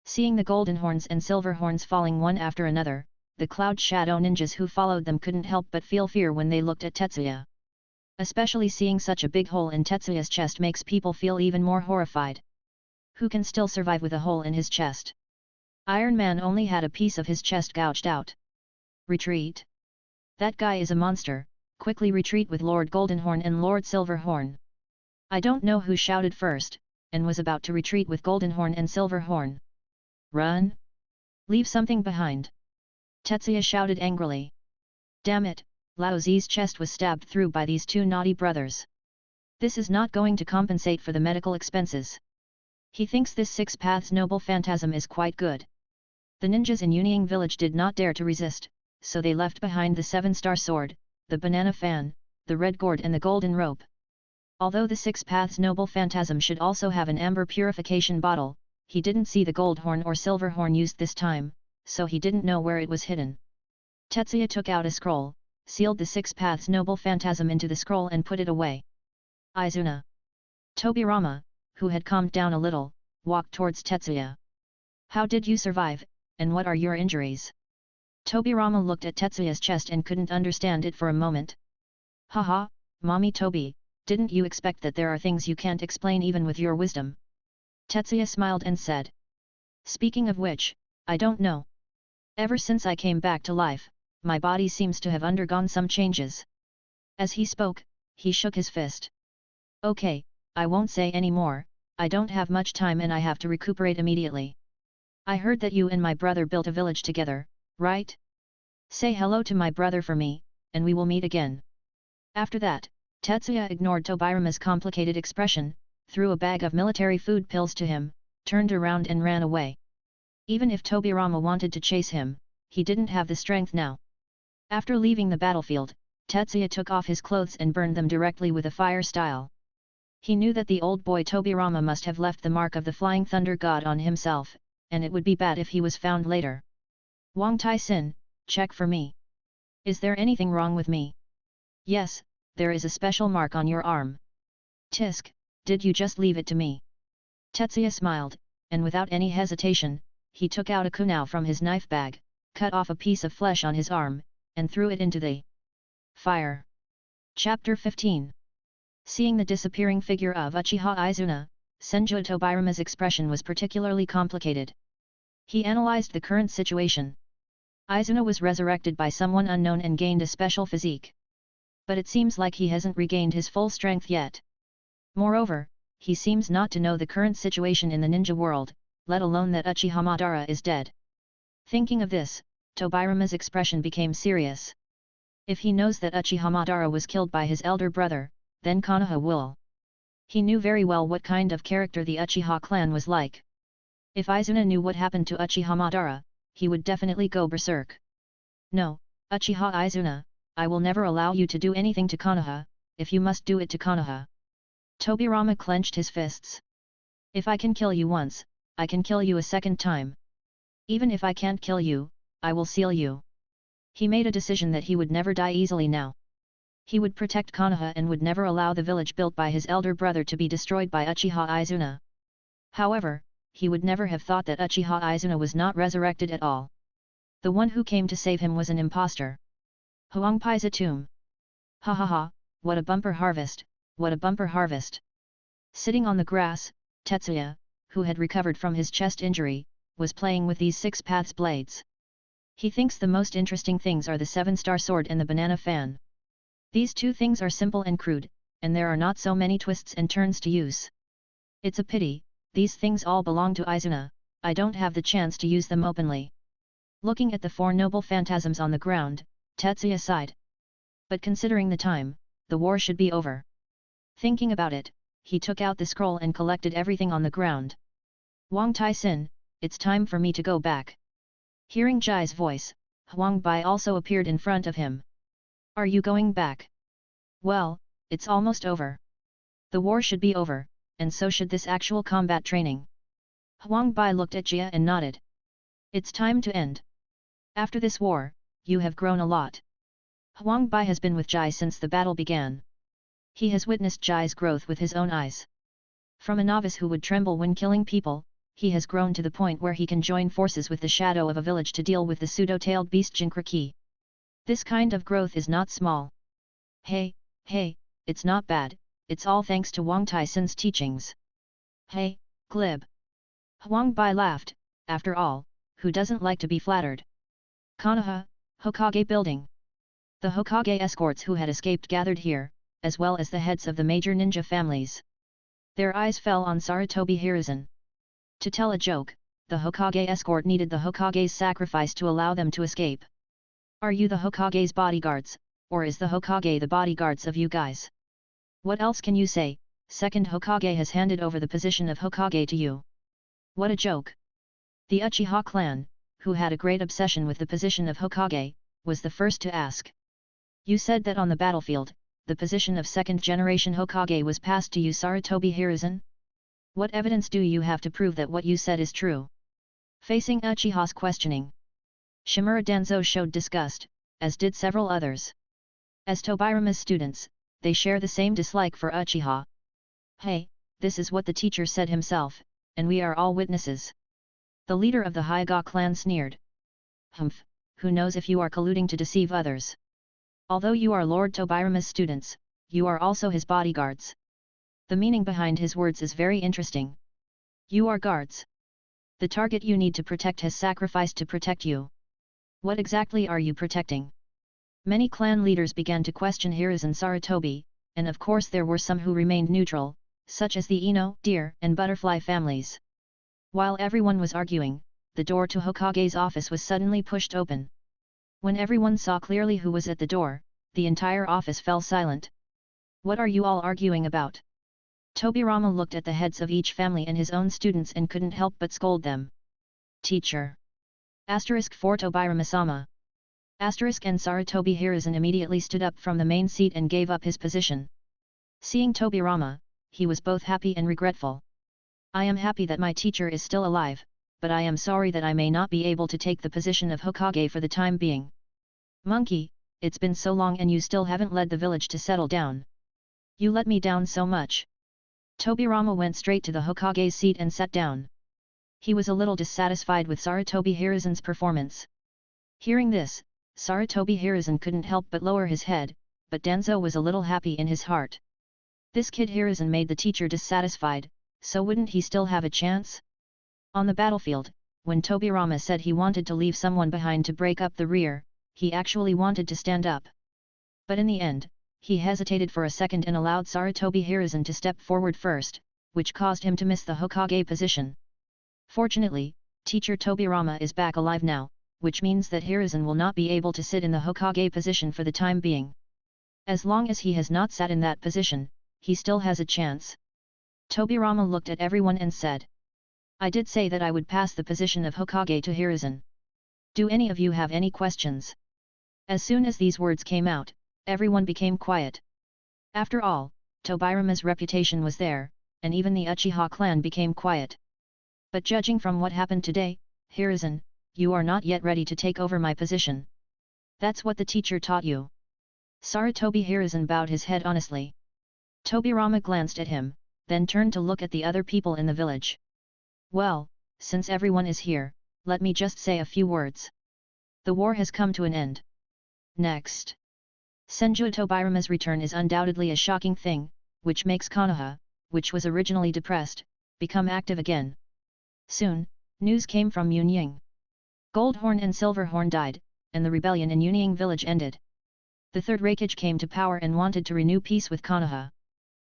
Seeing the Golden Horns and Silver Horns falling one after another, the Cloud Shadow ninjas who followed them couldn't help but feel fear when they looked at Tetsuya. Especially seeing such a big hole in Tetsuya's chest makes people feel even more horrified. Who can still survive with a hole in his chest? Iron Man only had a piece of his chest gouged out. Retreat! That guy is a monster, quickly retreat with Lord Goldenhorn and Lord Silverhorn. I don't know who shouted first, and was about to retreat with Goldenhorn and Silverhorn. Run! Leave something behind! Tetsuya shouted angrily. Damn it, Lao Zi's chest was stabbed through by these two naughty brothers. This is not going to compensate for the medical expenses. He thinks this Six Paths Noble Phantasm is quite good. The ninjas in Unying village did not dare to resist, so they left behind the 7-star sword, the banana fan, the red gourd and the golden rope. Although the Six Paths Noble Phantasm should also have an amber purification bottle, he didn't see the gold horn or silver horn used this time, so he didn't know where it was hidden. Tetsuya took out a scroll, sealed the Six Paths Noble Phantasm into the scroll and put it away. Izuna. Tobirama, who had calmed down a little, walked towards Tetsuya. How did you survive, and what are your injuries? Tobirama looked at Tetsuya's chest and couldn't understand it for a moment. Haha, Mommy Tobi, didn't you expect that there are things you can't explain even with your wisdom? Tetsuya smiled and said. Speaking of which, I don't know. Ever since I came back to life, my body seems to have undergone some changes. As he spoke, he shook his fist. Okay, I won't say any more, I don't have much time and I have to recuperate immediately. I heard that you and my brother built a village together, right? Say hello to my brother for me, and we will meet again. After that, Tetsuya ignored Tobirama's complicated expression, threw a bag of military food pills to him, turned around and ran away. Even if Tobirama wanted to chase him, he didn't have the strength now. After leaving the battlefield, Tetsuya took off his clothes and burned them directly with a fire style. He knew that the old boy Tobirama must have left the mark of the Flying Thunder God on himself, and it would be bad if he was found later. Wang Tai-sin, check for me. Is there anything wrong with me? Yes, there is a special mark on your arm. Tisk, did you just leave it to me? Tetsuya smiled, and without any hesitation, he took out a kunao from his knife bag, cut off a piece of flesh on his arm, and threw it into the fire. Chapter 15. Seeing the disappearing figure of Uchiha Izuna, Senju Tobirama's expression was particularly complicated. He analyzed the current situation. Izuna was resurrected by someone unknown and gained a special physique. But it seems like he hasn't regained his full strength yet. Moreover, he seems not to know the current situation in the ninja world, let alone that Uchiha Madara is dead. Thinking of this, Tobirama's expression became serious. If he knows that Uchiha Madara was killed by his elder brother, then Konoha will. He knew very well what kind of character the Uchiha clan was like. If Izuna knew what happened to Uchiha Madara, he would definitely go berserk. No, Uchiha Izuna, I will never allow you to do anything to Konoha, if you must do it to Konoha. Tobirama clenched his fists. If I can kill you once, I can kill you a second time. Even if I can't kill you, I will seal you. He made a decision that he would never die easily now. He would protect Konoha and would never allow the village built by his elder brother to be destroyed by Uchiha Izuna. However, he would never have thought that Uchiha Izuna was not resurrected at all. The one who came to save him was an impostor. Huangpai Zatum. Ha ha ha, what a bumper harvest, what a bumper harvest. Sitting on the grass, Tetsuya, who had recovered from his chest injury, was playing with these 6 paths blades. He thinks the most interesting things are the 7-star sword and the banana fan. These 2 things are simple and crude, and there are not so many twists and turns to use. It's a pity, these things all belong to Izuna, I don't have the chance to use them openly. Looking at the 4 noble phantasms on the ground, Tetsuya sighed. But considering the time, the war should be over. Thinking about it, he took out the scroll and collected everything on the ground. Wang Tai-sin, it's time for me to go back. Hearing Jai's voice, Huang Bai also appeared in front of him. Are you going back? Well, it's almost over. The war should be over, and so should this actual combat training. Huang Bai looked at Jia and nodded. It's time to end. After this war, you have grown a lot. Huang Bai has been with Jai since the battle began. He has witnessed Jai's growth with his own eyes. From a novice who would tremble when killing people, he has grown to the point where he can join forces with the shadow of a village to deal with the pseudo-tailed beast Jinkraki. This kind of growth is not small. Hey, it's not bad, it's all thanks to Wang Tai-sin's teachings. Hey, glib. Huang Bai laughed, after all, who doesn't like to be flattered? Konoha, Hokage building. The Hokage escorts who had escaped gathered here, as well as the heads of the major ninja families. Their eyes fell on Sarutobi Hiruzen. To tell a joke, the Hokage escort needed the Hokage's sacrifice to allow them to escape. Are you the Hokage's bodyguards, or is the Hokage the bodyguards of you guys? What else can you say? Second Hokage has handed over the position of Hokage to you. What a joke! The Uchiha clan, who had a great obsession with the position of Hokage, was the first to ask. You said that on the battlefield, the position of second-generation Hokage was passed to you, Sarutobi Hiruzen? What evidence do you have to prove that what you said is true? Facing Uchiha's questioning, Shimura Danzo showed disgust, as did several others. As Tobirama's students, they share the same dislike for Uchiha. Hey, this is what the teacher said himself, and we are all witnesses. The leader of the Hyuga clan sneered. Humph, who knows if you are colluding to deceive others? Although you are Lord Tobirama's students, you are also his bodyguards. The meaning behind his words is very interesting. You are guards. The target you need to protect has sacrificed to protect you. What exactly are you protecting? Many clan leaders began to question Hiruzen Sarutobi, and of course there were some who remained neutral, such as the Ino, Deer, and Butterfly families. While everyone was arguing, the door to Hokage's office was suddenly pushed open. When everyone saw clearly who was at the door, the entire office fell silent. What are you all arguing about? Tobirama looked at the heads of each family and his own students and couldn't help but scold them. Teacher. Asterisk for Tobirama-sama. Asterisk and Sarutobi Hiruzen immediately stood up from the main seat and gave up his position. Seeing Tobirama, he was both happy and regretful. I am happy that my teacher is still alive, but I am sorry that I may not be able to take the position of Hokage for the time being. Monkey, it's been so long and you still haven't led the village to settle down. You let me down so much. Tobirama went straight to the Hokage's seat and sat down. He was a little dissatisfied with Sarutobi Hiruzen's performance. Hearing this, Sarutobi Hiruzen couldn't help but lower his head, but Danzo was a little happy in his heart. This kid Hiruzen made the teacher dissatisfied, so wouldn't he still have a chance? On the battlefield, when Tobirama said he wanted to leave someone behind to break up the rear, he actually wanted to stand up. But in the end, he hesitated for a second and allowed Sarutobi Hiruzen to step forward first, which caused him to miss the Hokage position. Fortunately, teacher Tobirama is back alive now, which means that Hiruzen will not be able to sit in the Hokage position for the time being. As long as he has not sat in that position, he still has a chance. Tobirama looked at everyone and said. I did say that I would pass the position of Hokage to Hiruzen. Do any of you have any questions? As soon as these words came out, everyone became quiet. After all, Tobirama's reputation was there, and even the Uchiha clan became quiet. But judging from what happened today, Hiruzen, you are not yet ready to take over my position. That's what the teacher taught you. Sarutobi Hiruzen bowed his head honestly. Tobirama glanced at him, then turned to look at the other people in the village. Well, since everyone is here, let me just say a few words. The war has come to an end. Next. Senju Tobirama's return is undoubtedly a shocking thing, which makes Konoha, which was originally depressed, become active again. Soon, news came from Yunying. Goldhorn and Silverhorn died, and the rebellion in Yunying village ended. The Third Raikage came to power and wanted to renew peace with Konoha.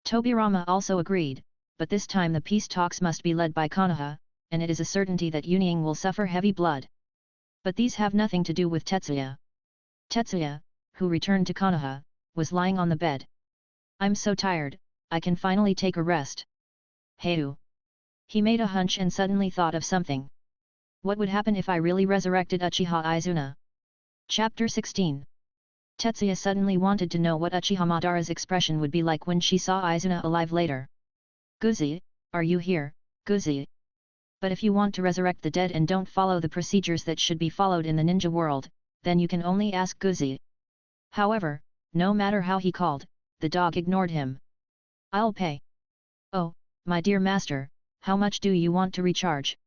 Tobirama also agreed, but this time the peace talks must be led by Konoha, and it is a certainty that Yunying will suffer heavy blood. But these have nothing to do with Tetsuya. Tetsuya, who returned to Konoha, was lying on the bed. I'm so tired, I can finally take a rest. Heyu. He made a hunch and suddenly thought of something. What would happen if I really resurrected Uchiha Izuna? Chapter 16. Tetsuya suddenly wanted to know what Uchiha Madara's expression would be like when she saw Izuna alive later. Guzi, are you here, Guzi? But if you want to resurrect the dead and don't follow the procedures that should be followed in the ninja world, then you can only ask Guzi. However, no matter how he called, the dog ignored him. I'll pay. Oh, my dear master, how much do you want to recharge?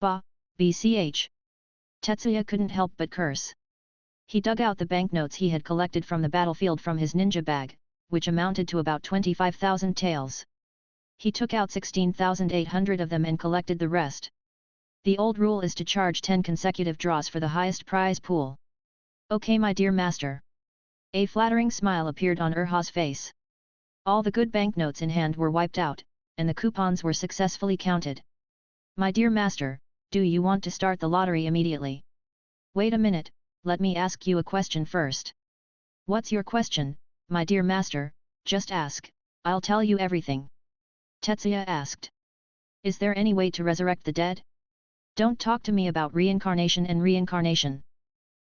Bah, BCH. Tetsuya couldn't help but curse. He dug out the banknotes he had collected from the battlefield from his ninja bag, which amounted to about 25,000 taels. He took out 16,800 of them and collected the rest. The old rule is to charge 10 consecutive draws for the highest prize pool. Okay, my dear master. A flattering smile appeared on Erha's face. All the good banknotes in hand were wiped out, and the coupons were successfully counted. My dear master, do you want to start the lottery immediately? Wait a minute, let me ask you a question first. What's your question, my dear master? Just ask, I'll tell you everything. Tetsuya asked. Is there any way to resurrect the dead? Don't talk to me about reincarnation and reincarnation.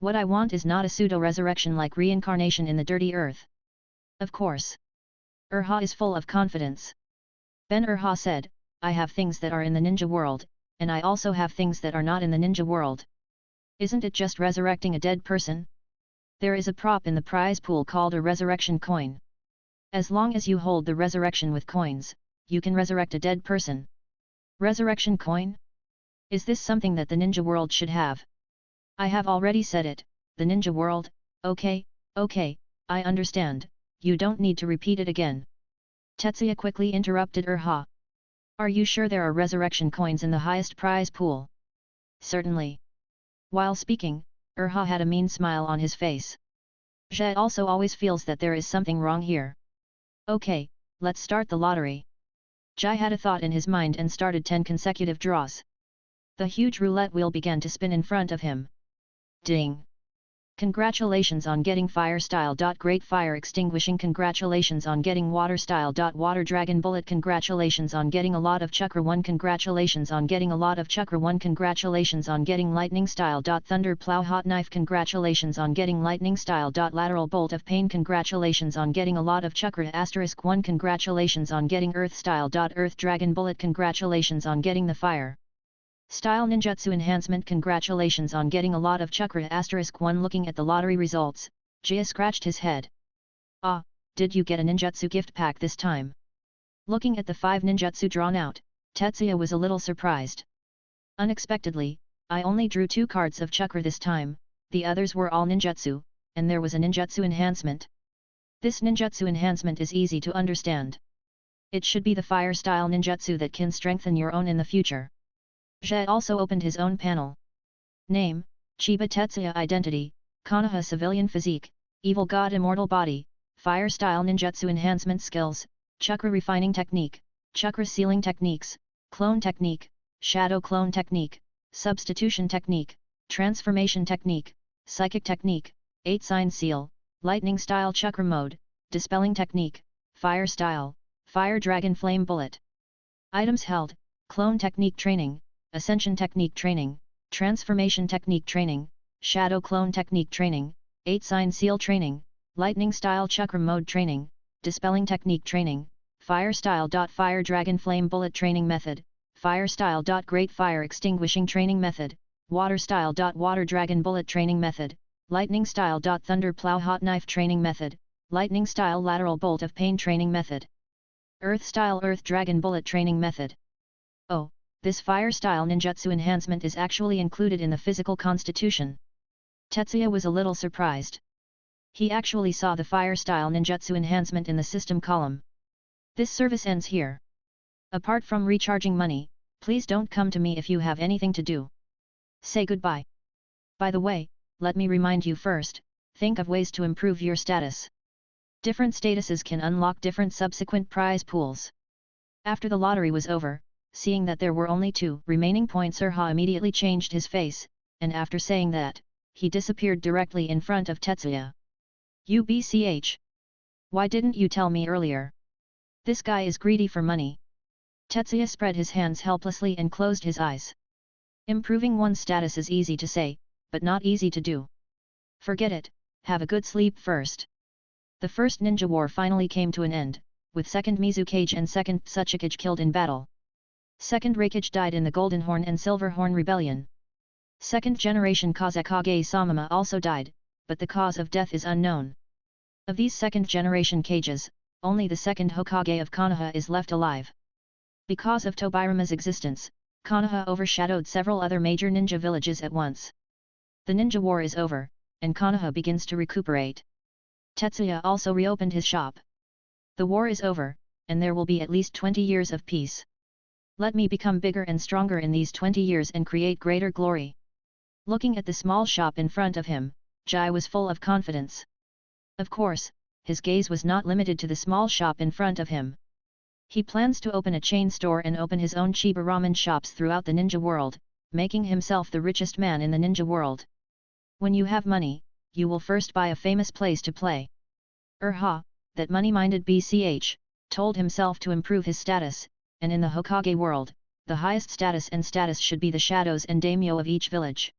What I want is not a pseudo-resurrection like reincarnation in the dirty earth. Of course. Erha is full of confidence. Ben Erha said, I have things that are in the ninja world, and I also have things that are not in the ninja world. Isn't it just resurrecting a dead person? There is a prop in the prize pool called a resurrection coin. As long as you hold the resurrection with coins, you can resurrect a dead person. Resurrection coin? Is this something that the ninja world should have? I have already said it, the ninja world, okay, I understand, you don't need to repeat it again. Tetsuya quickly interrupted Erha. Are you sure there are resurrection coins in the highest prize pool? Certainly. While speaking, Erha had a mean smile on his face. Zhe also always feels that there is something wrong here. Okay, let's start the lottery. Jai had a thought in his mind and started 10 consecutive draws. The huge roulette wheel began to spin in front of him. Ding! Congratulations on getting fire style. Great fire extinguishing. Congratulations on getting water style. Water dragon bullet. Congratulations on getting a lot of chakra 1. Congratulations on getting a lot of chakra 1. Congratulations on getting lightning style. Thunder plow hot knife. Congratulations on getting lightning style. Lateral bolt of pain. Congratulations on getting a lot of chakra asterisk 1. Congratulations on getting earth style. Earth dragon bullet. Congratulations on getting the fire style ninjutsu enhancement. Congratulations on getting a lot of chakra asterisk 1. Looking at the lottery results, Jia scratched his head. Ah, did you get a ninjutsu gift pack this time? Looking at the 5 ninjutsu drawn out, Tetsuya was a little surprised. Unexpectedly, I only drew 2 cards of chakra this time, the others were all ninjutsu, and there was a ninjutsu enhancement. This ninjutsu enhancement is easy to understand. It should be the fire style ninjutsu that can strengthen your own in the future. Jia also opened his own panel. Name, Chiba Tetsuya. Identity, Konoha civilian physique, evil god immortal body, fire style ninjutsu enhancement skills, chakra refining technique, chakra sealing techniques, clone technique, shadow clone technique, substitution technique, transformation technique, psychic technique, 8 sign seal, lightning style chakra mode, dispelling technique, fire style, fire dragon flame bullet. Items held, clone technique training, Ascension Technique Training, Transformation Technique Training, Shadow Clone Technique Training, 8 Sign Seal Training, Lightning Style Chakra Mode Training, Dispelling Technique Training, Fire Style. Fire Dragon Flame Bullet Training Method, Fire Style. Great Fire Extinguishing Training Method, Water Style. Water Dragon Bullet Training Method, Lightning Style. Thunder Plow Hot Knife Training Method, Lightning Style Lateral Bolt of Pain Training Method, Earth Style Earth Dragon Bullet Training Method. Oh, this fire style ninjutsu enhancement is actually included in the physical constitution. Tetsuya was a little surprised. He actually saw the fire style ninjutsu enhancement in the system column. This service ends here. Apart from recharging money, please don't come to me if you have anything to do. Say goodbye. By the way, let me remind you first, think of ways to improve your status. Different statuses can unlock different subsequent prize pools. After the lottery was over, seeing that there were only 2 remaining points, Erha immediately changed his face, and after saying that, he disappeared directly in front of Tetsuya. UBCH. Why didn't you tell me earlier? This guy is greedy for money. Tetsuya spread his hands helplessly and closed his eyes. Improving one's status is easy to say, but not easy to do. Forget it, have a good sleep first. The first ninja war finally came to an end, with second Mizukage and second Tsuchikage killed in battle. Second Raikage died in the Golden Horn and Silver Horn Rebellion. Second generation Kazekage Samama also died, but the cause of death is unknown. Of these second generation cages, only the second Hokage of Konoha is left alive. Because of Tobirama's existence, Konoha overshadowed several other major ninja villages at once. The ninja war is over, and Konoha begins to recuperate. Tetsuya also reopened his shop. The war is over, and there will be at least 20 years of peace. Let me become bigger and stronger in these 20 years and create greater glory. Looking at the small shop in front of him, Jai was full of confidence. Of course, his gaze was not limited to the small shop in front of him. He plans to open a chain store and open his own Chiba ramen shops throughout the ninja world, making himself the richest man in the ninja world. When you have money, you will first buy a famous place to play. Erha, that money-minded BCH, told himself to improve his status, and in the Hokage world, the highest status should be the shadows and daimyo of each village.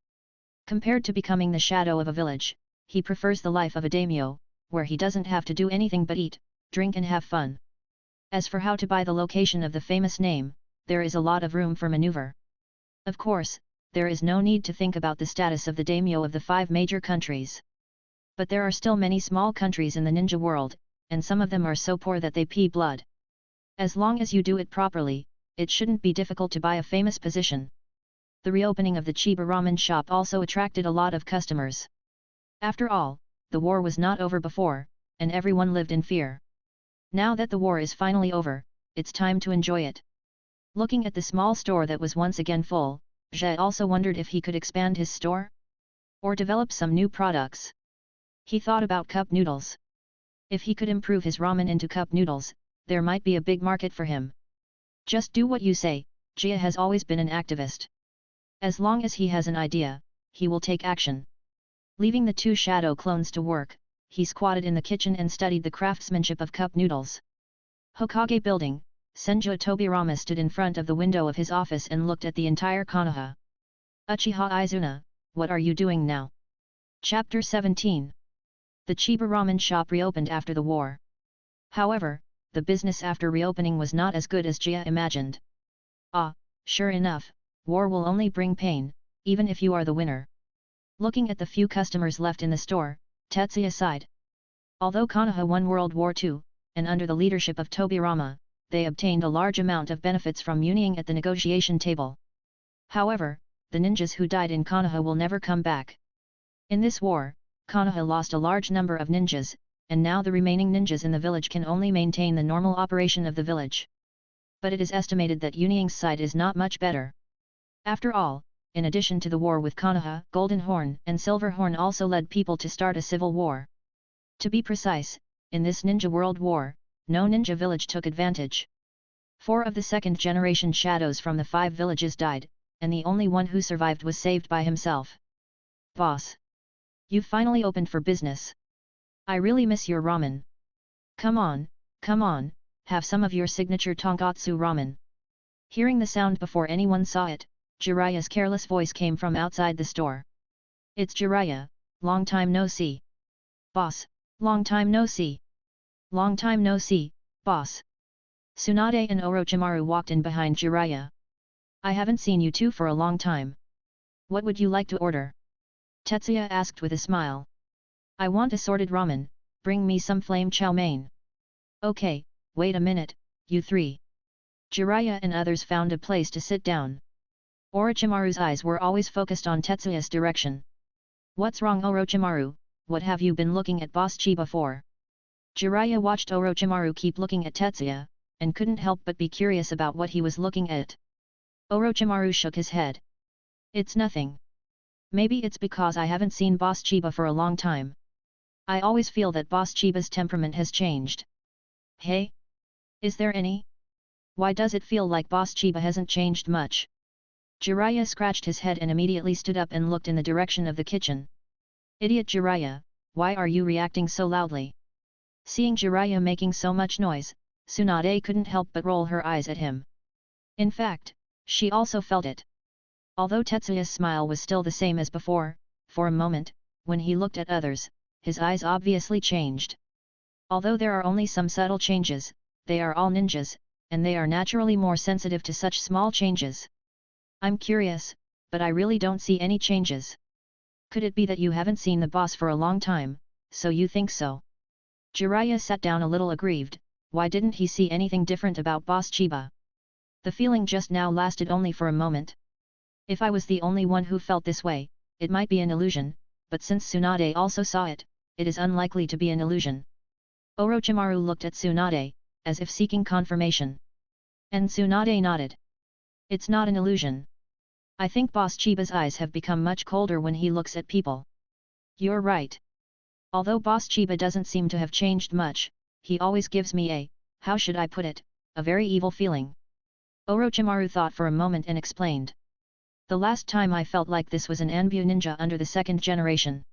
Compared to becoming the shadow of a village, he prefers the life of a daimyo, where he doesn't have to do anything but eat, drink and have fun. As for how to buy the location of the famous name, there is a lot of room for maneuver. Of course, there is no need to think about the status of the daimyo of the 5 major countries. But there are still many small countries in the ninja world, and some of them are so poor that they pee blood. As long as you do it properly, it shouldn't be difficult to buy a famous position. The reopening of the Chiba ramen shop also attracted a lot of customers. After all, the war was not over before, and everyone lived in fear. Now that the war is finally over, it's time to enjoy it. Looking at the small store that was once again full, Jia also wondered if he could expand his store? Or develop some new products. He thought about cup noodles. If he could improve his ramen into cup noodles, there might be a big market for him. Just do what you say, Jia has always been an activist. As long as he has an idea, he will take action. Leaving the two shadow clones to work, he squatted in the kitchen and studied the craftsmanship of cup noodles. Hokage Building, Senju Tobirama stood in front of the window of his office and looked at the entire Konoha. Uchiha Izuna, what are you doing now? Chapter 17. The Chiba ramen shop reopened after the war. However, the business after reopening was not as good as Jia imagined. Ah, sure enough, war will only bring pain, even if you are the winner. Looking at the few customers left in the store, Tetsuya sighed. Although Konoha won World War II, and under the leadership of Tobirama, they obtained a large amount of benefits from uniting at the negotiation table. However, the ninjas who died in Konoha will never come back. In this war, Konoha lost a large number of ninjas, and now the remaining ninjas in the village can only maintain the normal operation of the village. But it is estimated that Union's side is not much better. After all, in addition to the war with Konoha, Golden Horn and Silver Horn also led people to start a civil war. To be precise, in this ninja world war, no ninja village took advantage. 4 of the second generation shadows from the 5 villages died, and the only one who survived was saved by himself. Boss! You've finally opened for business. I really miss your ramen. Come on, have some of your signature tonkatsu ramen. Hearing the sound before anyone saw it, Jiraiya's careless voice came from outside the store. It's Jiraiya, long time no see. Boss, long time no see. Long time no see, boss. Tsunade and Orochimaru walked in behind Jiraiya. I haven't seen you two for a long time. What would you like to order? Tetsuya asked with a smile. I want assorted ramen, bring me some flame chow mein. Okay, wait a minute, you three. Jiraiya and others found a place to sit down. Orochimaru's eyes were always focused on Tetsuya's direction. What's wrong Orochimaru, what have you been looking at Boss Chiba for? Jiraiya watched Orochimaru keep looking at Tetsuya, and couldn't help but be curious about what he was looking at. Orochimaru shook his head. It's nothing. Maybe it's because I haven't seen Boss Chiba for a long time. I always feel that Boss Chiba's temperament has changed. Hey? Is there any? Why does it feel like Boss Chiba hasn't changed much? Jiraiya scratched his head and immediately stood up and looked in the direction of the kitchen. Idiot Jiraiya, why are you reacting so loudly? Seeing Jiraiya making so much noise, Tsunade couldn't help but roll her eyes at him. In fact, she also felt it. Although Tetsuya's smile was still the same as before, for a moment, when he looked at others, his eyes obviously changed. Although there are only some subtle changes, they are all ninjas, and they are naturally more sensitive to such small changes. I'm curious, but I really don't see any changes. Could it be that you haven't seen the boss for a long time, so you think so? Jiraiya sat down a little aggrieved. Why didn't he see anything different about Boss Chiba? The feeling just now lasted only for a moment. If I was the only one who felt this way, it might be an illusion, but since Tsunade also saw it, it is unlikely to be an illusion. Orochimaru looked at Tsunade, as if seeking confirmation. And Tsunade nodded. It's not an illusion. I think Boss Chiba's eyes have become much colder when he looks at people. You're right. Although Boss Chiba doesn't seem to have changed much, he always gives me a, how should I put it, a very evil feeling. Orochimaru thought for a moment and explained. The last time I felt like this was an Anbu ninja under the second generation.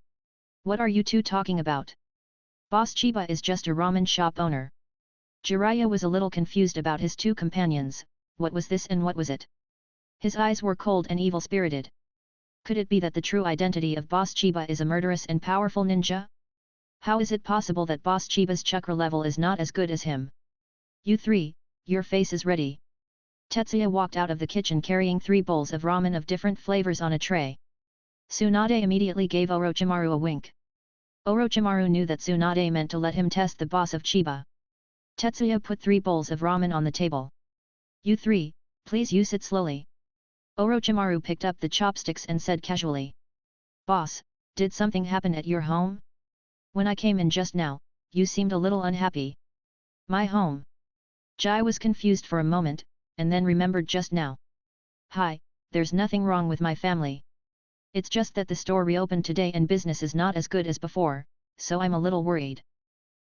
What are you two talking about? Boss Chiba is just a ramen shop owner. Jiraiya was a little confused about his two companions. What was this and what was it? His eyes were cold and evil-spirited. Could it be that the true identity of Boss Chiba is a murderous and powerful ninja? How is it possible that Boss Chiba's chakra level is not as good as him? You three, your face is ready. Tetsuya walked out of the kitchen carrying 3 bowls of ramen of different flavors on a tray. Tsunade immediately gave Orochimaru a wink. Orochimaru knew that Tsunade meant to let him test the boss of Chiba. Tetsuya put 3 bowls of ramen on the table. You three, please use it slowly. Orochimaru picked up the chopsticks and said casually. Boss, did something happen at your home? When I came in just now, you seemed a little unhappy. My home? Jai was confused for a moment, and then remembered just now. Hi, there's nothing wrong with my family. It's just that the store reopened today and business is not as good as before, so I'm a little worried.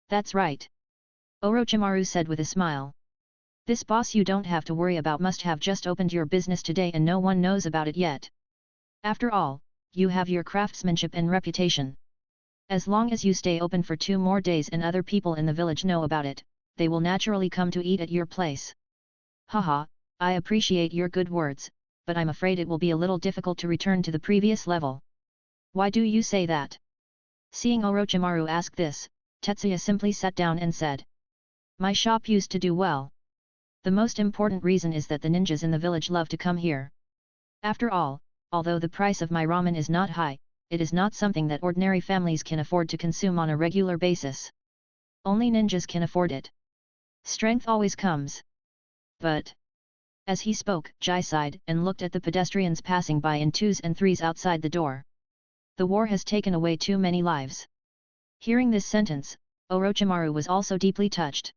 That's right. Orochimaru said with a smile. This boss you don't have to worry about must have just opened your business today and no one knows about it yet. After all, you have your craftsmanship and reputation. As long as you stay open for 2 more days and other people in the village know about it, they will naturally come to eat at your place. Haha, I appreciate your good words, but I'm afraid it will be a little difficult to return to the previous level. Why do you say that? Seeing Orochimaru ask this, Tetsuya simply sat down and said. My shop used to do well. The most important reason is that the ninjas in the village love to come here. After all, although the price of my ramen is not high, it is not something that ordinary families can afford to consume on a regular basis. Only ninjas can afford it. Strength always comes. But... As he spoke, Jai sighed and looked at the pedestrians passing by in 2s and 3s outside the door. The war has taken away too many lives. Hearing this sentence, Orochimaru was also deeply touched.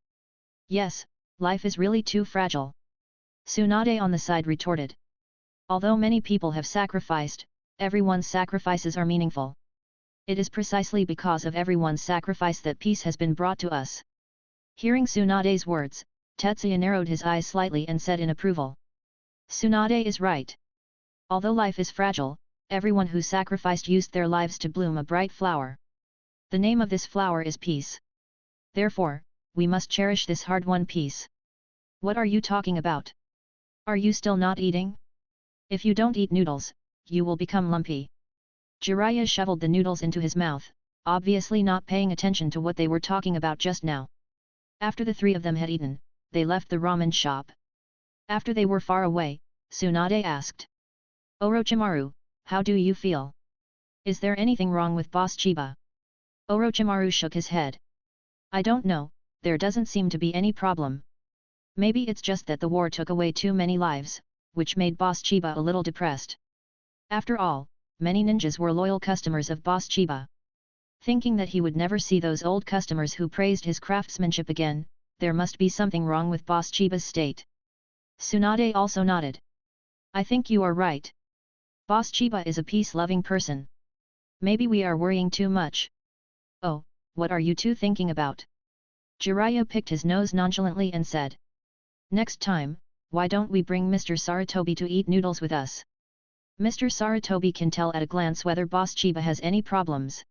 Yes, life is really too fragile. Tsunade on the side retorted. Although many people have sacrificed, everyone's sacrifices are meaningful. It is precisely because of everyone's sacrifice that peace has been brought to us. Hearing Tsunade's words, Tetsuya narrowed his eyes slightly and said in approval. Tsunade is right. Although life is fragile, everyone who sacrificed used their lives to bloom a bright flower. The name of this flower is peace. Therefore, we must cherish this hard-won peace. What are you talking about? Are you still not eating? If you don't eat noodles, you will become lumpy. Jiraiya shoveled the noodles into his mouth, obviously not paying attention to what they were talking about just now. After the 3 of them had eaten, they left the ramen shop. After they were far away, Tsunade asked. Orochimaru, how do you feel? Is there anything wrong with Boss Chiba? Orochimaru shook his head. I don't know, there doesn't seem to be any problem. Maybe it's just that the war took away too many lives, which made Boss Chiba a little depressed. After all, many ninjas were loyal customers of Boss Chiba. Thinking that he would never see those old customers who praised his craftsmanship again, there must be something wrong with Boss Chiba's state. Tsunade also nodded. I think you are right. Boss Chiba is a peace-loving person. Maybe we are worrying too much. Oh, what are you two thinking about? Jiraiya picked his nose nonchalantly and said. Next time, why don't we bring Mr. Sarutobi to eat noodles with us? Mr. Sarutobi can tell at a glance whether Boss Chiba has any problems.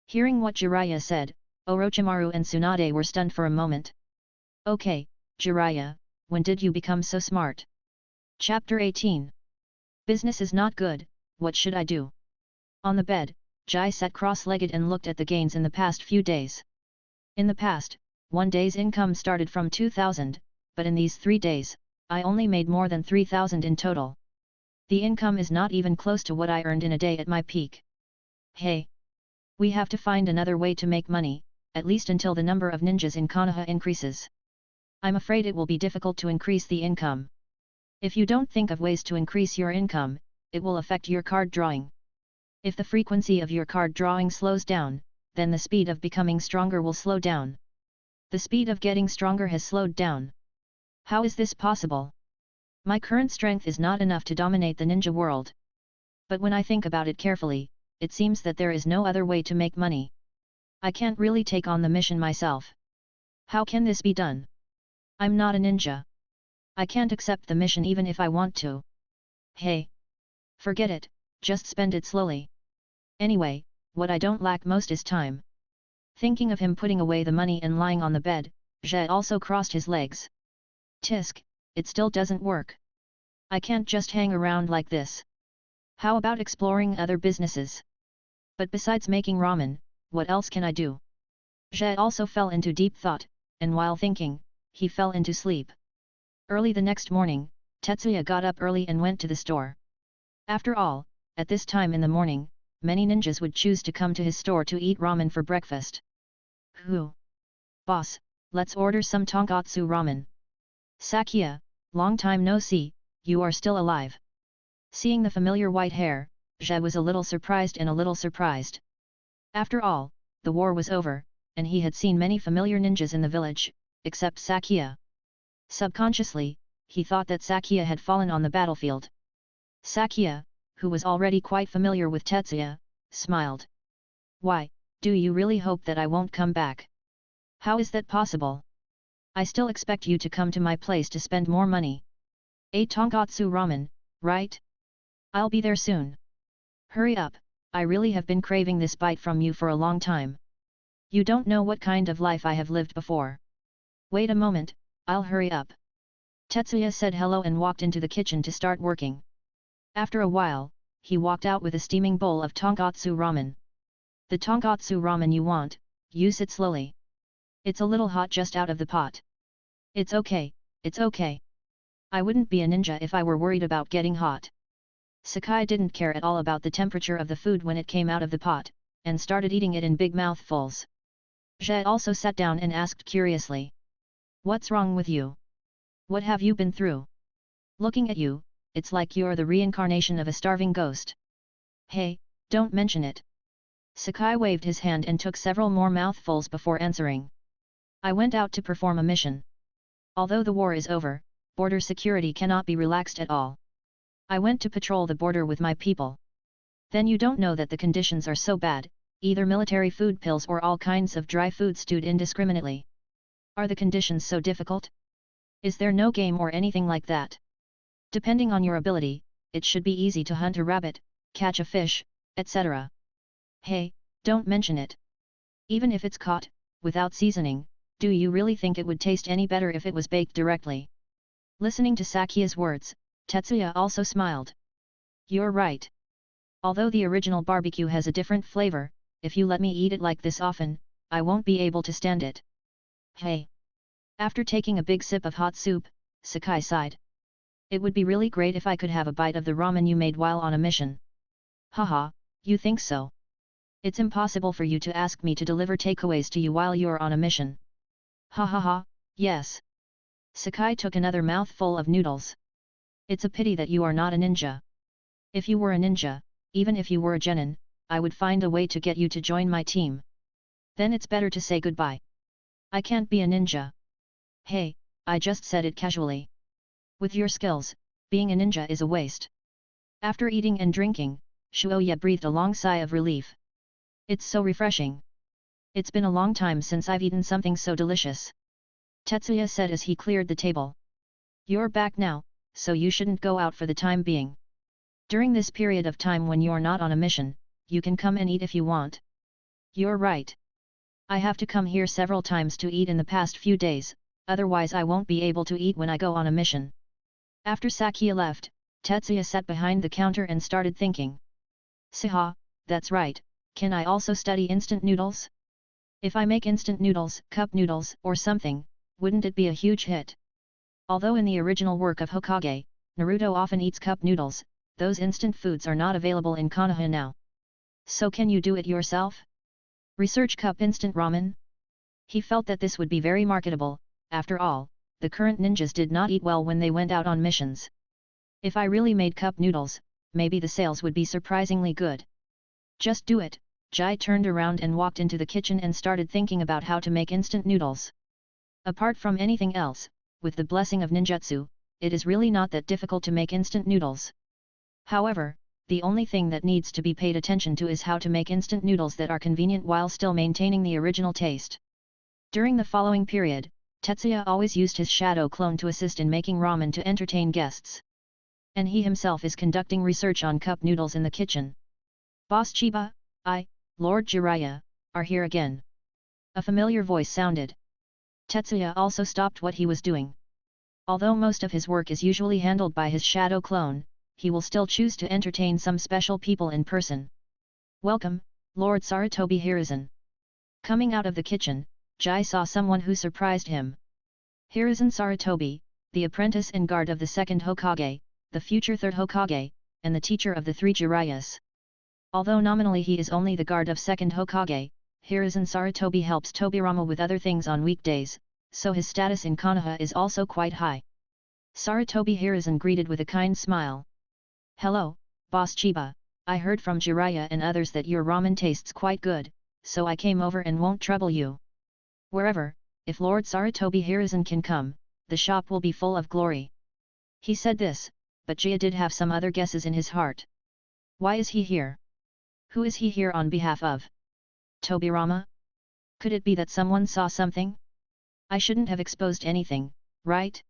Hearing what Jiraiya said, Orochimaru and Tsunade were stunned for a moment. Okay, Jiraiya, when did you become so smart? Chapter 18. Business is not good, what should I do? On the bed, Jai sat cross-legged and looked at the gains in the past few days. In the past, one day's income started from 2,000, but in these 3 days, I only made more than 3,000 in total. The income is not even close to what I earned in a day at my peak. Hey! We have to find another way to make money, at least until the number of ninjas in Konoha increases. I'm afraid it will be difficult to increase the income. If you don't think of ways to increase your income, it will affect your card drawing. If the frequency of your card drawing slows down, then the speed of becoming stronger will slow down. The speed of getting stronger has slowed down. How is this possible? My current strength is not enough to dominate the ninja world. But when I think about it carefully, it seems that there is no other way to make money. I can't really take on the mission myself. How can this be done? I'm not a ninja. I can't accept the mission even if I want to. Hey! Forget it, just spend it slowly. Anyway, what I don't lack most is time. Thinking of him putting away the money and lying on the bed, Jai also crossed his legs. Tisk, it still doesn't work. I can't just hang around like this. How about exploring other businesses? But besides making ramen, what else can I do? Jai also fell into deep thought, and while thinking, he fell into sleep. Early the next morning, Tetsuya got up early and went to the store. After all, at this time in the morning, many ninjas would choose to come to his store to eat ramen for breakfast. Who? Boss, let's order some tonkatsu ramen. Sakia, long time no see, you are still alive. Seeing the familiar white hair, Jai was a little surprised and a little surprised. After all, the war was over, and he had seen many familiar ninjas in the village, except Sakia. Subconsciously, he thought that Sakia had fallen on the battlefield. Sakia, who was already quite familiar with Tetsuya, smiled. Why, do you really hope that I won't come back? How is that possible? I still expect you to come to my place to spend more money. A tonkatsu ramen, right? I'll be there soon. Hurry up, I really have been craving this bite from you for a long time. You don't know what kind of life I have lived before. Wait a moment, I'll hurry up. Tetsuya said hello and walked into the kitchen to start working. After a while, he walked out with a steaming bowl of tonkatsu ramen. The tonkatsu ramen you want, use it slowly. It's a little hot just out of the pot. It's okay, it's okay. I wouldn't be a ninja if I were worried about getting hot. Sakai didn't care at all about the temperature of the food when it came out of the pot, and started eating it in big mouthfuls. Zhe also sat down and asked curiously. What's wrong with you? What have you been through? Looking at you, it's like you're the reincarnation of a starving ghost. Hey, don't mention it. Sakai waved his hand and took several more mouthfuls before answering. I went out to perform a mission. Although the war is over, border security cannot be relaxed at all. I went to patrol the border with my people. Then you don't know that the conditions are so bad, either military food pills or all kinds of dry food stewed indiscriminately. Are the conditions so difficult? Is there no game or anything like that? Depending on your ability, it should be easy to hunt a rabbit, catch a fish, etc. Hey, don't mention it. Even if it's caught, without seasoning, do you really think it would taste any better if it was baked directly? Listening to Sakia's words, Tetsuya also smiled. You're right. Although the original barbecue has a different flavor, if you let me eat it like this often, I won't be able to stand it. Hey! After taking a big sip of hot soup, Sakai sighed. It would be really great if I could have a bite of the ramen you made while on a mission. Haha, you think so? It's impossible for you to ask me to deliver takeaways to you while you're on a mission. Ha ha ha, yes. Sakai took another mouthful of noodles. It's a pity that you are not a ninja. If you were a ninja, even if you were a genin, I would find a way to get you to join my team. Then it's better to say goodbye. I can't be a ninja. Hey, I just said it casually. With your skills, being a ninja is a waste. After eating and drinking, Shuoya breathed a long sigh of relief. It's so refreshing. It's been a long time since I've eaten something so delicious. Tetsuya said as he cleared the table. You're back now, so you shouldn't go out for the time being. During this period of time when you're not on a mission, you can come and eat if you want. You're right. I have to come here several times to eat in the past few days, otherwise I won't be able to eat when I go on a mission. After Sakia left, Tetsuya sat behind the counter and started thinking. Siha, that's right, can I also study instant noodles? If I make instant noodles, cup noodles, or something, wouldn't it be a huge hit? Although in the original work of Hokage, Naruto often eats cup noodles, those instant foods are not available in Konoha now. So can you do it yourself? Research cup instant ramen? He felt that this would be very marketable. After all, the current ninjas did not eat well when they went out on missions. If I really made cup noodles, maybe the sales would be surprisingly good. Just do it. Jai turned around and walked into the kitchen and started thinking about how to make instant noodles. Apart from anything else, with the blessing of ninjutsu, it is really not that difficult to make instant noodles. However, the only thing that needs to be paid attention to is how to make instant noodles that are convenient while still maintaining the original taste. During the following period, Tetsuya always used his shadow clone to assist in making ramen to entertain guests. And he himself is conducting research on cup noodles in the kitchen. Boss Chiba, Lord Jiraiya, are here again. A familiar voice sounded. Tetsuya also stopped what he was doing. Although most of his work is usually handled by his shadow clone, he will still choose to entertain some special people in person. Welcome, Lord Sarutobi Hiruzen. Coming out of the kitchen, Jai saw someone who surprised him. Hiruzen Sarutobi, the apprentice and guard of the second Hokage, the future third Hokage, and the teacher of the three Jiraiya's. Although nominally he is only the guard of second Hokage, Hiruzen Sarutobi helps Tobirama with other things on weekdays, so his status in Konoha is also quite high. Sarutobi Hiruzen greeted with a kind smile. Hello, Boss Chiba, I heard from Jiraiya and others that your ramen tastes quite good, so I came over and won't trouble you. Wherever, if Lord Sarutobi Hiruzen can come, the shop will be full of glory. He said this, but Jia did have some other guesses in his heart. Why is he here? Who is he here on behalf of? Tobirama? Could it be that someone saw something? I shouldn't have exposed anything, right?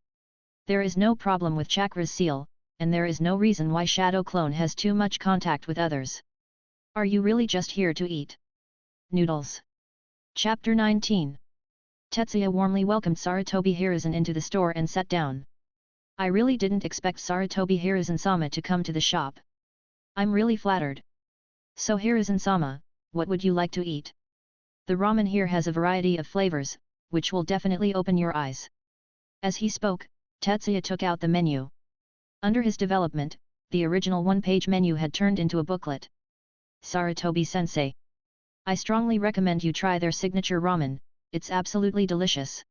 There is no problem with Chakra's seal, and there is no reason why Shadow Clone has too much contact with others. Are you really just here to eat noodles? Chapter 19. Tetsuya warmly welcomed Sarutobi Hiruzen into the store and sat down. I really didn't expect Sarutobi Hiruzen-sama to come to the shop. I'm really flattered. So Hiruzen-sama, what would you like to eat? The ramen here has a variety of flavors, which will definitely open your eyes. As he spoke, Tetsuya took out the menu. Under his development, the original one-page menu had turned into a booklet. Sarutobi-sensei. I strongly recommend you try their signature ramen, it's absolutely delicious.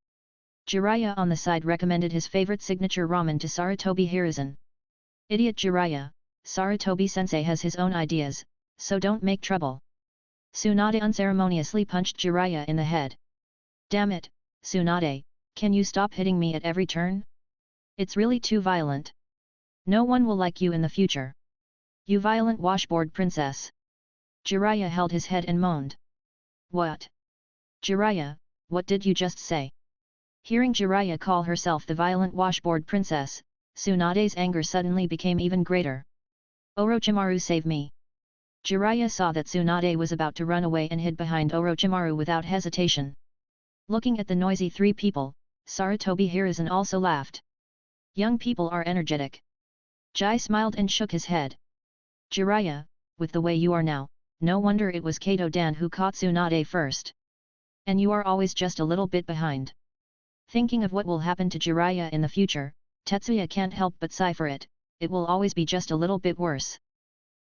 Jiraiya on the side recommended his favorite signature ramen to Sarutobi Hiruzen. Idiot Jiraiya, Sarutobi-sensei has his own ideas, so don't make trouble. Tsunade unceremoniously punched Jiraiya in the head. Damn it, Tsunade, can you stop hitting me at every turn? It's really too violent. No one will like you in the future. You violent washboard princess. Jiraiya held his head and moaned. What? Jiraiya, what did you just say? Hearing Jiraiya call herself the violent washboard princess, Tsunade's anger suddenly became even greater. Orochimaru, save me! Jiraiya saw that Tsunade was about to run away and hid behind Orochimaru without hesitation. Looking at the noisy three people, Sarutobi Hiruzen also laughed. Young people are energetic. Jai smiled and shook his head. Jiraiya, with the way you are now, no wonder it was Kato-dan who caught Tsunade first. And you are always just a little bit behind. Thinking of what will happen to Jiraiya in the future, Tetsuya can't help but sigh for it, it will always be just a little bit worse.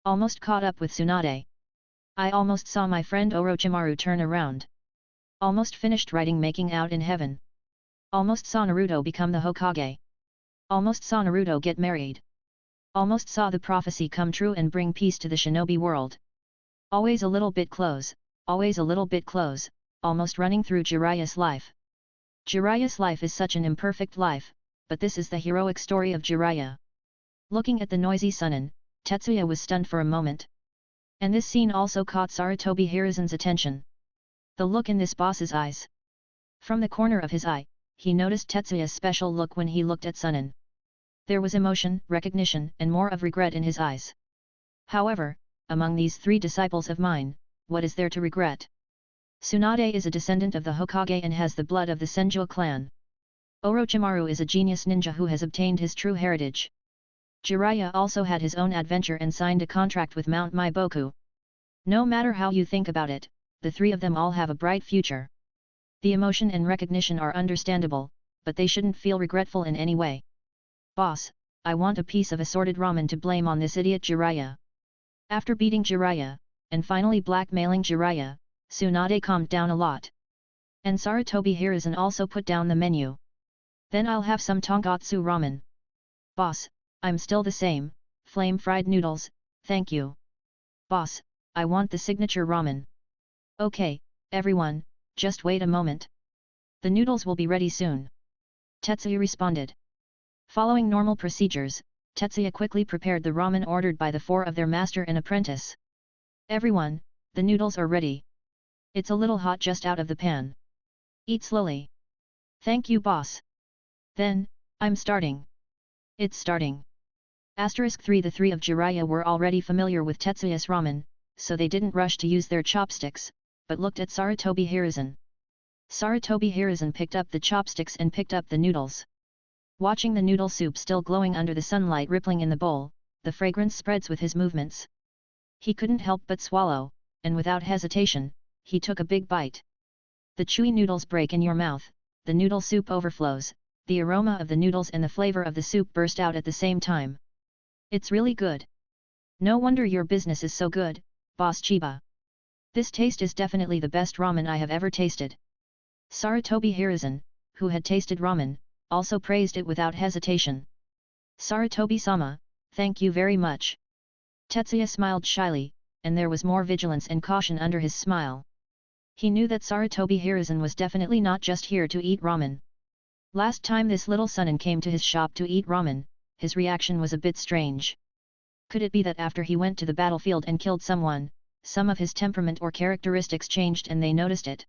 Almost caught up with Tsunade. I almost saw my friend Orochimaru turn around. Almost finished writing Making Out in Heaven. Almost saw Naruto become the Hokage. Almost saw Naruto get married. Almost saw the prophecy come true and bring peace to the shinobi world. Always a little bit close, always a little bit close, almost running through Jiraiya's life. Jiraiya's life is such an imperfect life, but this is the heroic story of Jiraiya. Looking at the noisy Sunin, Tetsuya was stunned for a moment. And this scene also caught Sarutobi Hiruzen's attention. The look in this boss's eyes. From the corner of his eye, he noticed Tetsuya's special look when he looked at Sunin. There was emotion, recognition, and more of regret in his eyes. However, among these three disciples of mine, what is there to regret? Tsunade is a descendant of the Hokage and has the blood of the Senju clan. Orochimaru is a genius ninja who has obtained his true heritage. Jiraiya also had his own adventure and signed a contract with Mount Maiboku. No matter how you think about it, the three of them all have a bright future. The emotion and recognition are understandable, but they shouldn't feel regretful in any way. Boss, I want a piece of assorted ramen to blame on this idiot Jiraiya. After beating Jiraiya, and finally blackmailing Jiraiya, Tsunade calmed down a lot. And Sarutobi Hiruzen also put down the menu. Then I'll have some tonkatsu ramen. Boss, I'm still the same, flame fried noodles, thank you. Boss, I want the signature ramen. Okay, everyone, just wait a moment. The noodles will be ready soon. Tetsuya responded. Following normal procedures, Tetsuya quickly prepared the ramen ordered by the four of their master and apprentice. Everyone, the noodles are ready. It's a little hot just out of the pan. Eat slowly. Thank you, boss. Then, I'm starting. It's starting. *3 The three of Jiraiya were already familiar with Tetsuya's ramen, so they didn't rush to use their chopsticks, but looked at Sarutobi Hiruzen. Sarutobi Hiruzen picked up the chopsticks and picked up the noodles. Watching the noodle soup still glowing under the sunlight rippling in the bowl, the fragrance spreads with his movements. He couldn't help but swallow, and without hesitation, he took a big bite. The chewy noodles break in your mouth, the noodle soup overflows, the aroma of the noodles and the flavor of the soup burst out at the same time. It's really good. No wonder your business is so good, Boss Chiba. This taste is definitely the best ramen I have ever tasted. Sarutobi Hiruzen, who had tasted ramen, also praised it without hesitation. Sarutobi-sama, thank you very much. Tetsuya smiled shyly, and there was more vigilance and caution under his smile. He knew that Sarutobi Hiruzen was definitely not just here to eat ramen. Last time this little Sunin came to his shop to eat ramen, his reaction was a bit strange. Could it be that after he went to the battlefield and killed someone, some of his temperament or characteristics changed and they noticed it?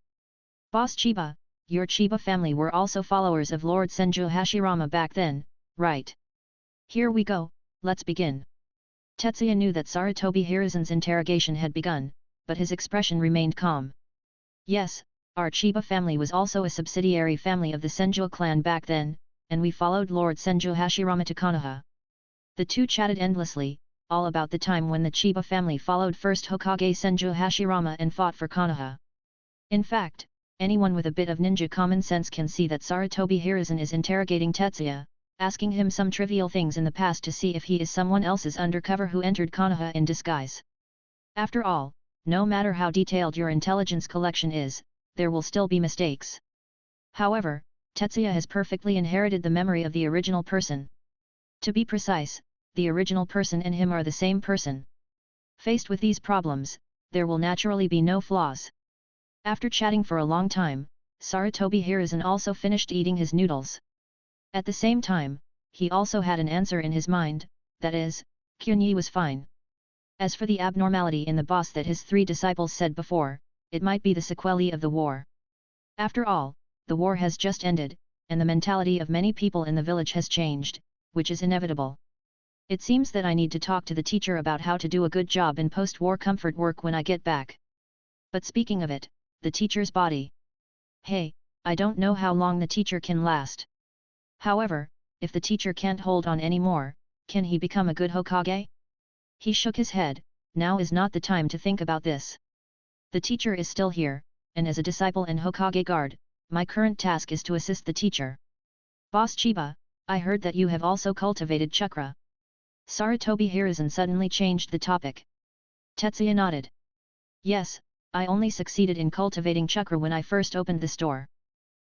Boss Chiba, your Chiba family were also followers of Lord Senju Hashirama back then, right? Here we go, let's begin. Tetsuya knew that Sarutobi Hiruzen's interrogation had begun, but his expression remained calm. Yes, our Chiba family was also a subsidiary family of the Senju clan back then, and we followed Lord Senju Hashirama to Konoha. The two chatted endlessly, all about the time when the Chiba family followed first Hokage Senju Hashirama and fought for Konoha. In fact, anyone with a bit of ninja common sense can see that Sarutobi Hiruzen is interrogating Tetsuya, asking him some trivial things in the past to see if he is someone else's undercover who entered Konoha in disguise. After all, no matter how detailed your intelligence collection is, there will still be mistakes. However, Tetsuya has perfectly inherited the memory of the original person. To be precise, the original person and him are the same person. Faced with these problems, there will naturally be no flaws. After chatting for a long time, Sarutobi Hiruzen also finished eating his noodles. At the same time, he also had an answer in his mind, that is, Kyunyi was fine. As for the abnormality in the boss that his three disciples said before, it might be the sequelae of the war. After all, the war has just ended, and the mentality of many people in the village has changed, which is inevitable. It seems that I need to talk to the teacher about how to do a good job in post-war comfort work when I get back. But speaking of it, the teacher's body. Hey, I don't know how long the teacher can last. However, if the teacher can't hold on anymore, can he become a good Hokage? He shook his head. Now is not the time to think about this. The teacher is still here, and as a disciple and Hokage guard, my current task is to assist the teacher. Boss Chiba, I heard that you have also cultivated chakra. Sarutobi Hiruzen suddenly changed the topic. Tetsuya nodded. Yes, I only succeeded in cultivating chakra when I first opened the store.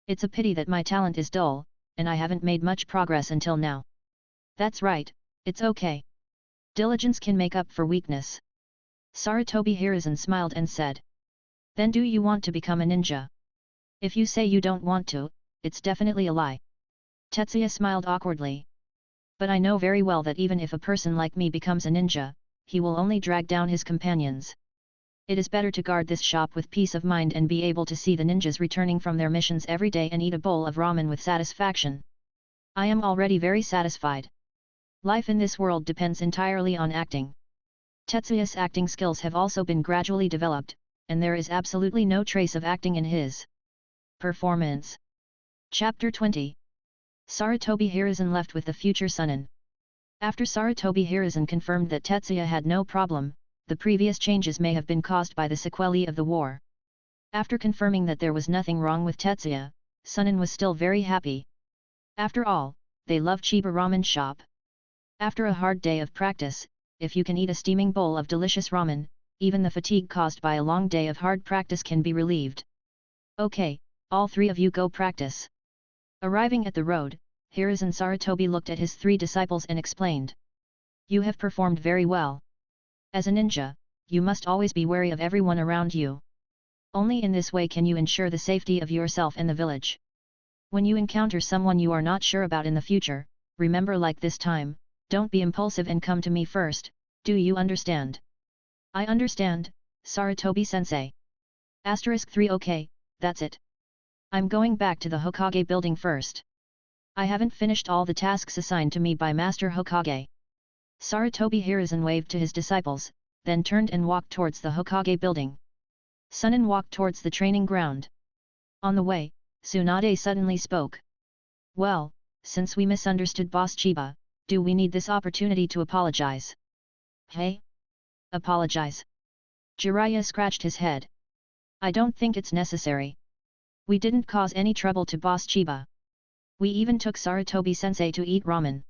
It's a pity that my talent is dull, and I haven't made much progress until now. That's right, it's okay. Diligence can make up for weakness. Sarutobi Hiruzen smiled and said. Then do you want to become a ninja? If you say you don't want to, it's definitely a lie. Tetsuya smiled awkwardly. But I know very well that even if a person like me becomes a ninja, he will only drag down his companions. It is better to guard this shop with peace of mind and be able to see the ninjas returning from their missions every day and eat a bowl of ramen with satisfaction. I am already very satisfied. Life in this world depends entirely on acting. Tetsuya's acting skills have also been gradually developed, and there is absolutely no trace of acting in his performance. Chapter 20. Sarutobi Hiruzen left with the future Sunin. After Sarutobi Hiruzen confirmed that Tetsuya had no problem, the previous changes may have been caused by the sequelae of the war. After confirming that there was nothing wrong with Tetsuya, Sunin was still very happy. After all, they love Chiba Ramen Shop. After a hard day of practice, if you can eat a steaming bowl of delicious ramen, even the fatigue caused by a long day of hard practice can be relieved. Okay, all three of you go practice. Arriving at the road, Hiruzen Sarutobi looked at his three disciples and explained. You have performed very well. As a ninja, you must always be wary of everyone around you. Only in this way can you ensure the safety of yourself and the village. When you encounter someone you are not sure about in the future, remember like this time, don't be impulsive and come to me first, do you understand? I understand, Sarutobi-sensei. *3 Okay, that's it. I'm going back to the Hokage building first. I haven't finished all the tasks assigned to me by Master Hokage. Sarutobi Hiruzen waved to his disciples, then turned and walked towards the Hokage building. Sunin walked towards the training ground. On the way, Tsunade suddenly spoke. Well, since we misunderstood Boss Chiba, do we need this opportunity to apologize? Hey? Apologize? Jiraiya scratched his head. I don't think it's necessary. We didn't cause any trouble to Boss Chiba. We even took Sarutobi-sensei to eat ramen.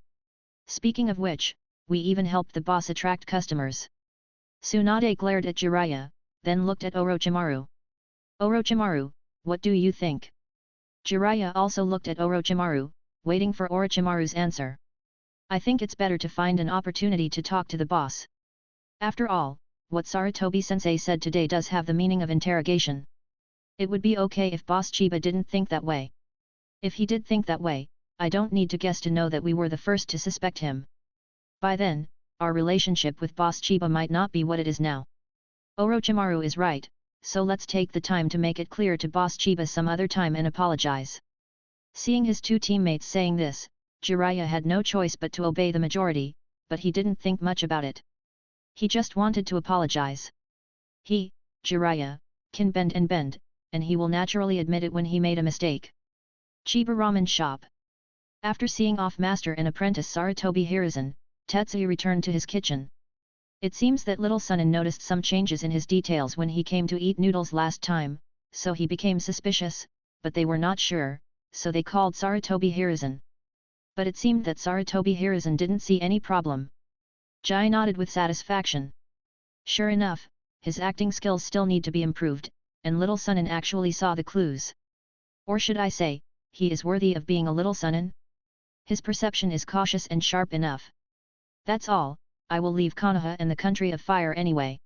Speaking of which, we even helped the boss attract customers. Tsunade glared at Jiraiya, then looked at Orochimaru. Orochimaru, what do you think? Jiraiya also looked at Orochimaru, waiting for Orochimaru's answer. I think it's better to find an opportunity to talk to the boss. After all, what Sarutobi-sensei said today does have the meaning of interrogation. It would be okay if Boss Chiba didn't think that way. If he did think that way, I don't need to guess to know that we were the first to suspect him. By then, our relationship with Boss Chiba might not be what it is now. Orochimaru is right, so let's take the time to make it clear to Boss Chiba some other time and apologize. Seeing his two teammates saying this, Jiraiya had no choice but to obey the majority, but he didn't think much about it. He just wanted to apologize. He, Jiraiya, can bend, and he will naturally admit it when he made a mistake. Chiba Ramen Shop. After seeing off master and apprentice Sarutobi Hiruzen, Tetsuya returned to his kitchen. It seems that little Sunin noticed some changes in his details when he came to eat noodles last time, so he became suspicious, but they were not sure, so they called Sarutobi Hiruzen. But it seemed that Sarutobi Hiruzen didn't see any problem. Jai nodded with satisfaction. Sure enough, his acting skills still need to be improved, and little Sunin actually saw the clues. Or should I say, he is worthy of being a little Sunin? His perception is cautious and sharp enough. That's all, I will leave Konoha and the country of fire anyway.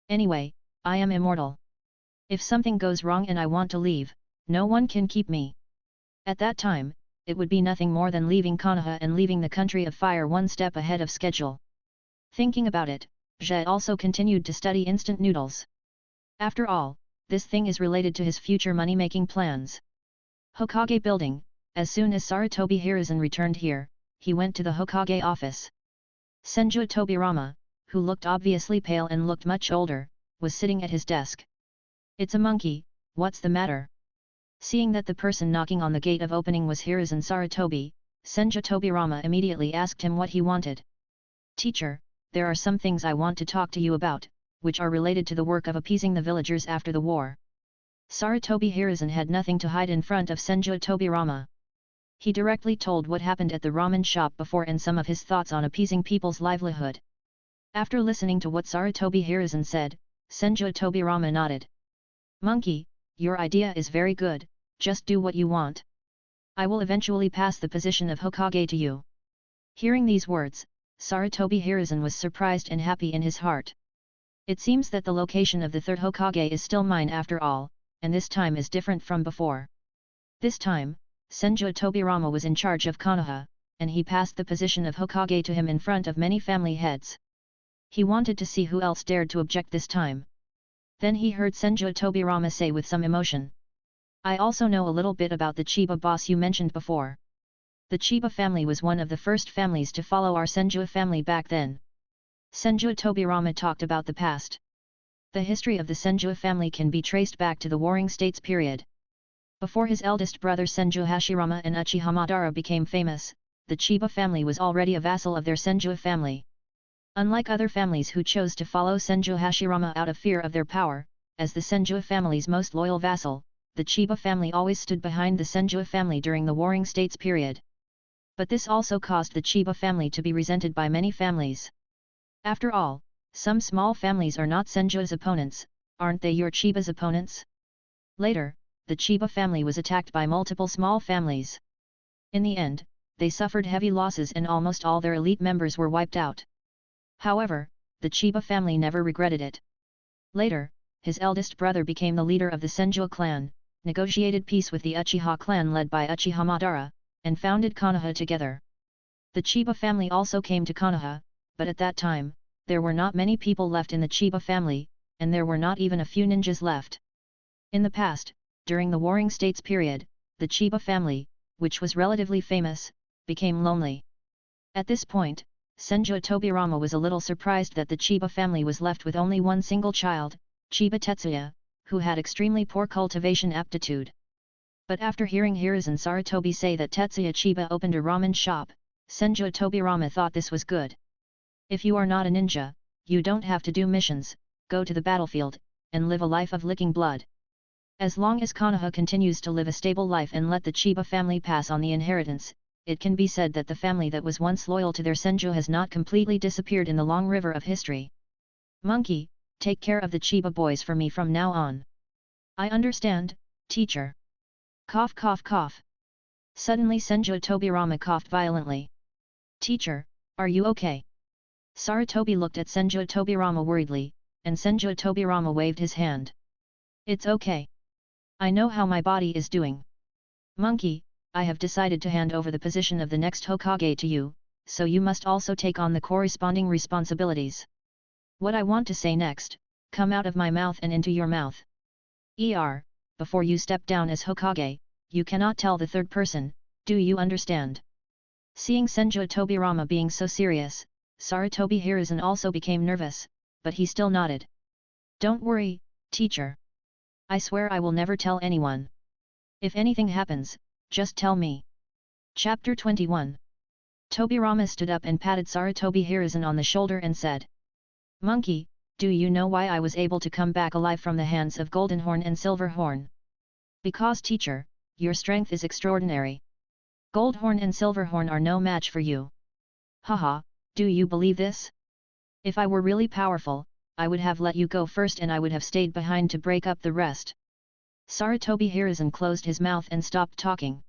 Anyway, I am immortal. If something goes wrong and I want to leave, no one can keep me. At that time, it would be nothing more than leaving Konoha and leaving the country of fire one step ahead of schedule. Thinking about it, Zhe also continued to study instant noodles. After all, this thing is related to his future money-making plans. Hokage building. As soon as Sarutobi Hiruzen returned here, he went to the Hokage office. Senju Tobirama, who looked obviously pale and looked much older, was sitting at his desk. It's a monkey, what's the matter? Seeing that the person knocking on the gate of opening was Hiruzen Sarutobi, Senju Tobirama immediately asked him what he wanted. Teacher, there are some things I want to talk to you about, which are related to the work of appeasing the villagers after the war. Sarutobi Hiruzen had nothing to hide in front of Senju Tobirama. He directly told what happened at the ramen shop before and some of his thoughts on appeasing people's livelihood. After listening to what Sarutobi Hiruzen said, Senju Tobirama nodded. Monkey, your idea is very good, just do what you want. I will eventually pass the position of Hokage to you. Hearing these words, Sarutobi Hiruzen was surprised and happy in his heart. It seems that the location of the third Hokage is still mine after all, and this time is different from before. This time, Senju Tobirama was in charge of Konoha, and he passed the position of Hokage to him in front of many family heads. He wanted to see who else dared to object this time. Then he heard Senju Tobirama say with some emotion. I also know a little bit about the Chiba boss you mentioned before. The Chiba family was one of the first families to follow our Senju family back then. Senju Tobirama talked about the past. The history of the Senju family can be traced back to the Warring States period. Before his eldest brother Senju Hashirama and Uchiha Madara became famous, the Chiba family was already a vassal of their Senju family. Unlike other families who chose to follow Senju Hashirama out of fear of their power, as the Senju family's most loyal vassal, the Chiba family always stood behind the Senju family during the Warring States period. But this also caused the Chiba family to be resented by many families. After all, some small families are not Senju's opponents, aren't they your Chiba's opponents? Later, the Chiba family was attacked by multiple small families. In the end, they suffered heavy losses and almost all their elite members were wiped out. However, the Chiba family never regretted it. Later, his eldest brother became the leader of the Senju clan, negotiated peace with the Uchiha clan led by Uchiha Madara, and founded Konoha together. The Chiba family also came to Konoha, but at that time, there were not many people left in the Chiba family, and there were not even a few ninjas left. In the past, during the Warring States period, the Chiba family, which was relatively famous, became lonely. At this point, Senju Tobirama was a little surprised that the Chiba family was left with only one single child, Chiba Tetsuya, who had extremely poor cultivation aptitude. But after hearing Hiruzen Sarutobi say that Tetsuya Chiba opened a ramen shop, Senju Tobirama thought this was good. If you are not a ninja, you don't have to do missions, go to the battlefield, and live a life of licking blood. As long as Konoha continues to live a stable life and let the Chiba family pass on the inheritance, it can be said that the family that was once loyal to their Senju has not completely disappeared in the long river of history. Monkey, take care of the Chiba boys for me from now on. I understand, teacher. Cough cough cough. Suddenly Senju Tobirama coughed violently. Teacher, are you okay? Sarutobi looked at Senju Tobirama worriedly, and Senju Tobirama waved his hand. It's okay. I know how my body is doing. Monkey, I have decided to hand over the position of the next Hokage to you, so you must also take on the corresponding responsibilities. What I want to say next, come out of my mouth and into your mouth. Before you step down as Hokage, you cannot tell the third person, do you understand? Seeing Senju Tobirama being so serious, Sarutobi Hiruzen also became nervous, but he still nodded. Don't worry, teacher. I swear I will never tell anyone. If anything happens, just tell me. Chapter 21. Tobirama stood up and patted Sarutobi Hiruzen on the shoulder and said, Monkey, do you know why I was able to come back alive from the hands of Goldenhorn and Silverhorn? Because teacher, your strength is extraordinary. Goldhorn and Silverhorn are no match for you. Haha, do you believe this? If I were really powerful, I would have let you go first and I would have stayed behind to break up the rest. Sarutobi Hiruzen closed his mouth and stopped talking.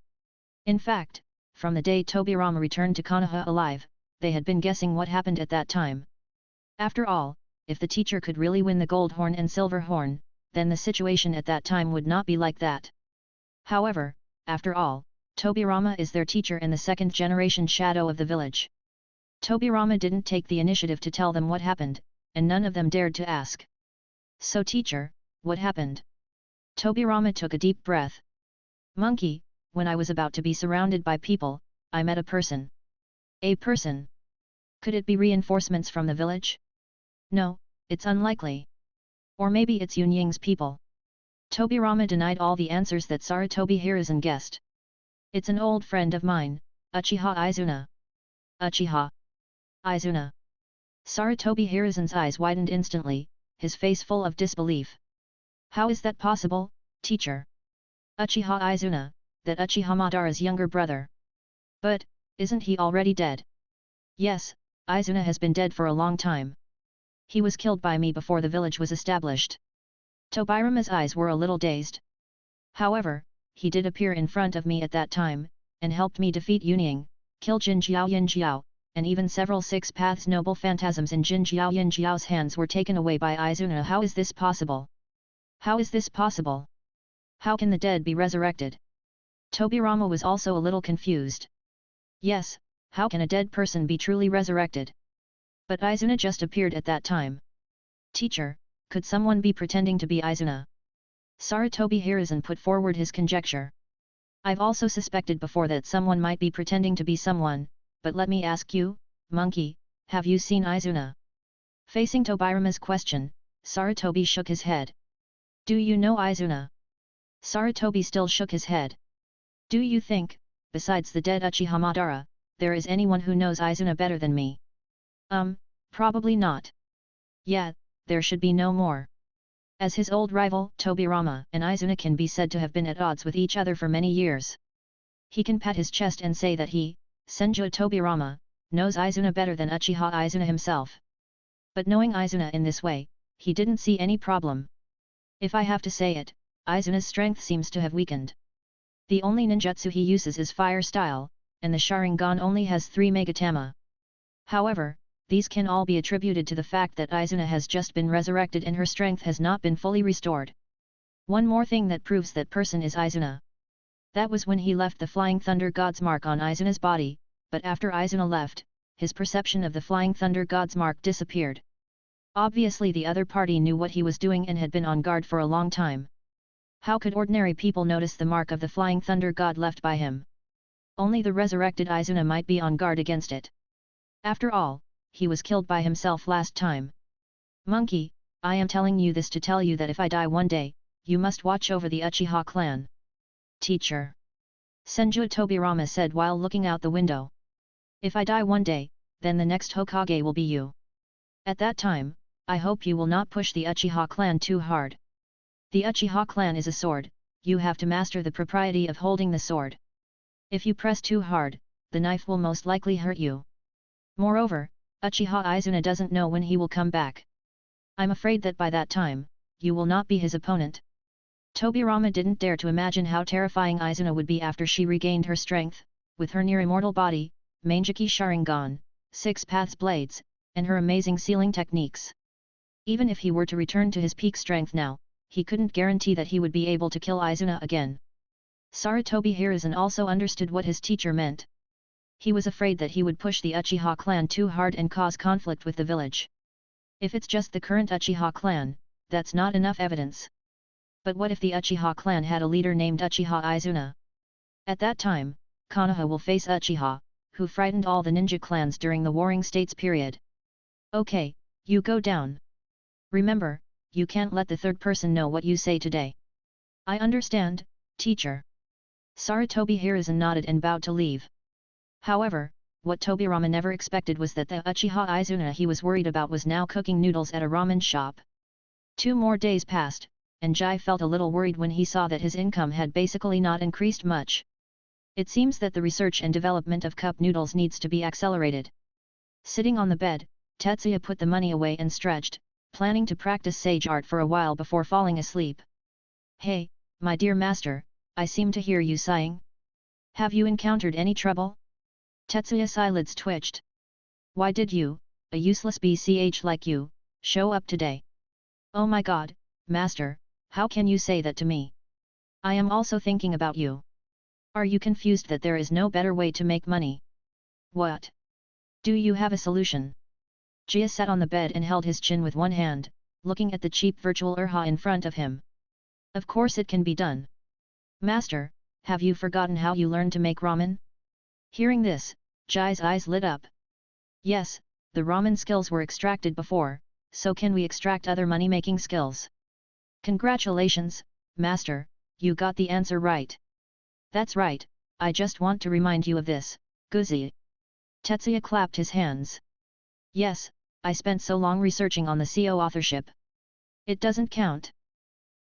In fact, from the day Tobirama returned to Konoha alive, they had been guessing what happened at that time. After all, if the teacher could really win the Goldhorn and Silverhorn, then the situation at that time would not be like that. However, after all, Tobirama is their teacher and the second-generation shadow of the village. Tobirama didn't take the initiative to tell them what happened, and none of them dared to ask. So teacher, what happened? Tobirama took a deep breath. Monkey, when I was about to be surrounded by people, I met a person. A person? Could it be reinforcements from the village? No, it's unlikely. Or maybe it's Yunying's people. Tobirama denied all the answers that Sarutobi Hiruzen guessed. It's an old friend of mine, Uchiha Izuna. Uchiha Izuna. Sarutobi Hiruzen's eyes widened instantly, his face full of disbelief. How is that possible, teacher? Uchiha Izuna, that Uchiha Madara's younger brother. But, isn't he already dead? Yes, Izuna has been dead for a long time. He was killed by me before the village was established. Tobirama's eyes were a little dazed. However, he did appear in front of me at that time, and helped me defeat Yunying, kill Jin Jiao Yin Jiao, and even several Six Paths noble phantasms in Jin Jiao Yin Jiao's hands were taken away by Izuna. How is this possible? How is this possible? How can the dead be resurrected? Tobirama was also a little confused. Yes, how can a dead person be truly resurrected? But Izuna just appeared at that time. Teacher, could someone be pretending to be Izuna? Sarutobi Hiruzen put forward his conjecture. I've also suspected before that someone might be pretending to be someone, but let me ask you, Monkey, have you seen Izuna? Facing Tobirama's question, Sarutobi shook his head. Do you know Izuna? Sarutobi still shook his head. Do you think, besides the dead Uchiha Madara, there is anyone who knows Izuna better than me? Probably not. Yeah, there should be no more. As his old rival, Tobirama and Izuna can be said to have been at odds with each other for many years. He can pat his chest and say that he, Senju Tobirama, knows Izuna better than Uchiha Izuna himself. But knowing Izuna in this way, he didn't see any problem. If I have to say it, Izuna's strength seems to have weakened. The only ninjutsu he uses is fire style, and the Sharingan only has 3 Megatama. However, these can all be attributed to the fact that Izuna has just been resurrected and her strength has not been fully restored. One more thing that proves that person is Izuna. That was when he left the Flying Thunder God's mark on Izuna's body, but after Izuna left, his perception of the Flying Thunder God's mark disappeared. Obviously the other party knew what he was doing and had been on guard for a long time. How could ordinary people notice the mark of the Flying Thunder God left by him? Only the resurrected Izuna might be on guard against it. After all, he was killed by himself last time. Monkey, I am telling you this to tell you that if I die one day, you must watch over the Uchiha clan. Teacher. Senju Tobirama said while looking out the window. If I die one day, then the next Hokage will be you. At that time, I hope you will not push the Uchiha clan too hard. The Uchiha clan is a sword, you have to master the propriety of holding the sword. If you press too hard, the knife will most likely hurt you. Moreover, Uchiha Izuna doesn't know when he will come back. I'm afraid that by that time, you will not be his opponent. Tobirama didn't dare to imagine how terrifying Izuna would be after she regained her strength, with her near-immortal body, Mangeki Sharingan, 6 Paths blades, and her amazing sealing techniques. Even if he were to return to his peak strength now, he couldn't guarantee that he would be able to kill Izuna again. Sarutobi Hiruzen also understood what his teacher meant. He was afraid that he would push the Uchiha clan too hard and cause conflict with the village. If it's just the current Uchiha clan, that's not enough evidence. But what if the Uchiha clan had a leader named Uchiha Izuna? At that time, Konoha will face Uchiha, who frightened all the ninja clans during the Warring States period. Okay, you go down. Remember, you can't let the third person know what you say today. I understand, teacher. Sarutobi Hiruzen nodded and bowed to leave. However, what Tobirama never expected was that the Uchiha Izuna he was worried about was now cooking noodles at a ramen shop. 2 more days passed, and Jai felt a little worried when he saw that his income had basically not increased much. It seems that the research and development of cup noodles needs to be accelerated. Sitting on the bed, Tetsuya put the money away and stretched, planning to practice sage art for a while before falling asleep. Hey, my dear master, I seem to hear you sighing. Have you encountered any trouble? Tetsuya's eyelids twitched. Why did you, a useless BCH like you, show up today? Oh my god, master, how can you say that to me? I am also thinking about you. Are you confused that there is no better way to make money? What? Do you have a solution? Jia sat on the bed and held his chin with one hand, looking at the cheap virtual Erha in front of him. Of course it can be done. Master, have you forgotten how you learned to make ramen? Hearing this, Jai's eyes lit up. Yes, the ramen skills were extracted before, so can we extract other money-making skills? Congratulations, master, you got the answer right. That's right, I just want to remind you of this, Guzi. Tetsuya clapped his hands. Yes, I spent so long researching on the CO authorship. It doesn't count.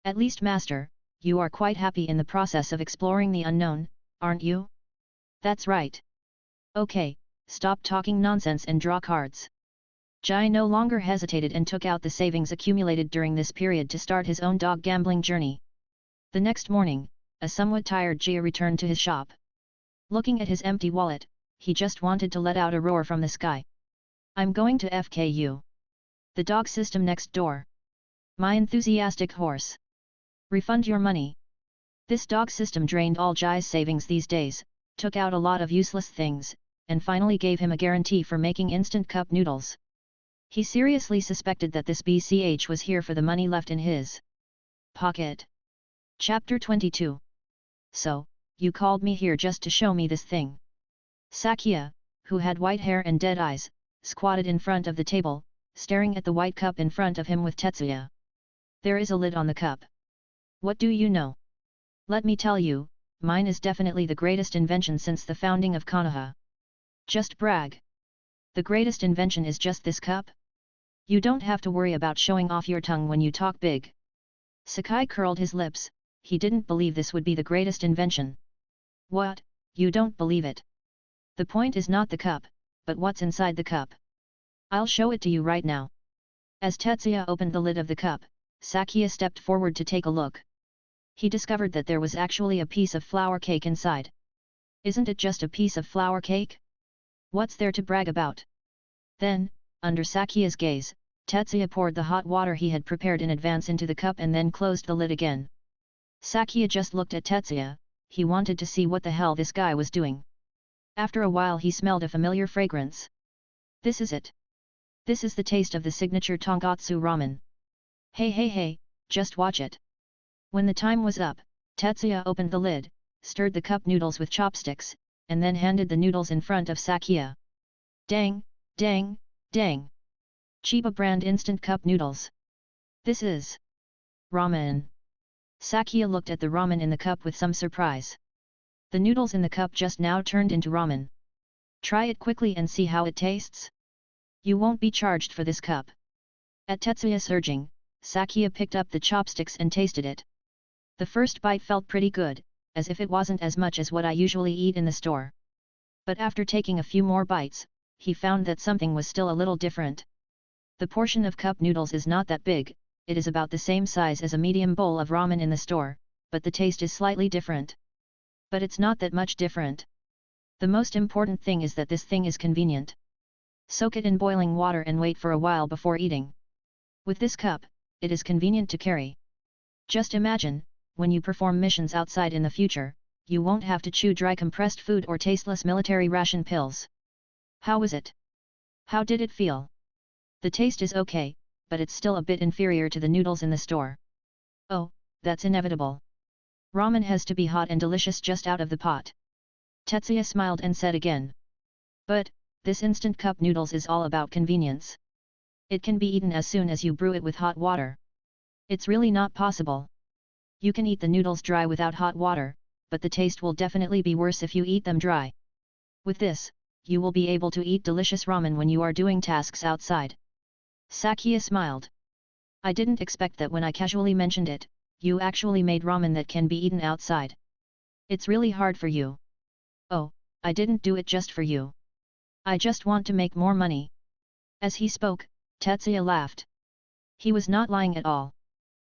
At least master, you are quite happy in the process of exploring the unknown, aren't you? That's right. Okay, stop talking nonsense and draw cards. Jai no longer hesitated and took out the savings accumulated during this period to start his own dog gambling journey. The next morning, a somewhat tired Jia returned to his shop. Looking at his empty wallet, he just wanted to let out a roar from the sky. I'm going to FKU. The dog system next door. My enthusiastic horse. Refund your money. This dog system drained all Jai's savings these days, took out a lot of useless things, and finally gave him a guarantee for making instant cup noodles. He seriously suspected that this BCH was here for the money left in his pocket. Chapter 22. So, you called me here just to show me this thing. Sakya, who had white hair and dead eyes, squatted in front of the table, staring at the white cup in front of him with Tetsuya. There is a lid on the cup. What do you know? Let me tell you, mine is definitely the greatest invention since the founding of Konoha. Just brag. The greatest invention is just this cup? You don't have to worry about showing off your tongue when you talk big. Sakai curled his lips, he didn't believe this would be the greatest invention. What, you don't believe it? The point is not the cup, but what's inside the cup. I'll show it to you right now. As Tetsuya opened the lid of the cup, Sakya stepped forward to take a look. He discovered that there was actually a piece of flour cake inside. Isn't it just a piece of flour cake? What's there to brag about? Then, under Sakya's gaze, Tetsuya poured the hot water he had prepared in advance into the cup and then closed the lid again. Sakya just looked at Tetsuya, he wanted to see what the hell this guy was doing. After a while he smelled a familiar fragrance. This is it. This is the taste of the signature Tongatsu ramen. Hey, just watch it. When the time was up, Tetsuya opened the lid, stirred the cup noodles with chopsticks, and then handed the noodles in front of Sakya. Dang, dang, dang. Chiba brand instant cup noodles. This is ramen. Sakya looked at the ramen in the cup with some surprise. The noodles in the cup just now turned into ramen. Try it quickly and see how it tastes. You won't be charged for this cup. At Tetsuya's urging, Sakya picked up the chopsticks and tasted it. The first bite felt pretty good, as if it wasn't as much as what I usually eat in the store. But after taking a few more bites, he found that something was still a little different. The portion of cup noodles is not that big, it is about the same size as a medium bowl of ramen in the store, but the taste is slightly different. But it's not that much different. The most important thing is that this thing is convenient. Soak it in boiling water and wait for a while before eating. With this cup, it is convenient to carry. Just imagine, when you perform missions outside in the future, you won't have to chew dry compressed food or tasteless military ration pills. How was it? How did it feel? The taste is okay, but it's still a bit inferior to the noodles in the store. Oh, that's inevitable. Ramen has to be hot and delicious just out of the pot. Tetsuya smiled and said again. But, this instant cup noodles is all about convenience. It can be eaten as soon as you brew it with hot water. It's really not possible. You can eat the noodles dry without hot water, but the taste will definitely be worse if you eat them dry. With this, you will be able to eat delicious ramen when you are doing tasks outside. Sakia smiled. I didn't expect that when I casually mentioned it, you actually made ramen that can be eaten outside. It's really hard for you. Oh, I didn't do it just for you. I just want to make more money. As he spoke, Tetsuya laughed. He was not lying at all.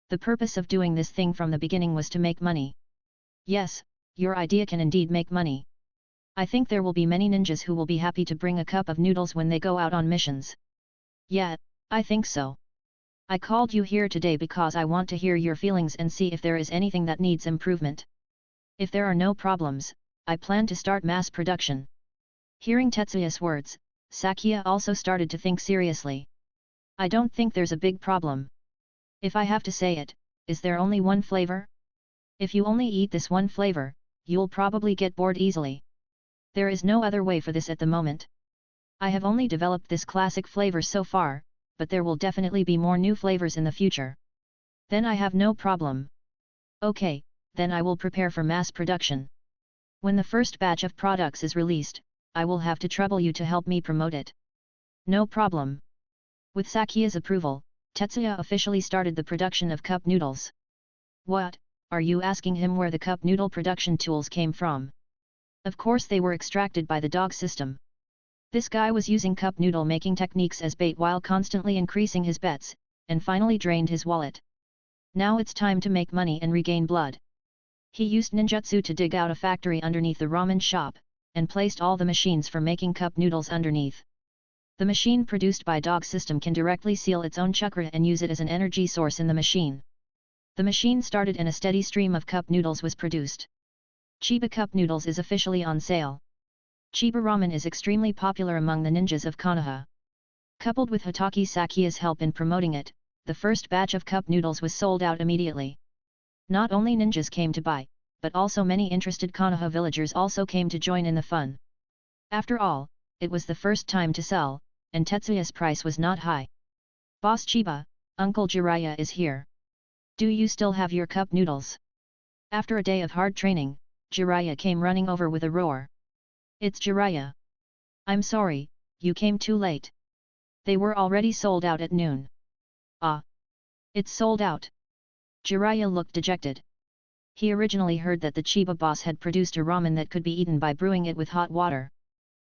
The purpose of doing this thing from the beginning was to make money. Yes, your idea can indeed make money. I think there will be many ninjas who will be happy to bring a cup of noodles when they go out on missions. Yeah, I think so. I called you here today because I want to hear your feelings and see if there is anything that needs improvement. If there are no problems, I plan to start mass production. Hearing Tetsuya's words, Sakia also started to think seriously. I don't think there's a big problem. If I have to say it, is there only one flavor? If you only eat this one flavor, you'll probably get bored easily. There is no other way for this at the moment. I have only developed this classic flavor so far, but there will definitely be more new flavors in the future. Then I have no problem. Okay, then I will prepare for mass production. When the first batch of products is released, I will have to trouble you to help me promote it. No problem. With Sakia's approval, Tetsuya officially started the production of cup noodles. What, are you asking him where the cup noodle production tools came from? Of course they were extracted by the dog system. This guy was using cup noodle making techniques as bait while constantly increasing his bets, and finally drained his wallet. Now it's time to make money and regain blood. He used ninjutsu to dig out a factory underneath the ramen shop, and placed all the machines for making cup noodles underneath. The machine produced by Dog System can directly seal its own chakra and use it as an energy source in the machine. The machine started and a steady stream of cup noodles was produced. Chiba cup noodles is officially on sale. Chiba ramen is extremely popular among the ninjas of Konoha. Coupled with Hokage Sakia's help in promoting it, the first batch of cup noodles was sold out immediately. Not only ninjas came to buy, but also many interested Konoha villagers also came to join in the fun. After all, it was the first time to sell, and Tetsuya's price was not high. Boss Chiba, Uncle Jiraiya is here. Do you still have your cup noodles? After a day of hard training, Jiraiya came running over with a roar. It's Jiraiya. I'm sorry, you came too late. They were already sold out at noon. Ah. It's sold out. Jiraiya looked dejected. He originally heard that the Chiba boss had produced a ramen that could be eaten by brewing it with hot water.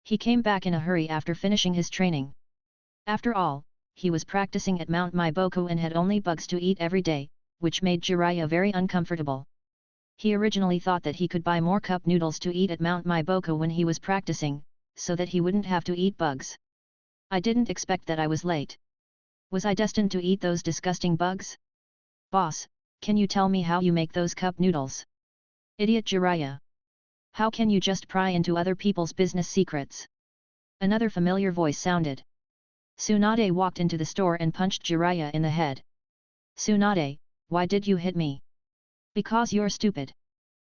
He came back in a hurry after finishing his training. After all, he was practicing at Mount Maiboku and had only bugs to eat every day, which made Jiraiya very uncomfortable. He originally thought that he could buy more cup noodles to eat at Mount Maiboku when he was practicing, so that he wouldn't have to eat bugs. I didn't expect that I was late. Was I destined to eat those disgusting bugs? Boss, can you tell me how you make those cup noodles? Idiot Jiraiya. How can you just pry into other people's business secrets? Another familiar voice sounded. Tsunade walked into the store and punched Jiraiya in the head. Tsunade, why did you hit me? Because you're stupid.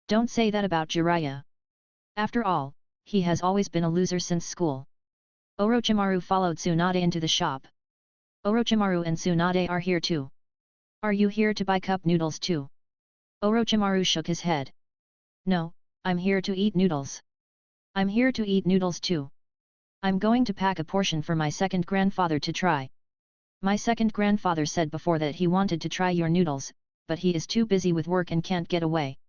Don't say that about Jiraiya. After all, he has always been a loser since school. Orochimaru followed Tsunade into the shop. Orochimaru and Tsunade are here too. Are you here to buy cup noodles too? Orochimaru shook his head. No, I'm here to eat noodles. I'm here to eat noodles too. I'm going to pack a portion for my second grandfather to try. My second grandfather said before that he wanted to try your noodles, but he is too busy with work and can't get away.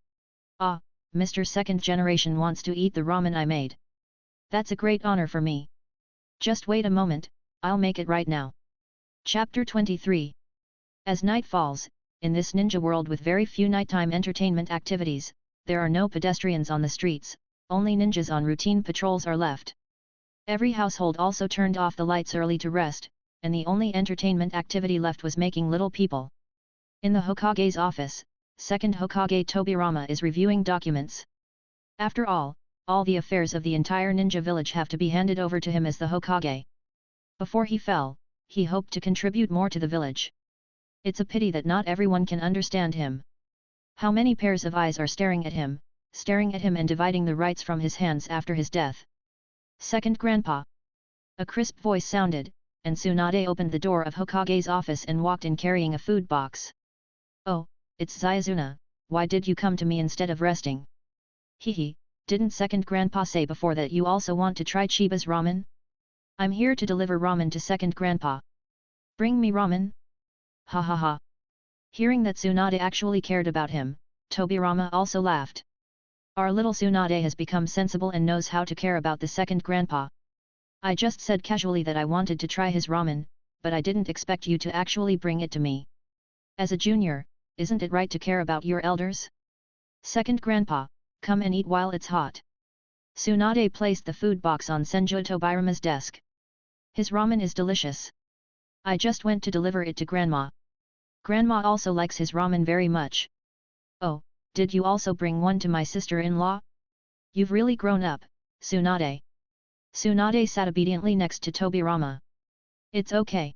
Ah, Mr. Second Generation wants to eat the ramen I made. That's a great honor for me. Just wait a moment, I'll make it right now. Chapter 23. As night falls, in this ninja world with very few nighttime entertainment activities, there are no pedestrians on the streets, only ninjas on routine patrols are left. Every household also turned off the lights early to rest, and the only entertainment activity left was making little people. In the Hokage's office, second Hokage Tobirama is reviewing documents. After all the affairs of the entire ninja village have to be handed over to him as the Hokage. Before he fell, he hoped to contribute more to the village. It's a pity that not everyone can understand him. How many pairs of eyes are staring at him and dividing the rights from his hands after his death. Second Grandpa. A crisp voice sounded, and Tsunade opened the door of Hokage's office and walked in carrying a food box. Oh, it's Zayazuna, why did you come to me instead of resting? Hehe, didn't Second Grandpa say before that you also want to try Chiba's ramen? I'm here to deliver ramen to Second Grandpa. Bring me ramen? Ha ha ha. Hearing that Tsunade actually cared about him, Tobirama also laughed. Our little Tsunade has become sensible and knows how to care about the Second Grandpa. I just said casually that I wanted to try his ramen, but I didn't expect you to actually bring it to me. As a junior, isn't it right to care about your elders? Second Grandpa, come and eat while it's hot. Tsunade placed the food box on Senju Tobirama's desk. His ramen is delicious. I just went to deliver it to Grandma. Grandma also likes his ramen very much. Oh, did you also bring one to my sister-in-law? You've really grown up, Tsunade. Tsunade sat obediently next to Tobirama. It's okay.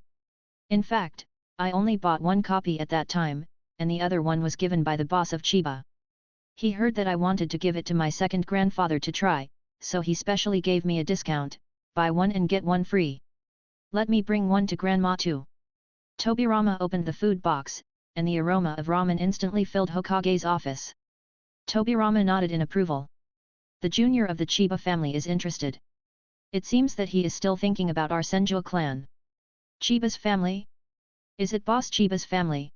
In fact, I only bought one copy at that time, and the other one was given by the boss of Chiba. He heard that I wanted to give it to my second grandfather to try, so he specially gave me a discount, buy one and get one free. Let me bring one to Grandma too. Tobirama opened the food box, and the aroma of ramen instantly filled Hokage's office. Tobirama nodded in approval. The junior of the Chiba family is interested. It seems that he is still thinking about our Senju clan. Chiba's family? Is it Boss Chiba's family?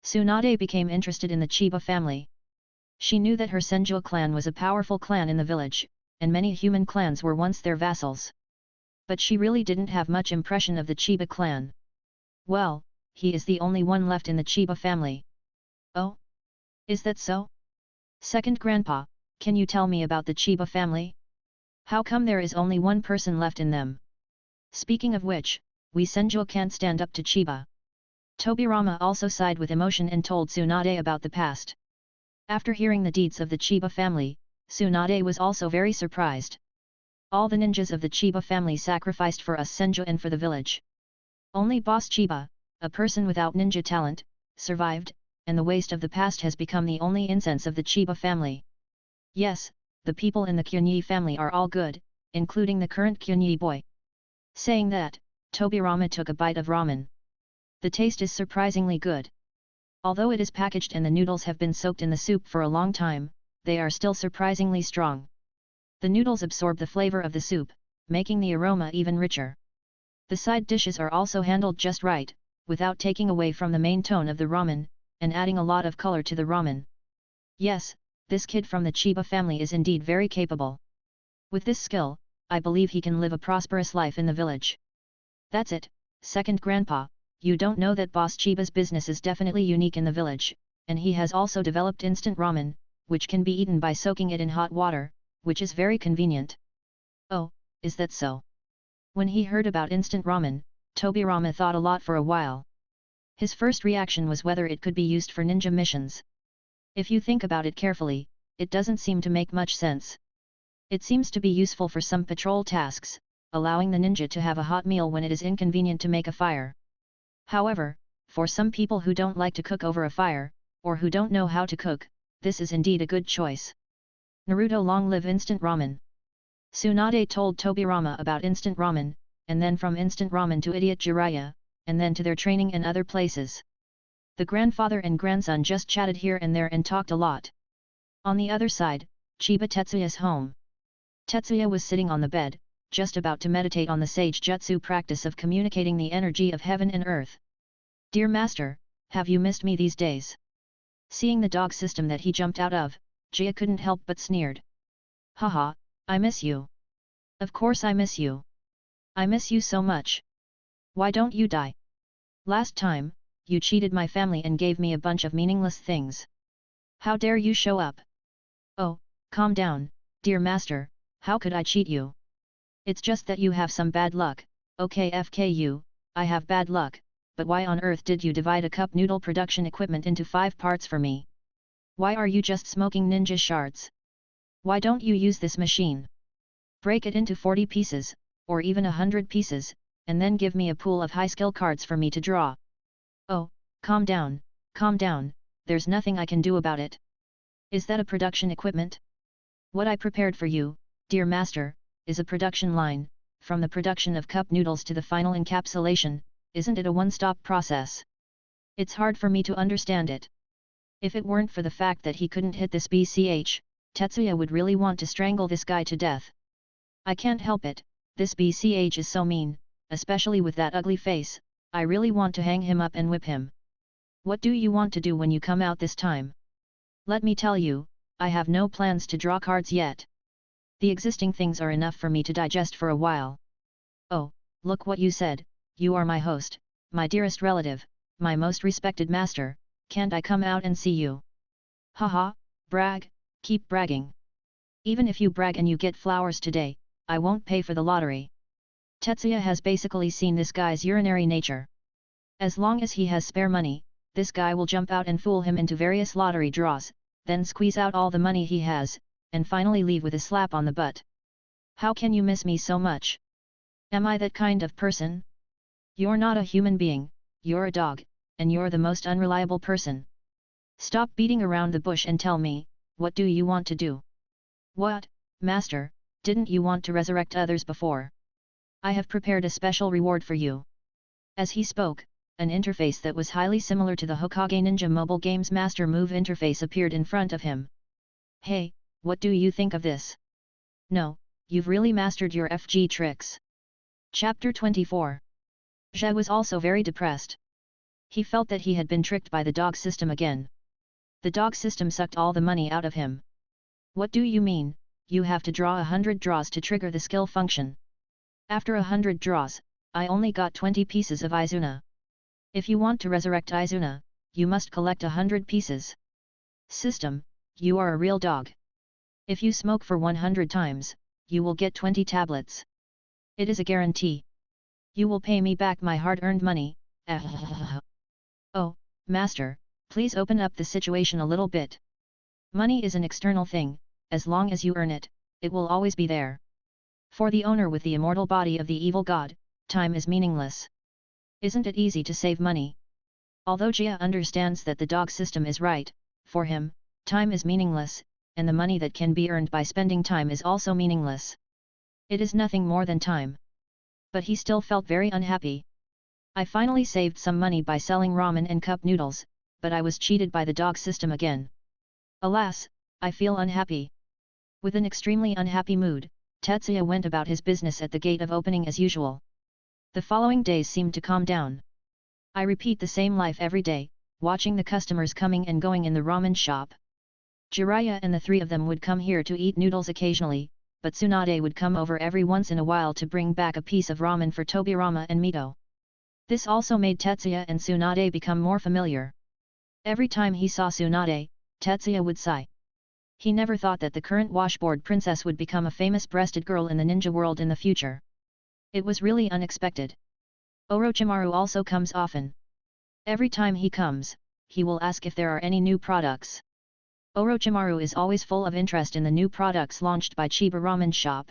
Tsunade became interested in the Chiba family. She knew that her Senju clan was a powerful clan in the village, and many human clans were once their vassals. But she really didn't have much impression of the Chiba clan. Well, he is the only one left in the Chiba family. Oh? Is that so? Second Grandpa, can you tell me about the Chiba family? How come there is only one person left in them? Speaking of which, we Senju can't stand up to Chiba. Tobirama also sighed with emotion and told Tsunade about the past. After hearing the deeds of the Chiba family, Tsunade was also very surprised. All the ninjas of the Chiba family sacrificed for us Senju and for the village. Only Boss Chiba, a person without ninja talent, survived, and the waste of the past has become the only incense of the Chiba family. Yes, the people in the Kyunyi family are all good, including the current Kyunyi boy. Saying that, Tobirama took a bite of ramen. The taste is surprisingly good. Although it is packaged and the noodles have been soaked in the soup for a long time, they are still surprisingly strong. The noodles absorb the flavor of the soup, making the aroma even richer. The side dishes are also handled just right, without taking away from the main tone of the ramen, and adding a lot of color to the ramen. Yes, this kid from the Chiba family is indeed very capable. With this skill, I believe he can live a prosperous life in the village. That's it, Second Grandpa, you don't know that Boss Chiba's business is definitely unique in the village, and he has also developed instant ramen, which can be eaten by soaking it in hot water, which is very convenient. Oh, is that so? When he heard about instant ramen, Tobirama thought a lot for a while. His first reaction was whether it could be used for ninja missions. If you think about it carefully, it doesn't seem to make much sense. It seems to be useful for some patrol tasks, allowing the ninja to have a hot meal when it is inconvenient to make a fire. However, for some people who don't like to cook over a fire, or who don't know how to cook, this is indeed a good choice. Naruto, long live instant ramen. Tsunade told Tobirama about instant ramen, and then from instant ramen to Idiot Jiraiya, and then to their training and other places. The grandfather and grandson just chatted here and there and talked a lot. On the other side, Chiba Tetsuya's home. Tetsuya was sitting on the bed, just about to meditate on the sage jutsu practice of communicating the energy of heaven and earth. Dear Master, have you missed me these days? Seeing the dog system that he jumped out of, Jia couldn't help but sneered. Haha, I miss you. Of course I miss you. I miss you so much. Why don't you die? Last time, you cheated my family and gave me a bunch of meaningless things. How dare you show up? Oh, calm down, dear master, how could I cheat you? It's just that you have some bad luck. Okay FKU, I have bad luck, but why on earth did you divide a cup noodle production equipment into 5 parts for me? Why are you just smoking ninja shards? Why don't you use this machine? Break it into 40 pieces, or even 100 pieces, and then give me a pool of high skill cards for me to draw. Oh, calm down, there's nothing I can do about it. Is that a production equipment? What I prepared for you, dear master, is a production line, from the production of cup noodles to the final encapsulation, isn't it a one-stop process? It's hard for me to understand it. If it weren't for the fact that he couldn't hit this BCH, Tetsuya would really want to strangle this guy to death. I can't help it, this BCH is so mean, especially with that ugly face, I really want to hang him up and whip him. What do you want to do when you come out this time? Let me tell you, I have no plans to draw cards yet. The existing things are enough for me to digest for a while. Oh, look what you said, you are my host, my dearest relative, my most respected master, can't I come out and see you? Haha, brag, keep bragging. Even if you brag and you get flowers today, I won't pay for the lottery. Tetsuya has basically seen this guy's urinary nature. As long as he has spare money, this guy will jump out and fool him into various lottery draws, then squeeze out all the money he has, and finally leave with a slap on the butt. How can you miss me so much? Am I that kind of person? You're not a human being, you're a dog, and you're the most unreliable person. Stop beating around the bush and tell me, what do you want to do? What, master, didn't you want to resurrect others before? I have prepared a special reward for you. As he spoke, an interface that was highly similar to the Hokage Ninja mobile game's Master Move interface appeared in front of him. Hey, what do you think of this? No, you've really mastered your FG tricks. Chapter 24. Zhe was also very depressed. He felt that he had been tricked by the dog system again. The dog system sucked all the money out of him. What do you mean, you have to draw 100 draws to trigger the skill function? After 100 draws, I only got 20 pieces of Izuna. If you want to resurrect Izuna, you must collect 100 pieces. System, you are a real dog. If you smoke for 100 times, you will get 20 tablets. It is a guarantee. You will pay me back my hard-earned money. Oh, master, please open up the situation a little bit. Money is an external thing, as long as you earn it, it will always be there. For the owner with the immortal body of the evil god, time is meaningless. Isn't it easy to save money? Although Jia understands that the dog system is right, for him, time is meaningless, and the money that can be earned by spending time is also meaningless. It is nothing more than time. But he still felt very unhappy. I finally saved some money by selling ramen and cup noodles, but I was cheated by the dog system again. Alas, I feel unhappy. With an extremely unhappy mood, Tetsuya went about his business at the gate of opening as usual. The following days seemed to calm down. I repeat the same life every day, watching the customers coming and going in the ramen shop. Jiraiya and the three of them would come here to eat noodles occasionally, but Tsunade would come over every once in a while to bring back a piece of ramen for Tobirama and Mito. This also made Tetsuya and Tsunade become more familiar. Every time he saw Tsunade, Tetsuya would sigh. He never thought that the current washboard princess would become a famous breasted girl in the ninja world in the future. It was really unexpected. Orochimaru also comes often. Every time he comes, he will ask if there are any new products. Orochimaru is always full of interest in the new products launched by Chiba Ramen Shop.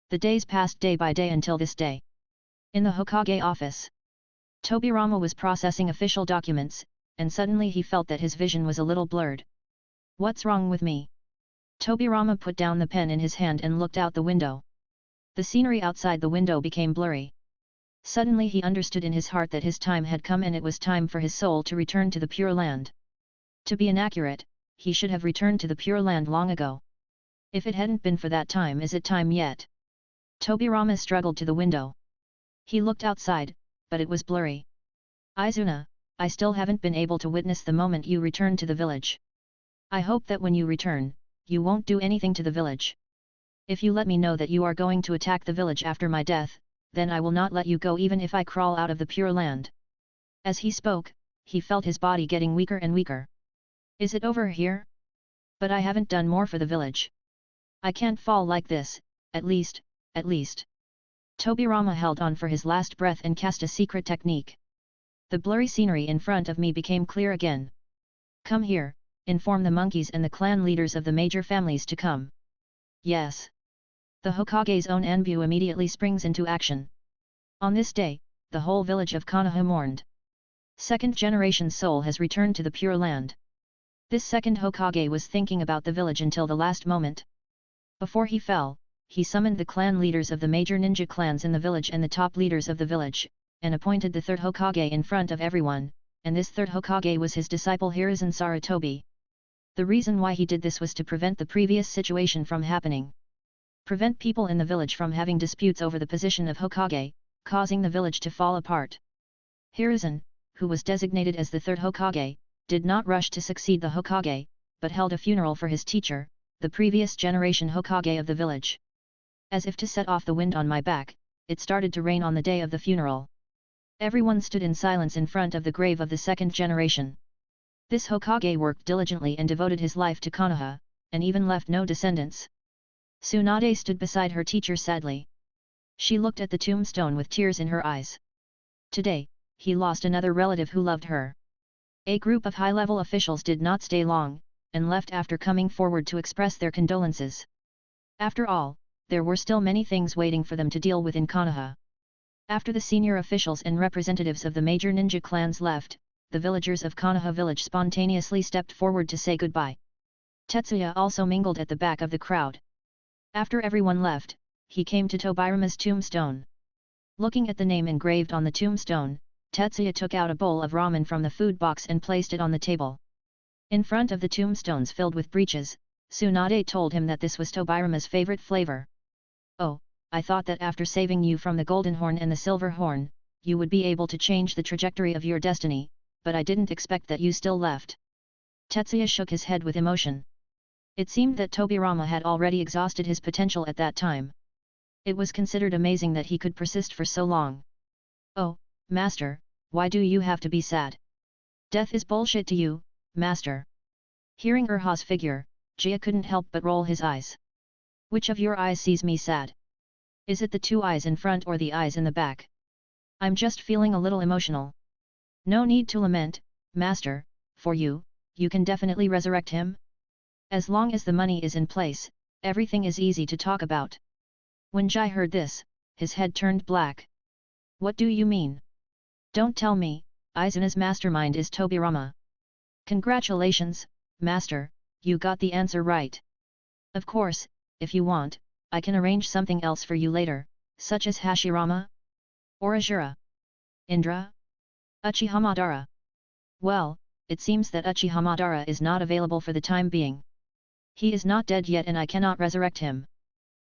The days passed day by day until this day. In the Hokage office, Tobirama was processing official documents, and suddenly he felt that his vision was a little blurred. What's wrong with me? Tobirama put down the pen in his hand and looked out the window. The scenery outside the window became blurry. Suddenly he understood in his heart that his time had come and it was time for his soul to return to the Pure Land. To be inaccurate, he should have returned to the Pure Land long ago. If it hadn't been for that time, is it time yet? Tobirama struggled to the window. He looked outside, but it was blurry. Izuna, I still haven't been able to witness the moment you return to the village. I hope that when you return, you won't do anything to the village. If you let me know that you are going to attack the village after my death, then I will not let you go even if I crawl out of the Pure Land. As he spoke, he felt his body getting weaker and weaker. Is it over here? But I haven't done more for the village. I can't fall like this, at least. Tobirama held on for his last breath and cast a secret technique. The blurry scenery in front of me became clear again. Come here, inform the monkeys and the clan leaders of the major families to come. Yes. The Hokage's own Anbu immediately springs into action. On this day, the whole village of Konoha mourned. Second generation soul has returned to the Pure Land. This second Hokage was thinking about the village until the last moment. Before he fell, he summoned the clan leaders of the major ninja clans in the village and the top leaders of the village, and appointed the third Hokage in front of everyone, and this third Hokage was his disciple Hiruzen Sarutobi. The reason why he did this was to prevent the previous situation from happening. Prevent people in the village from having disputes over the position of Hokage, causing the village to fall apart. Hiruzen, who was designated as the third Hokage, did not rush to succeed the Hokage, but held a funeral for his teacher, the previous generation Hokage of the village. As if to set off the wind on my back, it started to rain on the day of the funeral. Everyone stood in silence in front of the grave of the second generation. This Hokage worked diligently and devoted his life to Konoha, and even left no descendants. Tsunade stood beside her teacher sadly. She looked at the tombstone with tears in her eyes. Today, he lost another relative who loved her. A group of high-level officials did not stay long, and left after coming forward to express their condolences. After all, there were still many things waiting for them to deal with in Konoha. After the senior officials and representatives of the major ninja clans left, the villagers of Konoha village spontaneously stepped forward to say goodbye. Tetsuya also mingled at the back of the crowd. After everyone left, he came to Tobirama's tombstone. Looking at the name engraved on the tombstone, Tetsuya took out a bowl of ramen from the food box and placed it on the table. In front of the tombstones filled with breeches, Tsunade told him that this was Tobirama's favorite flavor. "Oh, I thought that after saving you from the golden horn and the silver horn, you would be able to change the trajectory of your destiny, but I didn't expect that you still left." Tetsuya shook his head with emotion. It seemed that Tobirama had already exhausted his potential at that time. It was considered amazing that he could persist for so long. "Oh, Master, why do you have to be sad? Death is bullshit to you, Master." Hearing Erha's figure, Jia couldn't help but roll his eyes. "Which of your eyes sees me sad? Is it the two eyes in front or the eyes in the back? I'm just feeling a little emotional." "No need to lament, Master, for you can definitely resurrect him. As long as the money is in place, everything is easy to talk about." When Jai heard this, his head turned black. "What do you mean? Don't tell me, Izuna's mastermind is Tobirama." "Congratulations, Master, you got the answer right. Of course, if you want, I can arrange something else for you later, such as Hashirama? Or Azura? Indra? Uchiha Madara?" "Well, it seems that Uchiha Madara is not available for the time being. He is not dead yet and I cannot resurrect him.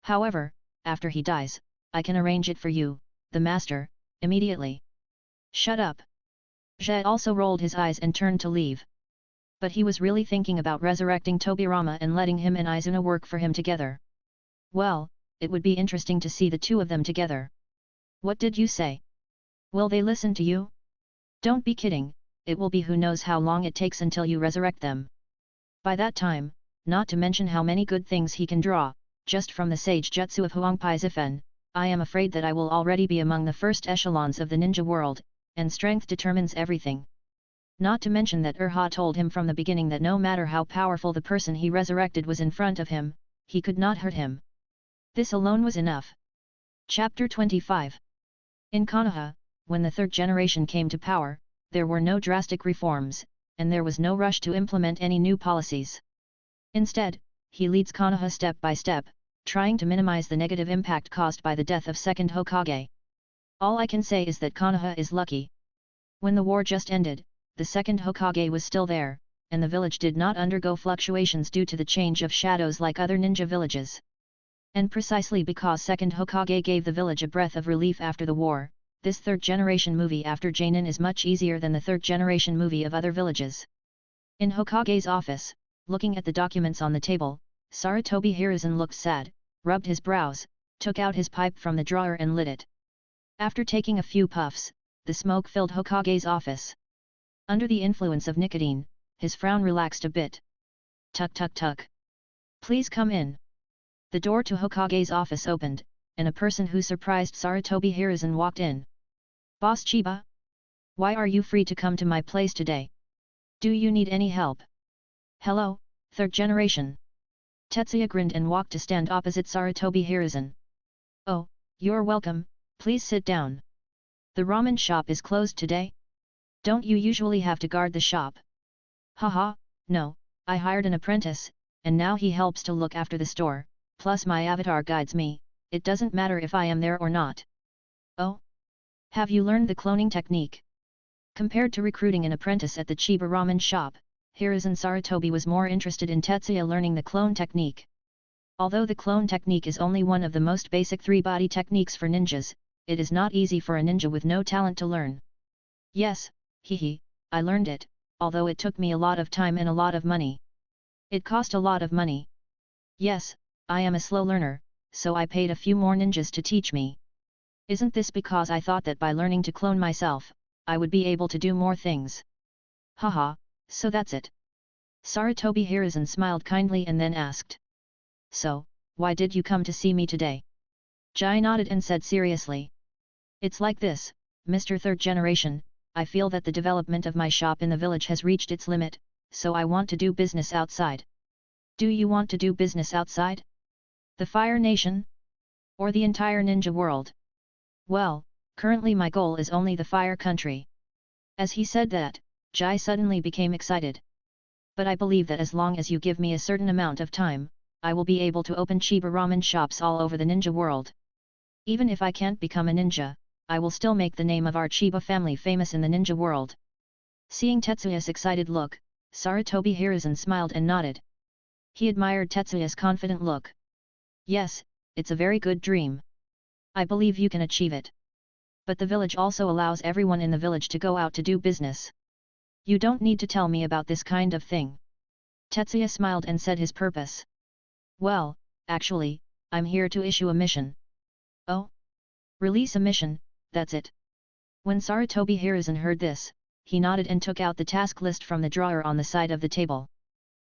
However, after he dies, I can arrange it for you, the Master, immediately." "Shut up." Jie also rolled his eyes and turned to leave. But he was really thinking about resurrecting Tobirama and letting him and Izuna work for him together. Well, it would be interesting to see the two of them together. "What did you say? Will they listen to you? Don't be kidding, it will be who knows how long it takes until you resurrect them. By that time, not to mention how many good things he can draw, just from the sage jutsu of Huangpai Zifen, I am afraid that I will already be among the first echelons of the ninja world, and strength determines everything. Not to mention that Erha told him from the beginning that no matter how powerful the person he resurrected was in front of him, he could not hurt him. This alone was enough." Chapter 25. In Konoha, when the third generation came to power, there were no drastic reforms, and there was no rush to implement any new policies. Instead, he leads Konoha step by step, trying to minimize the negative impact caused by the death of second Hokage. All I can say is that Konoha is lucky. When the war just ended, the second Hokage was still there, and the village did not undergo fluctuations due to the change of shadows like other ninja villages. And precisely because second Hokage gave the village a breath of relief after the war, this third generation movie after Jainin is much easier than the third generation movie of other villages. In Hokage's office, looking at the documents on the table, Sarutobi Hiruzen looked sad, rubbed his brows, took out his pipe from the drawer and lit it. After taking a few puffs, the smoke filled Hokage's office. Under the influence of nicotine, his frown relaxed a bit. "Tuk tuk tuk. Please come in." The door to Hokage's office opened, and a person who surprised Sarutobi Hiruzen walked in. "Boss Chiba? Why are you free to come to my place today? Do you need any help?" "Hello, third generation." Tetsuya grinned and walked to stand opposite Sarutobi Hiruzen. "Oh, you're welcome, please sit down. The ramen shop is closed today? Don't you usually have to guard the shop?" "Haha, no, I hired an apprentice, and now he helps to look after the store, plus my avatar guides me, it doesn't matter if I am there or not. Oh? Have you learned the cloning technique? Compared to recruiting an apprentice at the Chiba ramen shop, Hiruzen Sarutobi was more interested in Tetsuya learning the clone technique. Although the clone technique is only one of the most basic three-body techniques for ninjas, it is not easy for a ninja with no talent to learn. Yes, I learned it, although it took me a lot of time and a lot of money. It cost a lot of money. Yes, I am a slow learner, so I paid a few more ninjas to teach me. Isn't this because I thought that by learning to clone myself, I would be able to do more things? Haha, so that's it. Sarutobi Hiruzen smiled kindly and then asked. So, why did you come to see me today? Jai nodded and said seriously. It's like this, Mr. Third Generation, I feel that the development of my shop in the village has reached its limit, so I want to do business outside. Do you want to do business outside? The Fire Nation? Or the entire ninja world? Well, currently my goal is only the Fire Country. As he said that, Jai suddenly became excited. But I believe that as long as you give me a certain amount of time, I will be able to open Chiba ramen shops all over the ninja world. Even if I can't become a ninja, I will still make the name of our Chiba family famous in the ninja world. Seeing Tetsuya's excited look, Sarutobi Hiruzen smiled and nodded. He admired Tetsuya's confident look. Yes, it's a very good dream. I believe you can achieve it. But the village also allows everyone in the village to go out to do business. You don't need to tell me about this kind of thing. Tetsuya smiled and said his purpose. Well, actually, I'm here to issue a mission. Oh? Release a mission, that's it. When Sarutobi Hiruzen heard this, he nodded and took out the task list from the drawer on the side of the table.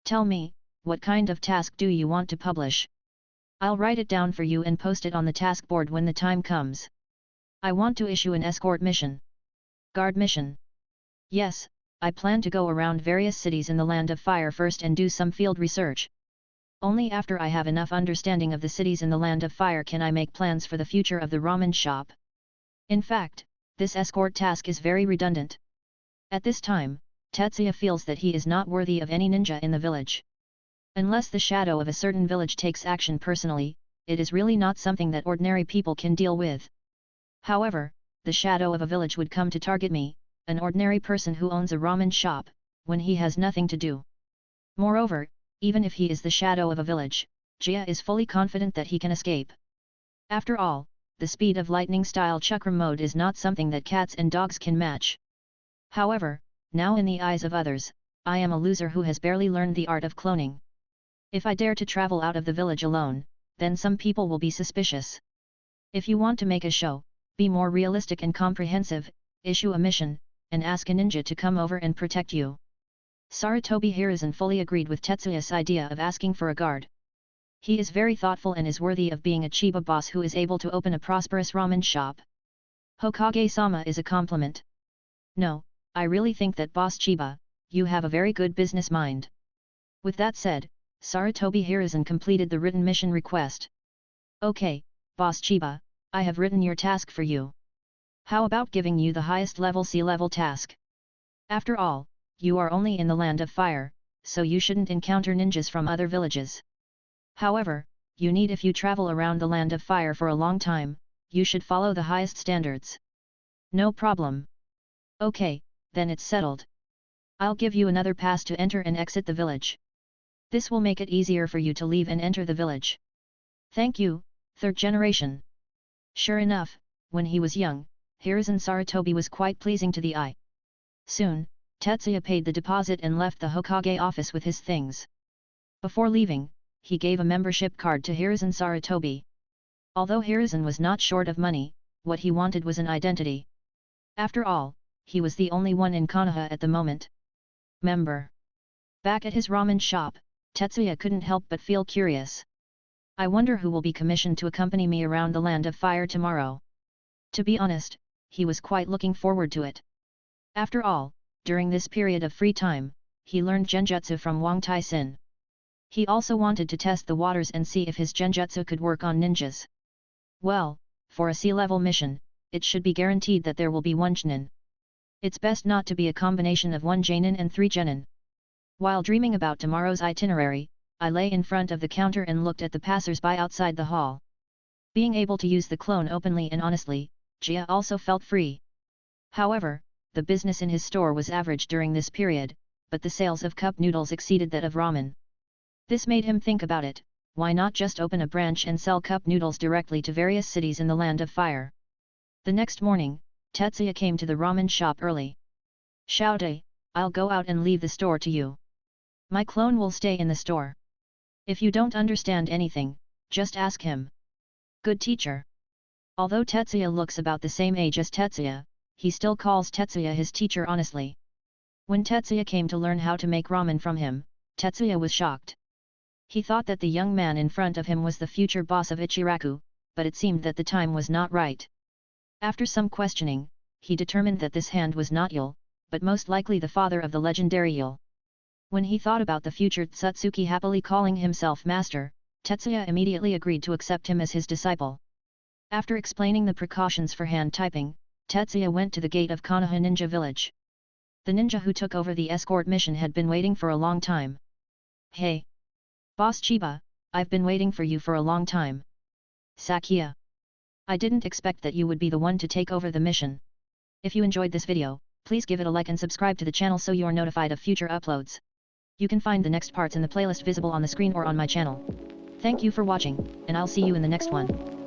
Tell me, what kind of task do you want to publish? I'll write it down for you and post it on the task board when the time comes. I want to issue an escort mission. Guard mission. Yes, I plan to go around various cities in the Land of Fire first and do some field research. Only after I have enough understanding of the cities in the Land of Fire can I make plans for the future of the ramen shop. In fact, this escort task is very redundant. At this time, Tetsuya feels that he is not worthy of any ninja in the village. Unless the shadow of a certain village takes action personally, it is really not something that ordinary people can deal with. However, the shadow of a village would come to target me, an ordinary person who owns a ramen shop, when he has nothing to do. Moreover, even if he is the shadow of a village, Jia is fully confident that he can escape. After all, the speed of lightning-style chakra mode is not something that cats and dogs can match. However, now in the eyes of others, I am a loser who has barely learned the art of cloning. If I dare to travel out of the village alone, then some people will be suspicious. If you want to make a show, be more realistic and comprehensive, issue a mission, and ask a ninja to come over and protect you. Sarutobi Hiruzen fully agreed with Tetsuya's idea of asking for a guard. He is very thoughtful and is worthy of being a Chiba boss who is able to open a prosperous ramen shop. Hokage-sama is a compliment. No, I really think that Boss Chiba, you have a very good business mind. With that said, Sarutobi Hiruzen completed the written mission request. Okay, Boss Chiba, I have written your task for you. How about giving you the highest level C-level task? After all, you are only in the Land of Fire, so you shouldn't encounter ninjas from other villages. However, you need if you travel around the Land of Fire for a long time, you should follow the highest standards. No problem. Okay, then it's settled. I'll give you another pass to enter and exit the village. This will make it easier for you to leave and enter the village. Thank you, Third Generation. Sure enough, when he was young, Hiruzen Sarutobi was quite pleasing to the eye. Soon, Tetsuya paid the deposit and left the Hokage office with his things. Before leaving, he gave a membership card to Hiruzen Sarutobi. Although Hiruzen was not short of money, what he wanted was an identity. After all, he was the only one in Konoha at the moment. Member. Back at his ramen shop, Tetsuya couldn't help but feel curious. I wonder who will be commissioned to accompany me around the Land of Fire tomorrow. To be honest, he was quite looking forward to it. After all, during this period of free time, he learned genjutsu from Wang Tai-sin. He also wanted to test the waters and see if his genjutsu could work on ninjas. Well, for a C-level mission, it should be guaranteed that there will be one genin. It's best not to be a combination of one genin and three genin. While dreaming about tomorrow's itinerary, I lay in front of the counter and looked at the passers-by outside the hall. Being able to use the clone openly and honestly, Jia also felt free. However, the business in his store was average during this period, but the sales of cup noodles exceeded that of ramen. This made him think about it, why not just open a branch and sell cup noodles directly to various cities in the Land of Fire? The next morning, Tetsuya came to the ramen shop early. Shouted, I'll go out and leave the store to you. My clone will stay in the store. If you don't understand anything, just ask him. Good teacher. Although Tetsuya looks about the same age as Tetsuya, he still calls Tetsuya his teacher honestly. When Tetsuya came to learn how to make ramen from him, Tetsuya was shocked. He thought that the young man in front of him was the future boss of Ichiraku, but it seemed that the time was not right. After some questioning, he determined that this hand was not Yul, but most likely the father of the legendary Yul. When he thought about the future Tsutsuki happily calling himself master, Tetsuya immediately agreed to accept him as his disciple. After explaining the precautions for hand typing, Tetsuya went to the gate of Konoha Ninja Village. The ninja who took over the escort mission had been waiting for a long time. Hey! Boss Chiba, I've been waiting for you for a long time. Sakia! I didn't expect that you would be the one to take over the mission. If you enjoyed this video, please give it a like and subscribe to the channel so you're notified of future uploads. You can find the next parts in the playlist visible on the screen or on my channel. Thank you for watching, and I'll see you in the next one.